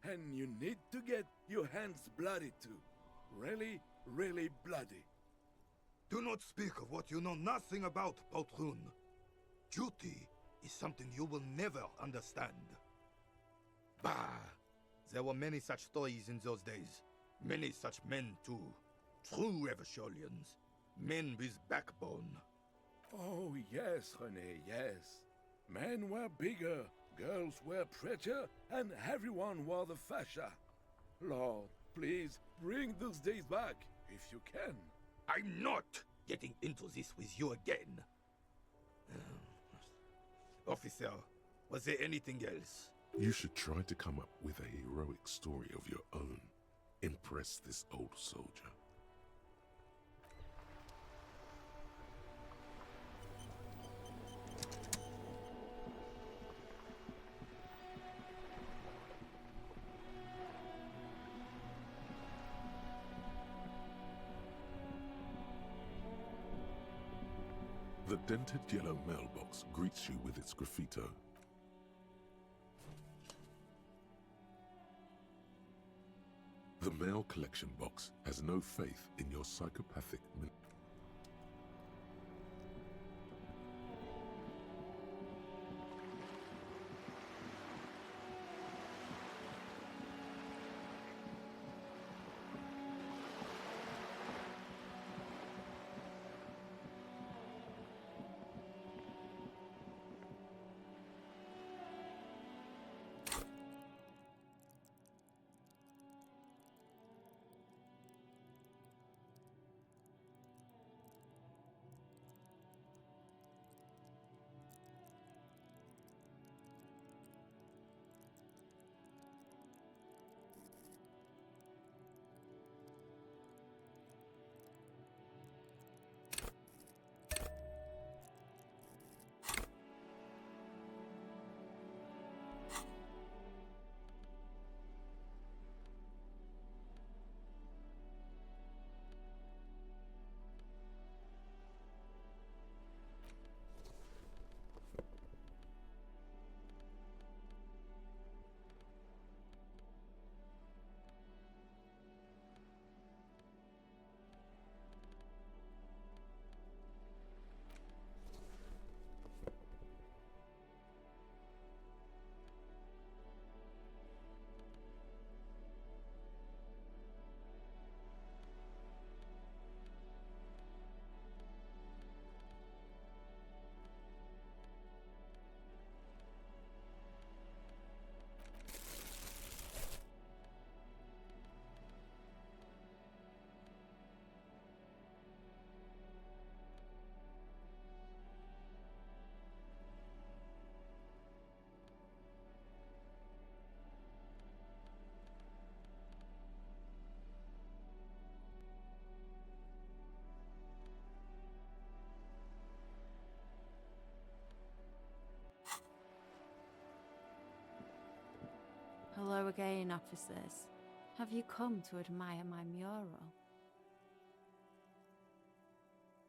And you need to get your hands bloody too. Really, really bloody. Do not speak of what you know nothing about, Poltroon. Duty is something you will never understand. Bah! There were many such stories in those days. Many such men too. True Eversholians. Men with backbone. Oh yes, René, yes. Men were bigger, girls were prettier, and everyone wore the fascia. Lord, please bring those days back, if you can. I'm not getting into this with you again. Officer, was there anything else? You should try to come up with a heroic story of your own. Impress this old soldier. The dented yellow mailbox greets you with its graffito. The mail collection box has no faith in your psychopathic Hello again, officers. Have you come to admire my mural?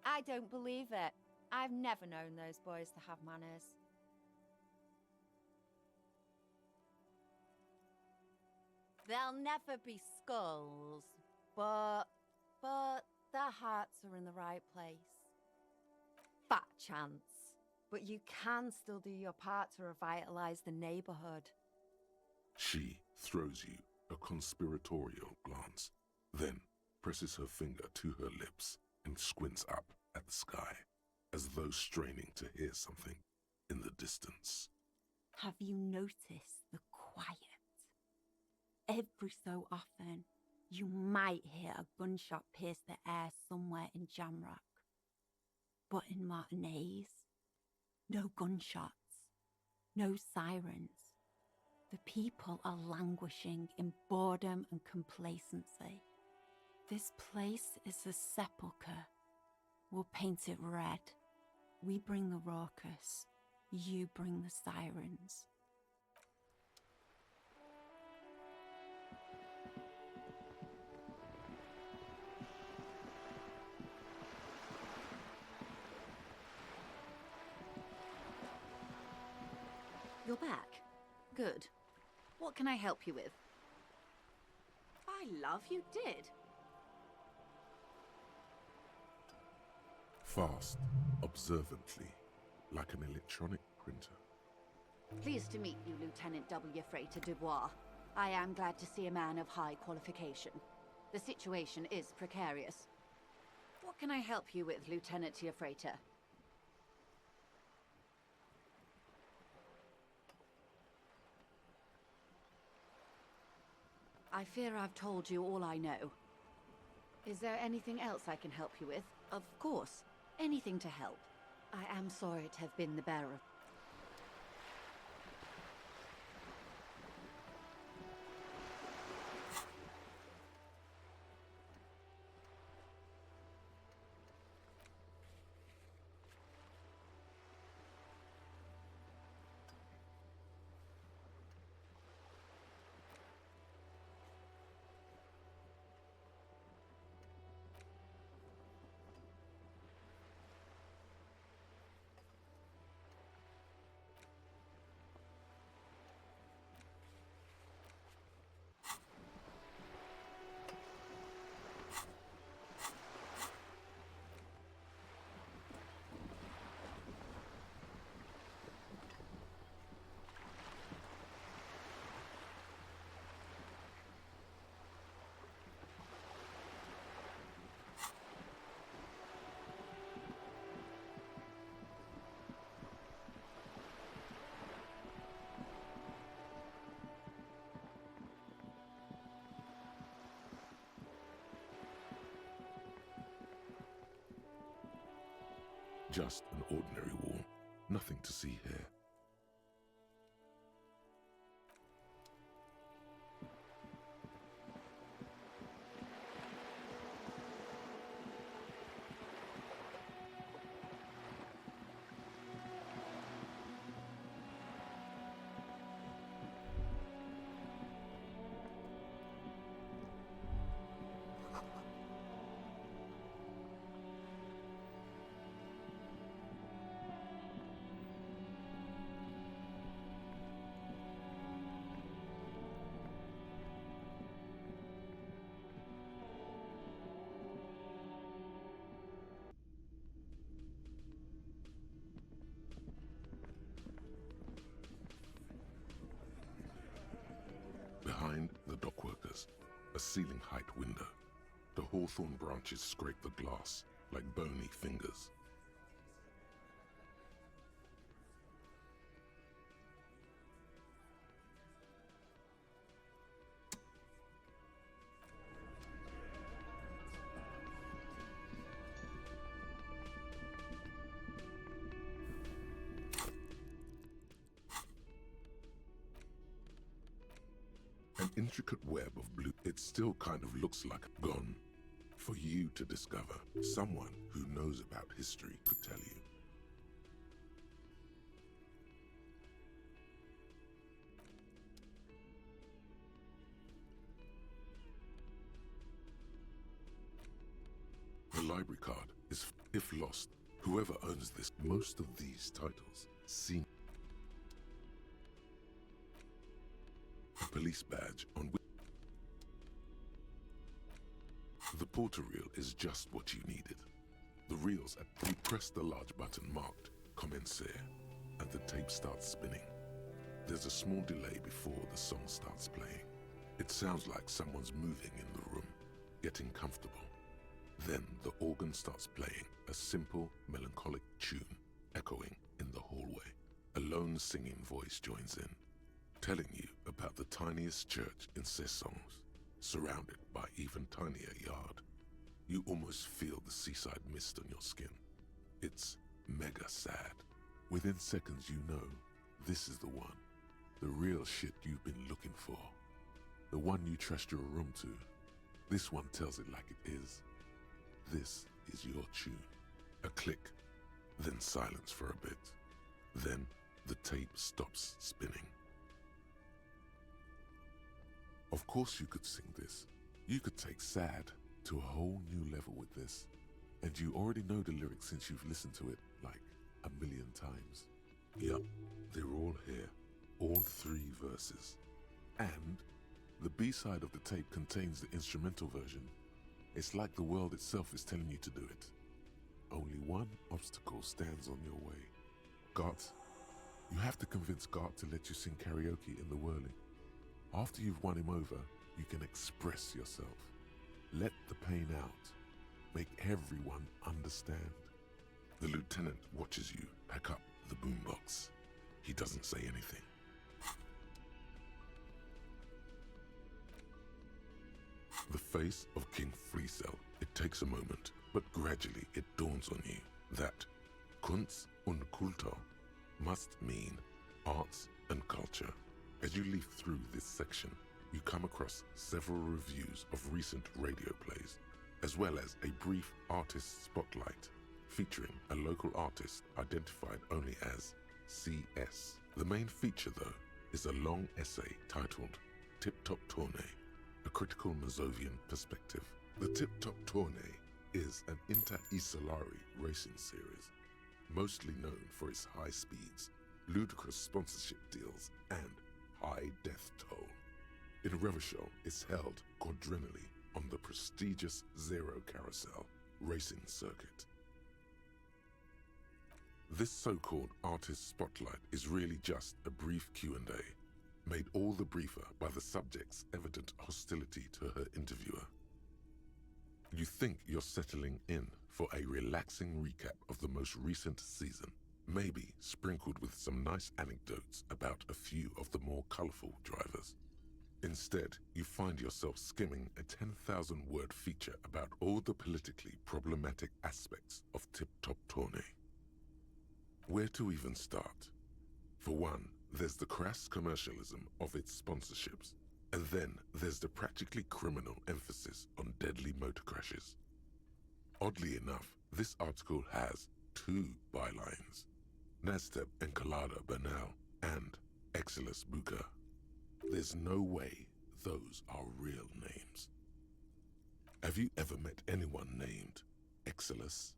I don't believe it. I've never known those boys to have manners. There'll never be skulls, but their hearts are in the right place. Fat chance. But you can still do your part to revitalize the neighborhood. She throws you a conspiratorial glance, then presses her finger to her lips and squints up at the sky, as though straining to hear something in the distance. Have you noticed the quiet? Every so often, you might hear a gunshot pierce the air somewhere in Jamrock. But in Martinez, no gunshots, no sirens. The people are languishing in boredom and complacency. This place is a sepulchre. We'll paint it red. We bring the raucous. You bring the sirens. You're back. Good. What can I help you with? I love you did. Fast, observantly, like an electronic printer. Pleased to meet you, Lieutenant W. Freighter Dubois. I am glad to see a man of high qualification. The situation is precarious. What can I help you with, Lieutenant Freighter? I fear I've told you all I know. Is there anything else I can help you with? Of course. Anything to help. I am sorry to have been the bearer. Just an ordinary wall. Nothing to see here. Behind the dockworkers, a ceiling-height window. The hawthorn branches scrape the glass like bony fingers. An intricate web of blue. It still kind of looks like gone. For you to discover, someone who knows about history could tell you. The library card is, if lost, whoever owns this, most of these titles seem a police badge on which the porter reel is just what you needed. The reels at you press the large button marked Commencer and the tape starts spinning. There's a small delay before the song starts playing. It sounds like someone's moving in the room, getting comfortable. Then the organ starts playing a simple, melancholic tune echoing in the hallway. A lone singing voice joins in, telling you about the tiniest church in Cessons, surrounded by even tinier yard. You almost feel the seaside mist on your skin. It's mega sad. Within seconds you know this is the one, the real shit you've been looking for, the one you trust your room to. This one tells it like it is. This is your tune. A click, then silence for a bit. Then the tape stops spinning. Of course you could sing this. You could take sad to a whole new level with this. And you already know the lyrics since you've listened to it like a million times. Yup, they're all here. All 3 verses. And the B-side of the tape contains the instrumental version. It's like the world itself is telling you to do it. Only one obstacle stands on your way. Gart. You have to convince Gart to let you sing karaoke in the whirling. After you've won him over, you can express yourself. Let the pain out. Make everyone understand. The lieutenant watches you pack up the boombox. He doesn't say anything. The face of King Friesel. It takes a moment, but gradually it dawns on you that Kunst und Kultur must mean arts and culture. As you leaf through this section, you come across several reviews of recent radio plays, as well as a brief artist spotlight featuring a local artist identified only as CS. The main feature, though, is a long essay titled Tip Top Tournée, a critical Mazovian perspective. The Tip Top Tournée is an inter-Isolari racing series, mostly known for its high speeds, ludicrous sponsorship deals, and high death toll. In Revachol, it's held quadrennially on the prestigious Zero Carousel racing circuit. This so-called artist spotlight is really just a brief Q&A, made all the briefer by the subject's evident hostility to her interviewer. You think you're settling in for a relaxing recap of the most recent season, maybe sprinkled with some nice anecdotes about a few of the more colorful drivers. Instead, you find yourself skimming a 10,000-word feature about all the politically problematic aspects of Tip Top Tournée. Where to even start? For one, there's the crass commercialism of its sponsorships, and then there's the practically criminal emphasis on deadly motor crashes. Oddly enough, this article has 2 bylines: Nasteb Encolada Bernal and Exilus Buka. There's no way those are real names. Have you ever met anyone named Exilus?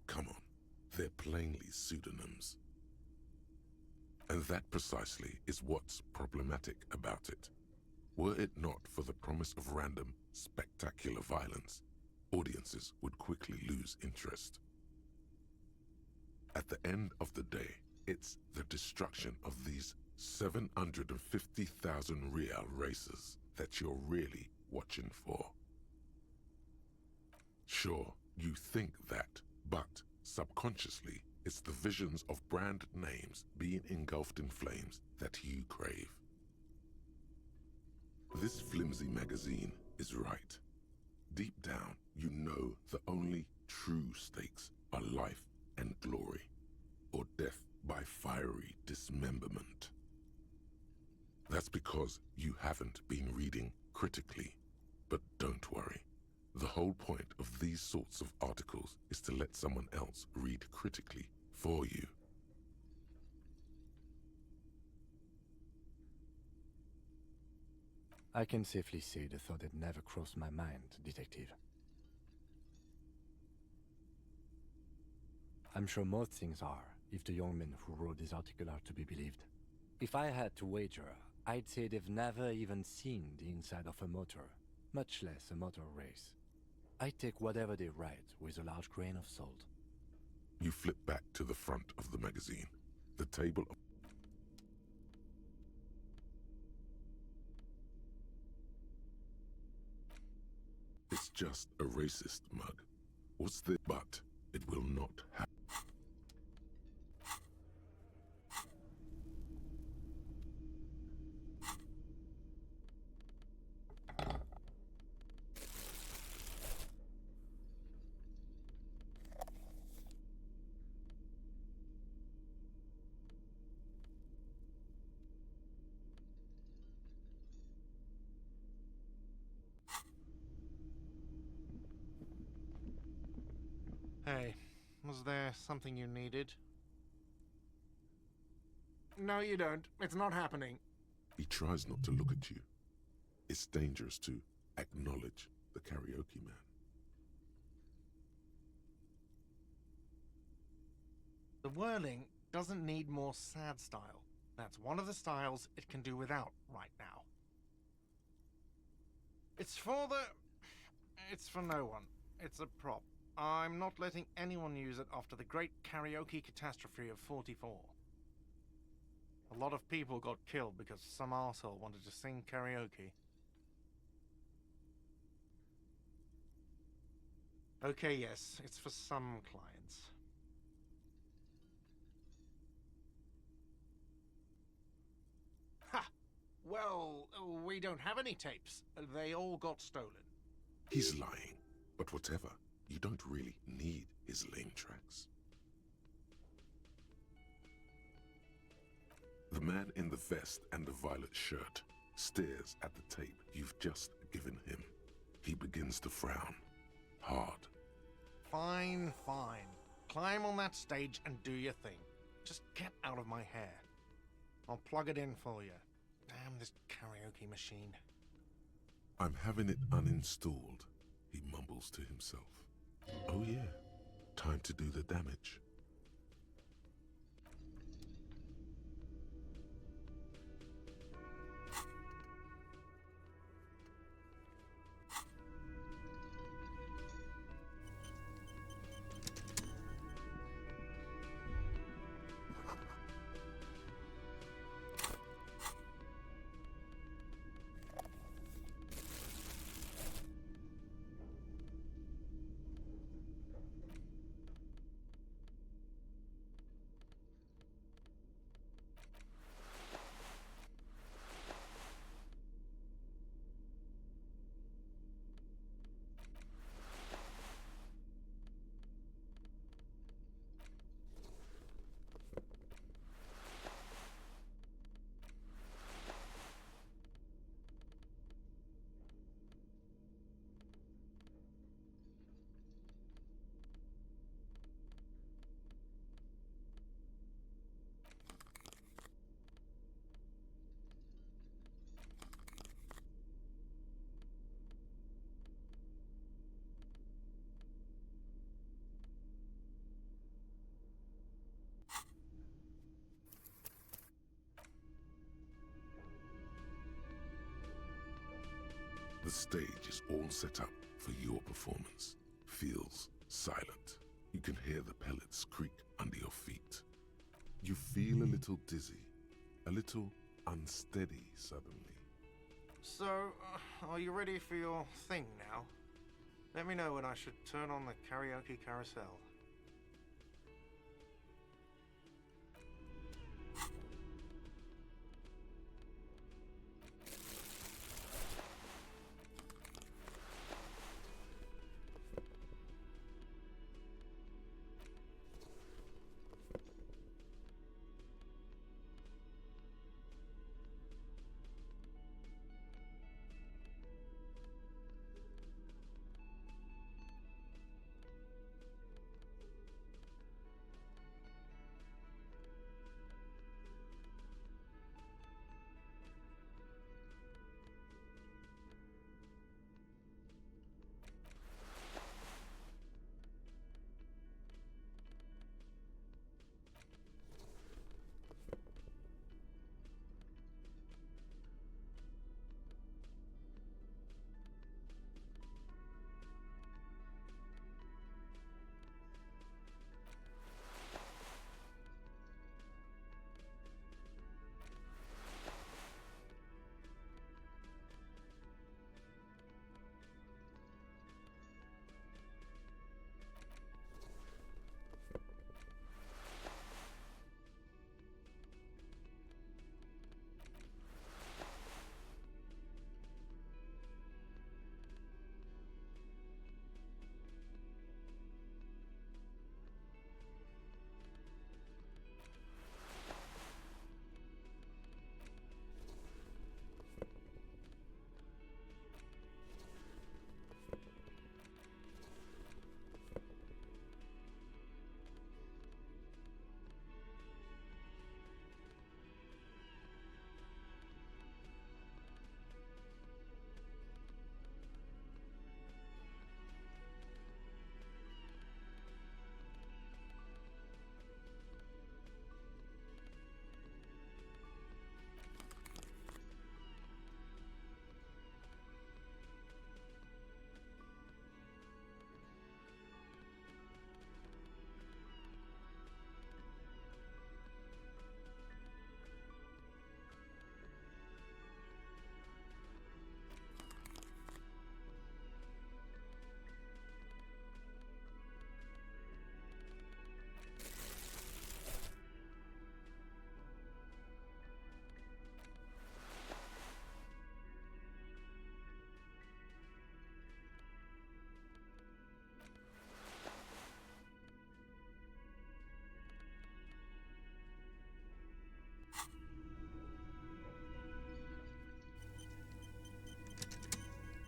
Come on, they're plainly pseudonyms. And that precisely is what's problematic about it. Were it not for the promise of random, spectacular violence, audiences would quickly lose interest. At the end of the day, it's the destruction of these 750,000 real racers that you're really watching for. Sure, you think that, but subconsciously, it's the visions of brand names being engulfed in flames that you crave. This flimsy magazine is right. Deep down, you know the only true stakes are life and glory, or death by fiery dismemberment. That's because you haven't been reading critically. But don't worry. The whole point of these sorts of articles is to let someone else read critically for you. I can safely say the thought had never crossed my mind, Detective. I'm sure most things are, if the young men who wrote this article are to be believed. If I had to wager, I'd say they've never even seen the inside of a motor, much less a motor race. I take whatever they write with a large grain of salt. You flip back to the front of the magazine. The table of It's just a racist mug. What's the but? It will not happen. Hey, was there something you needed? No, you don't. It's not happening. He tries not to look at you. It's dangerous to acknowledge the karaoke man. The whirling doesn't need more sad style. That's one of the styles it can do without right now. It's for no one. It's a prop. I'm not letting anyone use it after the great karaoke catastrophe of '44. A lot of people got killed because some arsehole wanted to sing karaoke. Okay, yes, it's for some clients. Ha! Well, we don't have any tapes. They all got stolen. He's lying, but whatever. You don't really need his lame tracks. The man in the vest and the violet shirt stares at the tape you've just given him. He begins to frown. Hard. Fine, fine. Climb on that stage and do your thing. Just get out of my hair. I'll plug it in for you. Damn this karaoke machine. I'm having it uninstalled, he mumbles to himself. Oh yeah, time to do the damage. stage is all set up for your performance. Feels silent. You can hear the pellets creak under your feet. You feel a little dizzy, a little unsteady suddenly. So, are you ready for your thing now? Let me know when I should turn on the karaoke carousel.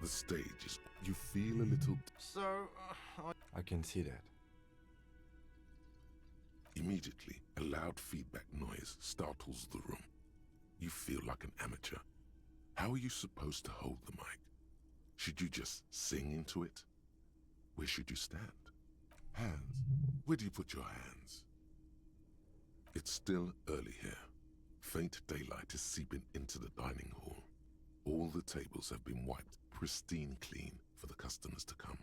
The stage is... You feel a little... So, I can see that. Immediately, a loud feedback noise startles the room. You feel like an amateur. How are you supposed to hold the mic? Should you just sing into it? Where should you stand? Hands. Where do you put your hands? It's still early here. Faint daylight is seeping into the dining hall. All the tables have been wiped pristine clean for the customers to come.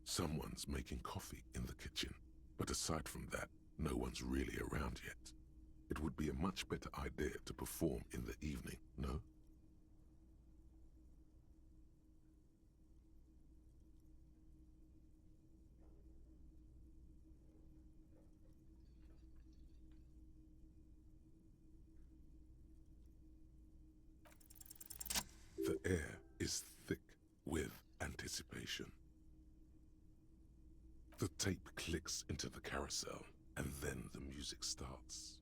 Someone's making coffee in the kitchen, but aside from that, no one's really around yet. It would be a much better idea to perform in the evening, no? The air is thick with anticipation. The tape clicks into the carousel, and then the music starts.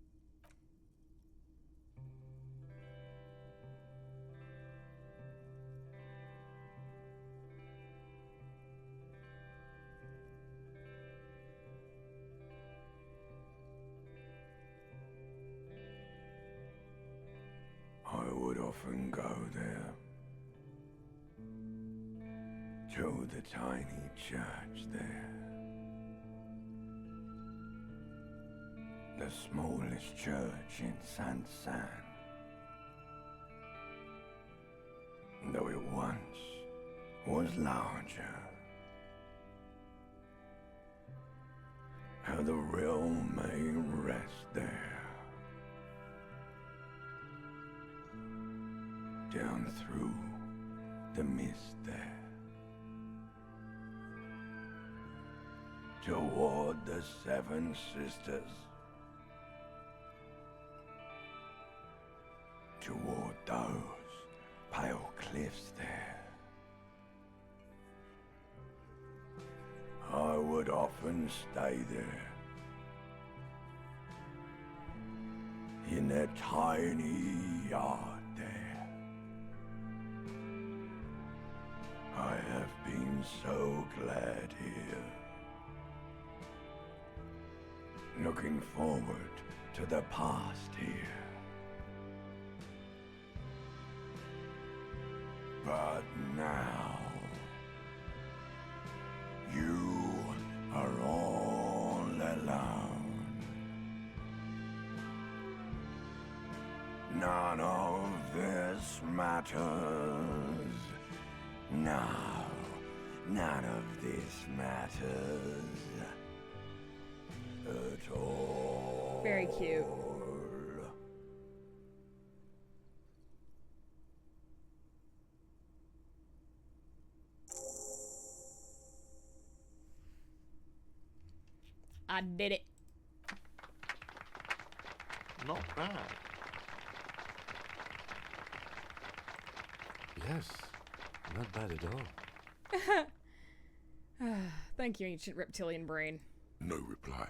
I would often go there, to the tiny church there. The smallest church in San. Though it once was larger. How the realm may rest there. Down through the mist there. Toward the Seven Sisters. Toward those pale cliffs there. I would often stay there. In that tiny yard there. I have been so glad here. Looking forward to the past here. But now, you are all alone. None of this matters. No, none of this matters at all. Very cute. I did it. Not bad. Yes, not bad at all. Thank you, ancient reptilian brain. No reply.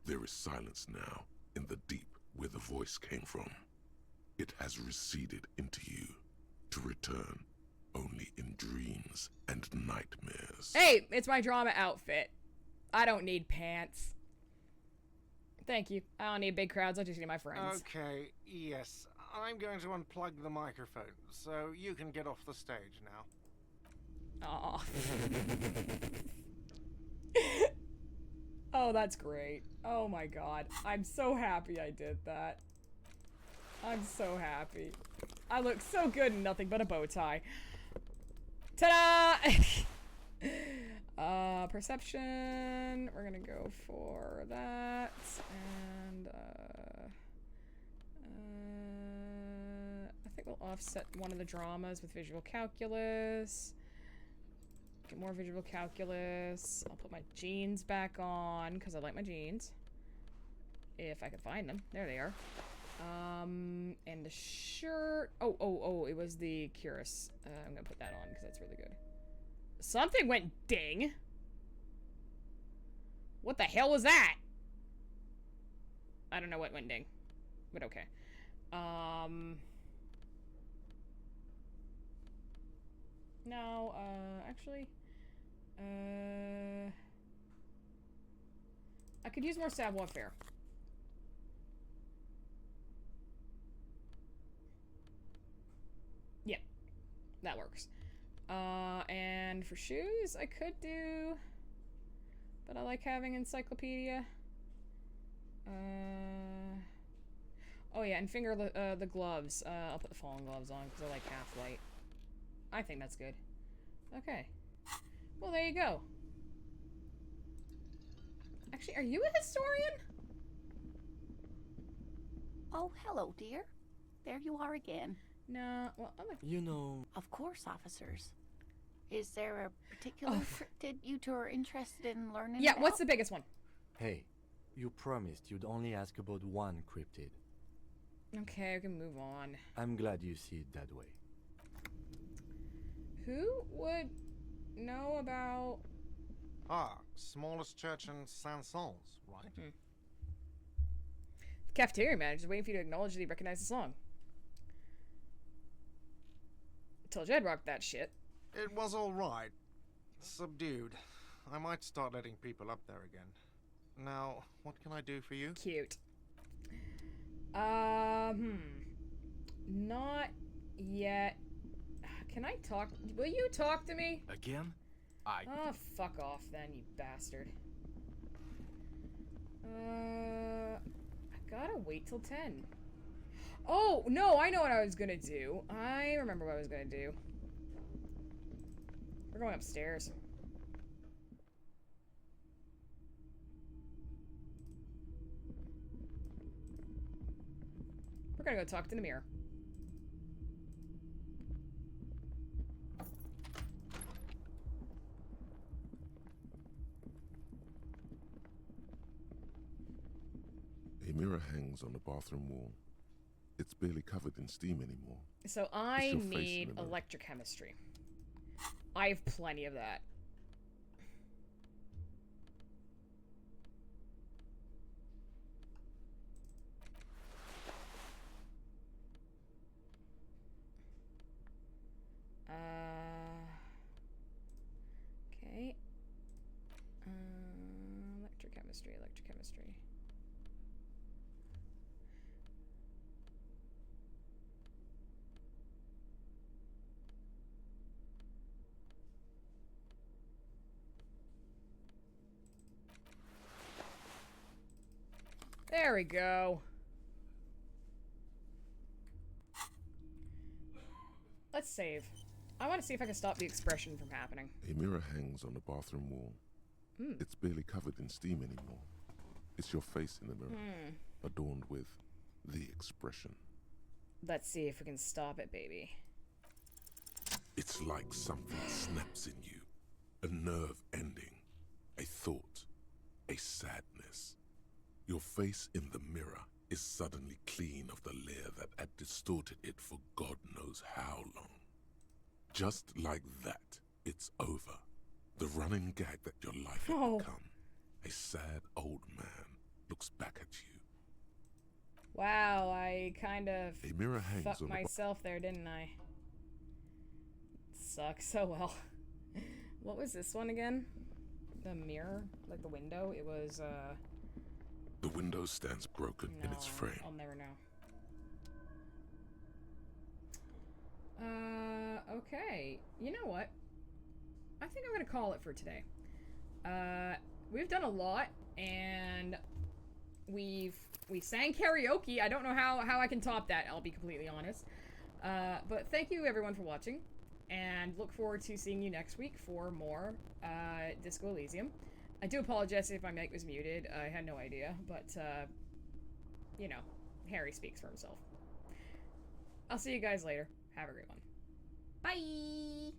There is silence now in the deep where the voice came from. It has receded into you to return only in dreams and nightmares. Hey, it's my drama outfit. I don't need pants. Thank you. I don't need big crowds. I just need my friends. Okay, yes. I'm going to unplug the microphone, so you can get off the stage now. Aw. Oh, that's great. Oh my god. I'm so happy I did that. I'm so happy. I look so good in nothing but a bow tie. Ta-da! Perception. We're gonna go for that. And, I think we'll offset one of the dramas with visual calculus. Get more visual calculus. I'll put my jeans back on, because I like my jeans. If I can find them. There they are. And the shirt. Oh, it was the cuirass. I'm gonna put that on, because that's really good. Something went ding. What the hell was that? I don't know what went ding. But okay. No, actually, I could use more savoir-faire. Yep, that works. And for shoes, I could do, but I like having encyclopedia. Oh yeah, and finger the gloves. I'll put the fallen gloves on because I like half-light. I think that's good. Okay. Well, there you go. Actually, are you a historian? Oh, hello, dear. There you are again. No, well, I'm a... You know... Of course, officers. Is there a particular cryptid you two are interested in learning Yeah, about? what's the biggest one? Hey, you promised you'd only ask about one cryptid. Okay, I can move on. I'm glad you see it that way. Who would know about... Ah, smallest church in Saint-Saëns, right? The cafeteria manager's waiting for you to acknowledge that he recognized the song. Told you I'd rock that shit. It was alright. Subdued. I might start letting people up there again. Now, what can I do for you? Cute. Not yet. Can I talk? Will you talk to me? Again? Oh, fuck off then, you bastard. I gotta wait till 10. Oh, no, I know what I was gonna do. I remember what I was gonna do. We're going upstairs. We're gonna go talk to the mirror. A mirror hangs on the bathroom wall. It's barely covered in steam anymore. So I need electrochemistry. I have plenty of that. Okay. Electrochemistry. There we go. Let's save. I want to see if I can stop the expression from happening. A mirror hangs on the bathroom wall. It's barely covered in steam anymore. It's your face in the mirror, adorned with the expression. Let's see if we can stop it, baby. It's like something snaps in you. A nerve ending. A thought. A sadness. Your face in the mirror is suddenly clean of the layer that had distorted it for God knows how long. Just like that, it's over. The running gag that your life had become. A sad old man looks back at you. Wow, I kind of A mirror hangs fucked on myself there, didn't I? Sucks so well. What was this one again? The mirror? Like the window? It was, The window stands broken in its frame. I'll never know. Okay. You know what? I think I'm gonna call it for today. We've done a lot, and we sang karaoke. I don't know how I can top that, I'll be completely honest. But thank you everyone for watching, and look forward to seeing you next week for more Disco Elysium. I do apologize if my mic was muted. I had no idea, but you know, Harry speaks for himself. I'll see you guys later. Have a great one. Bye!